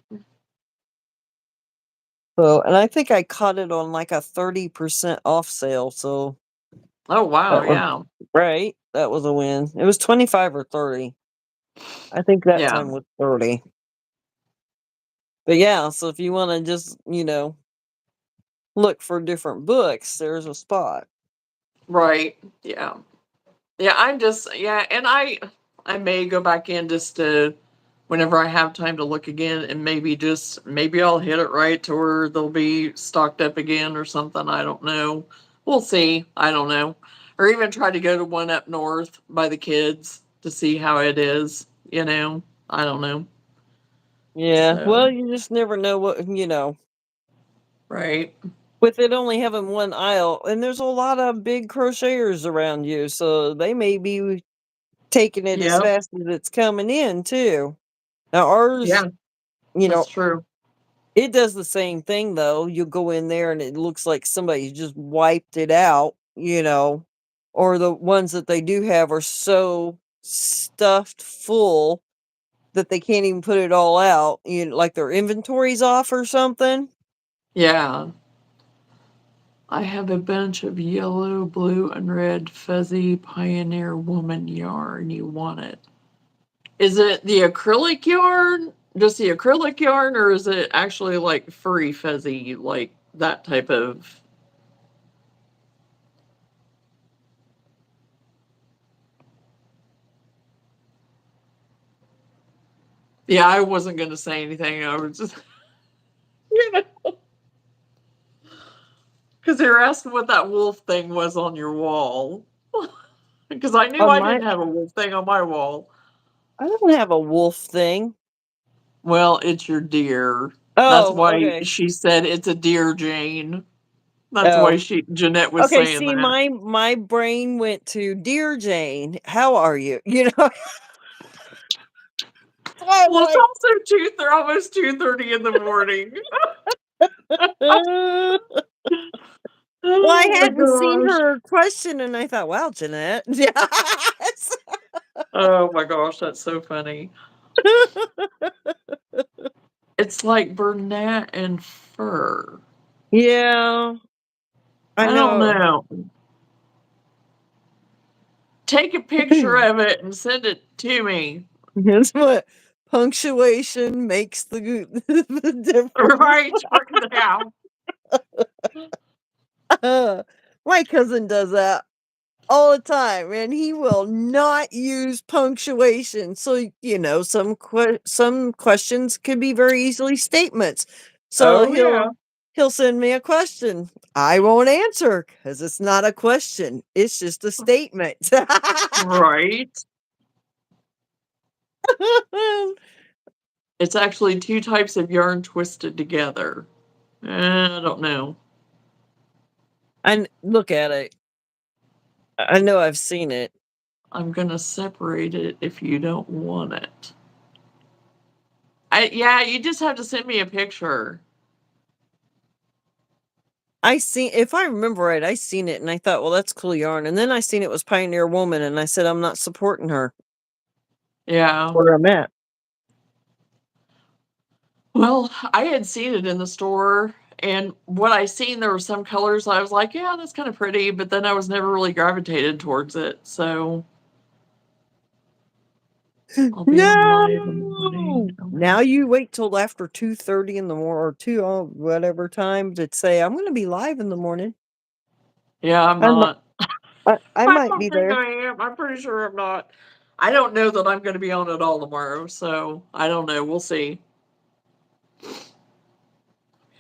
So, and I think I caught it on like a 30% off sale. So Oh, wow. that was Yeah. right. That was a win. It was 25 or 30. I think that Yeah. time was 30. But yeah, so if you want to just, look for different books, there's a spot. Right. Yeah. Yeah. Yeah. And I may go back in just to, whenever I have time to look again and maybe I'll hit it right to where they'll be stocked up again or something. I don't know. We'll see. I don't know. Or even try to go to one up north by the kids to see how it is, I don't know. Yeah. So, Well, you just never know right. with it only having one aisle, and there's a lot of big crocheters around you, so they may be taking it as Yeah. fast as it's coming in too. Now ours, Yeah. you That's know, true. it does the same thing though. You go in there and it looks like somebody just wiped it out, or the ones that they do have are so stuffed full that they can't even put it all out. Like their inventory's off or something. Yeah. I have a bunch of yellow, blue, and red fuzzy Pioneer Woman yarn. You want it? Is it the acrylic yarn? Just the acrylic yarn, or is it actually like furry fuzzy, like that type of? Yeah, I wasn't going to say anything. I was just, you know, because they were asking what that wolf thing was on your wall. Because I knew On I my didn't have a wolf thing on my wall. I don't have a wolf thing. Well, it's your deer. That's Oh, why okay. she said it's a deer, Jane. That's why Oh. Jeanette was Okay, saying see, that. my brain went to "Dear Jane, how are you?" You know? So I was Well, it's like, also they're almost 2:30 in the morning. well, I Oh my hadn't seen gosh. her question, and I thought, "Wow, Jeanette." Yes. Oh my gosh, that's so funny. It's like Bernat and fur. Yeah, I I don't know. know. Take a picture of it and send it to me. That's what punctuation makes the difference. Right now. My cousin does that all the time, and he will not use punctuation. So, some questions can be very easily statements. So Oh yeah. he'll send me a question. I won't answer because it's not a question. It's just a statement. Right. It's actually two types of yarn twisted together. I don't know. And look at it. I know I've seen it. I'm gonna separate it if you don't want it. Yeah, you just have to send me a picture. If I remember right, I seen it and I thought, well, that's cool yarn. And then I seen it was Pioneer Woman, and I said, I'm not supporting her Yeah. where I'm at. Well, I had seen it in the store, and what I seen, there were some colors I was like, yeah, that's kind of pretty, but then I was never really gravitated towards it. So I'll be on live in the morning. No. Now you wait till after 2:30 in the morning or 2 whatever time to say, I'm gonna be live in the morning. Yeah, I'm I might not. I I might don't be think there. I am. I'm pretty sure I'm not. I don't know that I'm going to be on at all tomorrow, so I don't know. We'll see. Be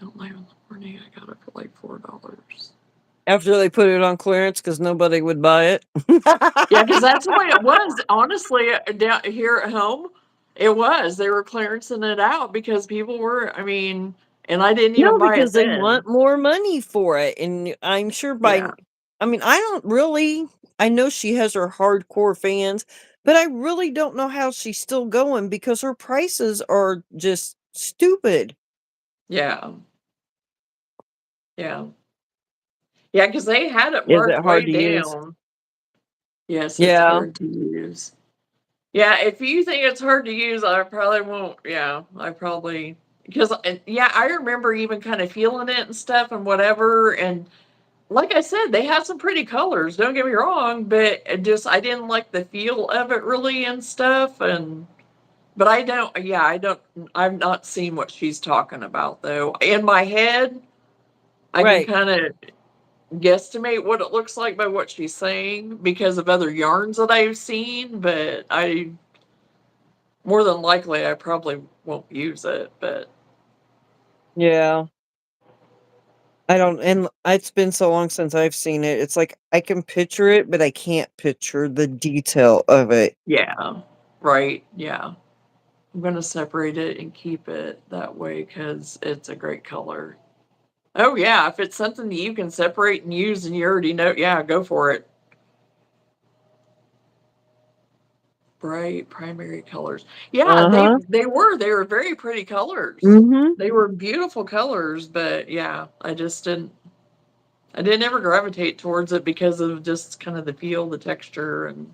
on live in the morning. I got it for like $4. After they put it on clearance because nobody would buy it. Yeah, because that's the way it was. Honestly, down here at home, it was. They were clearancing it out because people were, I mean, and I didn't even No, buy because it they want then. more money for it, and I'm sure Yeah. I mean, I know she has her hardcore fans, but I really don't know how she's still going because her prices are just stupid. Yeah. Yeah. Yeah, because they had it Is marked it hard way to use? down. Yes, it's Yeah. hard to use. Yeah, if you think it's hard to use, I probably won't. Yeah, I probably because yeah, I remember even kind of feeling it and stuff and whatever. And like I said, they had some pretty colors. Don't get me wrong, but I didn't like the feel of it really and stuff. And but I don't. Yeah, I don't. I've not seen what she's talking about though. In my head, I can Right. kind of guesstimate what it looks like by what she's saying because of other yarns that I've seen, but I more than likely I probably won't use it, but Yeah. I don't, and it's been so long since I've seen it. It's like I can picture it, but I can't picture the detail of it. yeah. Right, yeah. I'm gonna separate it and keep it that way because it's a great color. Oh yeah, if it's something that you can separate and use and you already know, yeah, go for it. Bright primary colors. Yeah, Uh-huh. they were very pretty colors. Mhm. They were beautiful colors, but yeah, I didn't ever gravitate towards it because of just kind of the feel, the texture, and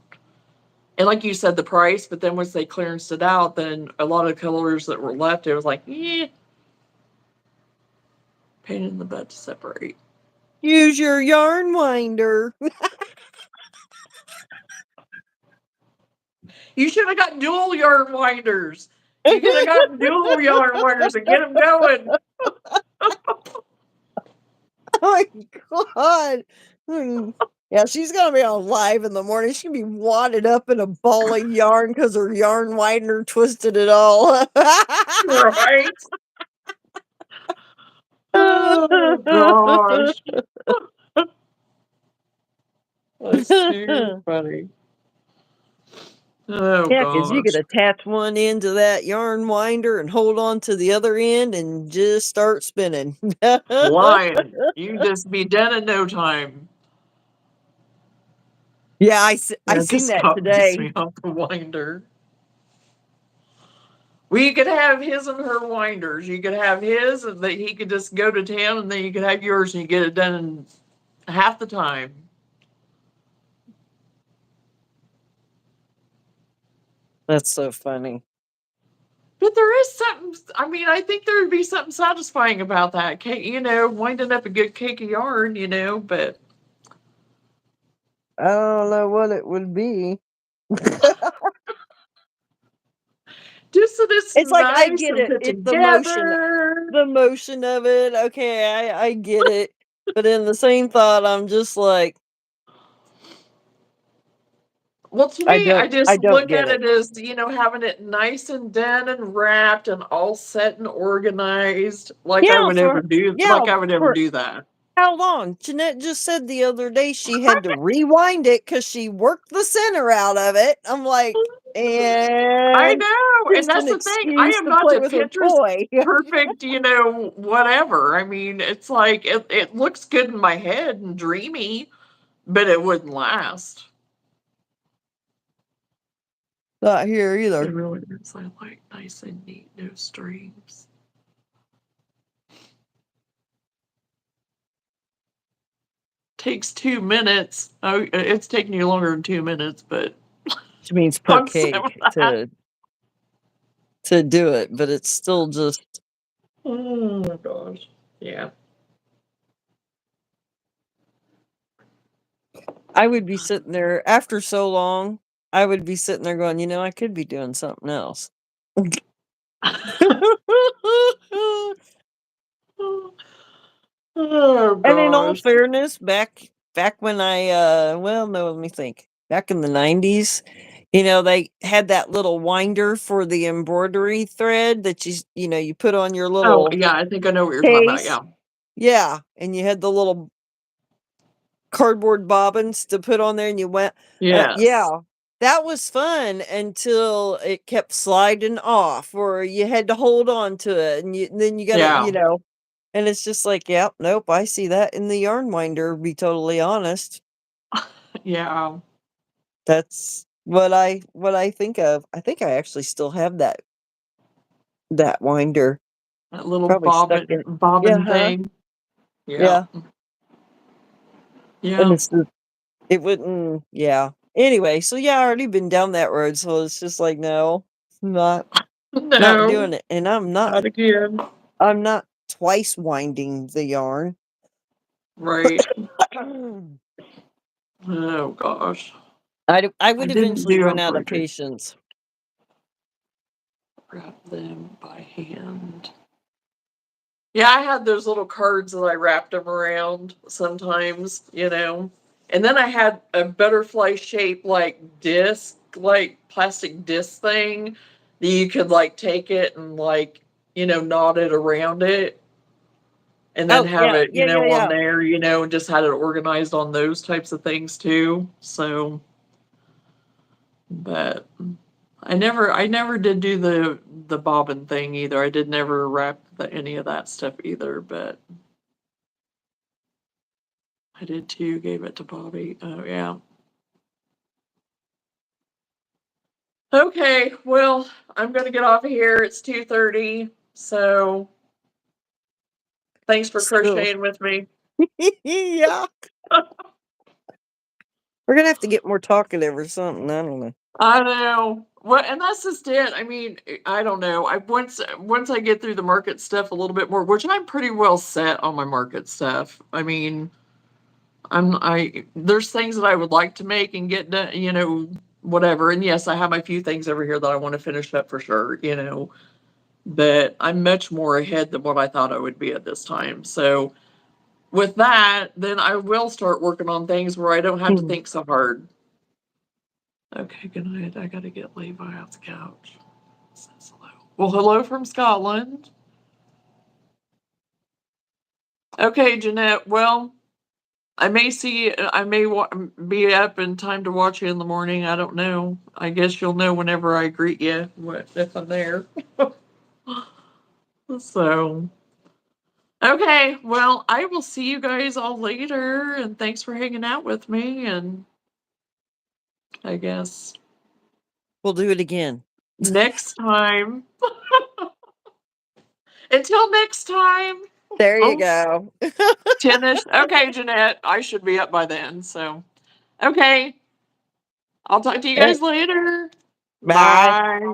like you said, the price. But then once they clearanced it out, then a lot of colors that were left, it was like, yeah, Pain in the butt to separate. Use your yarn winder. You should have got dual yarn winders. You could have gotten dual yarn winders and get them going. Oh my god. Yeah, she's gonna be on live in the morning. She's gonna be wadded up in a ball of yarn because her yarn winder twisted it all. Right? Oh gosh. That's too funny. Oh Yeah, because you gosh. could attach one end to that yarn winder and hold on to the other end and just start spinning. Flying. You just be dead in no time. Yeah, I That seen just that about pissed today. me off the winder. We could have his and her winders. You could have his and that he could just go to town, and then you could have yours and you get it done in half the time. That's so funny. But there is something, I mean, I think there would be something satisfying about that. You know, winding up a good cake of yarn, you know, but I don't know what it would be. just that it's It's like I nice get and it. put It's together. the motion of it. Okay, I get it. But in the same thought, I'm just like, Well, to I me, I just don't look get at it. it as, you know, having it nice and done and wrapped and all set and organized, like I Yeah, would ever do, like I would ever for do that. how long? Jeanette just said the other day she had to rewind it because she worked the center out of it. I'm like, I and know, and just that's an the thing. I excuse am to not play a with her Pinterest toy. perfect, you know, whatever. I mean, it's like it looks good in my head and dreamy, but it wouldn't last. Not here It either. really is. I like nice and neat, no strings. Takes 2 minutes. Oh, it's taking you longer than 2 minutes, but Which means per I'm so cake glad. to do it, but it's still just Oh my gosh. Yeah. I would be sitting there after so long, I would be sitting there going, you know, I could be doing something else. Oh And in all gosh. fairness, back when I well no, let me think. Back in the 90s, you know, they had that little winder for the embroidery thread that you know, you put on your Oh little yeah, I think I know what you're talking about. case. Yeah. Yeah, and you had the little cardboard bobbins to put on there and you went Yes. yeah, that was fun until it kept sliding off or you had to hold on to it and then you gotta, you Yeah. know, and it's just like, yep, nope, I see that in the yarn winder, be totally honest. Yeah. That's what I think of. I think I actually still have that winder. That little Probably stuck in yeah, bobbin huh? thing. Yeah. Yeah. And Yeah. it's it wouldn't yeah. Anyway, so yeah, I already been down that road, so it's just like, no, not not No, doing it. And not again. I'm not twice winding the yarn. Right. Oh gosh. I I would didn't eventually do run out of embroidery. patience. Wrap them by hand. Yeah, I had those little cards that I wrapped them around sometimes, you know. And then I had a butterfly shaped like disc, like plastic disc thing that you could like take it and like, you know, knot it around it and then Oh, have yeah, it, you yeah, yeah, know, on yeah. there, you know, and just had it organized on those types of things too. So, but I never did do the bobbin thing either. I did never wrap any of that stuff either, but I did too, gave it to Bobby. Oh yeah. Okay, well, I'm gonna get off of here. It's 2:30. So thanks for Still. crocheting with me. Yeah. We're gonna have to get more talkative or something. I don't know. I know. Well, and that's just it. I mean, I don't know. I once I get through the market stuff a little bit more, which I'm pretty well set on my market stuff. I mean, there's things that I would like to make and get done, whatever. And yes, I have a few things over here that I want to finish up for sure, but I'm much more ahead than what I thought I would be at this time. So with that, then I will start working on things where I don't have to think so hard. Okay, good night. I gotta get Levi off the couch. Says hello. Well, hello from Scotland. Okay, Jeanette. Well, I may be up in time to watch you in the morning. I don't know. I guess you'll know whenever I greet you if I'm there. So, okay. Well, I will see you guys all later, and thanks for hanging out with me. And I guess We'll do it again. next time. Until next time. There you Oh, go. 10-ish. Okay, Jeanette. I should be up by then. So, okay. I'll talk to you guys later. Bye. Bye.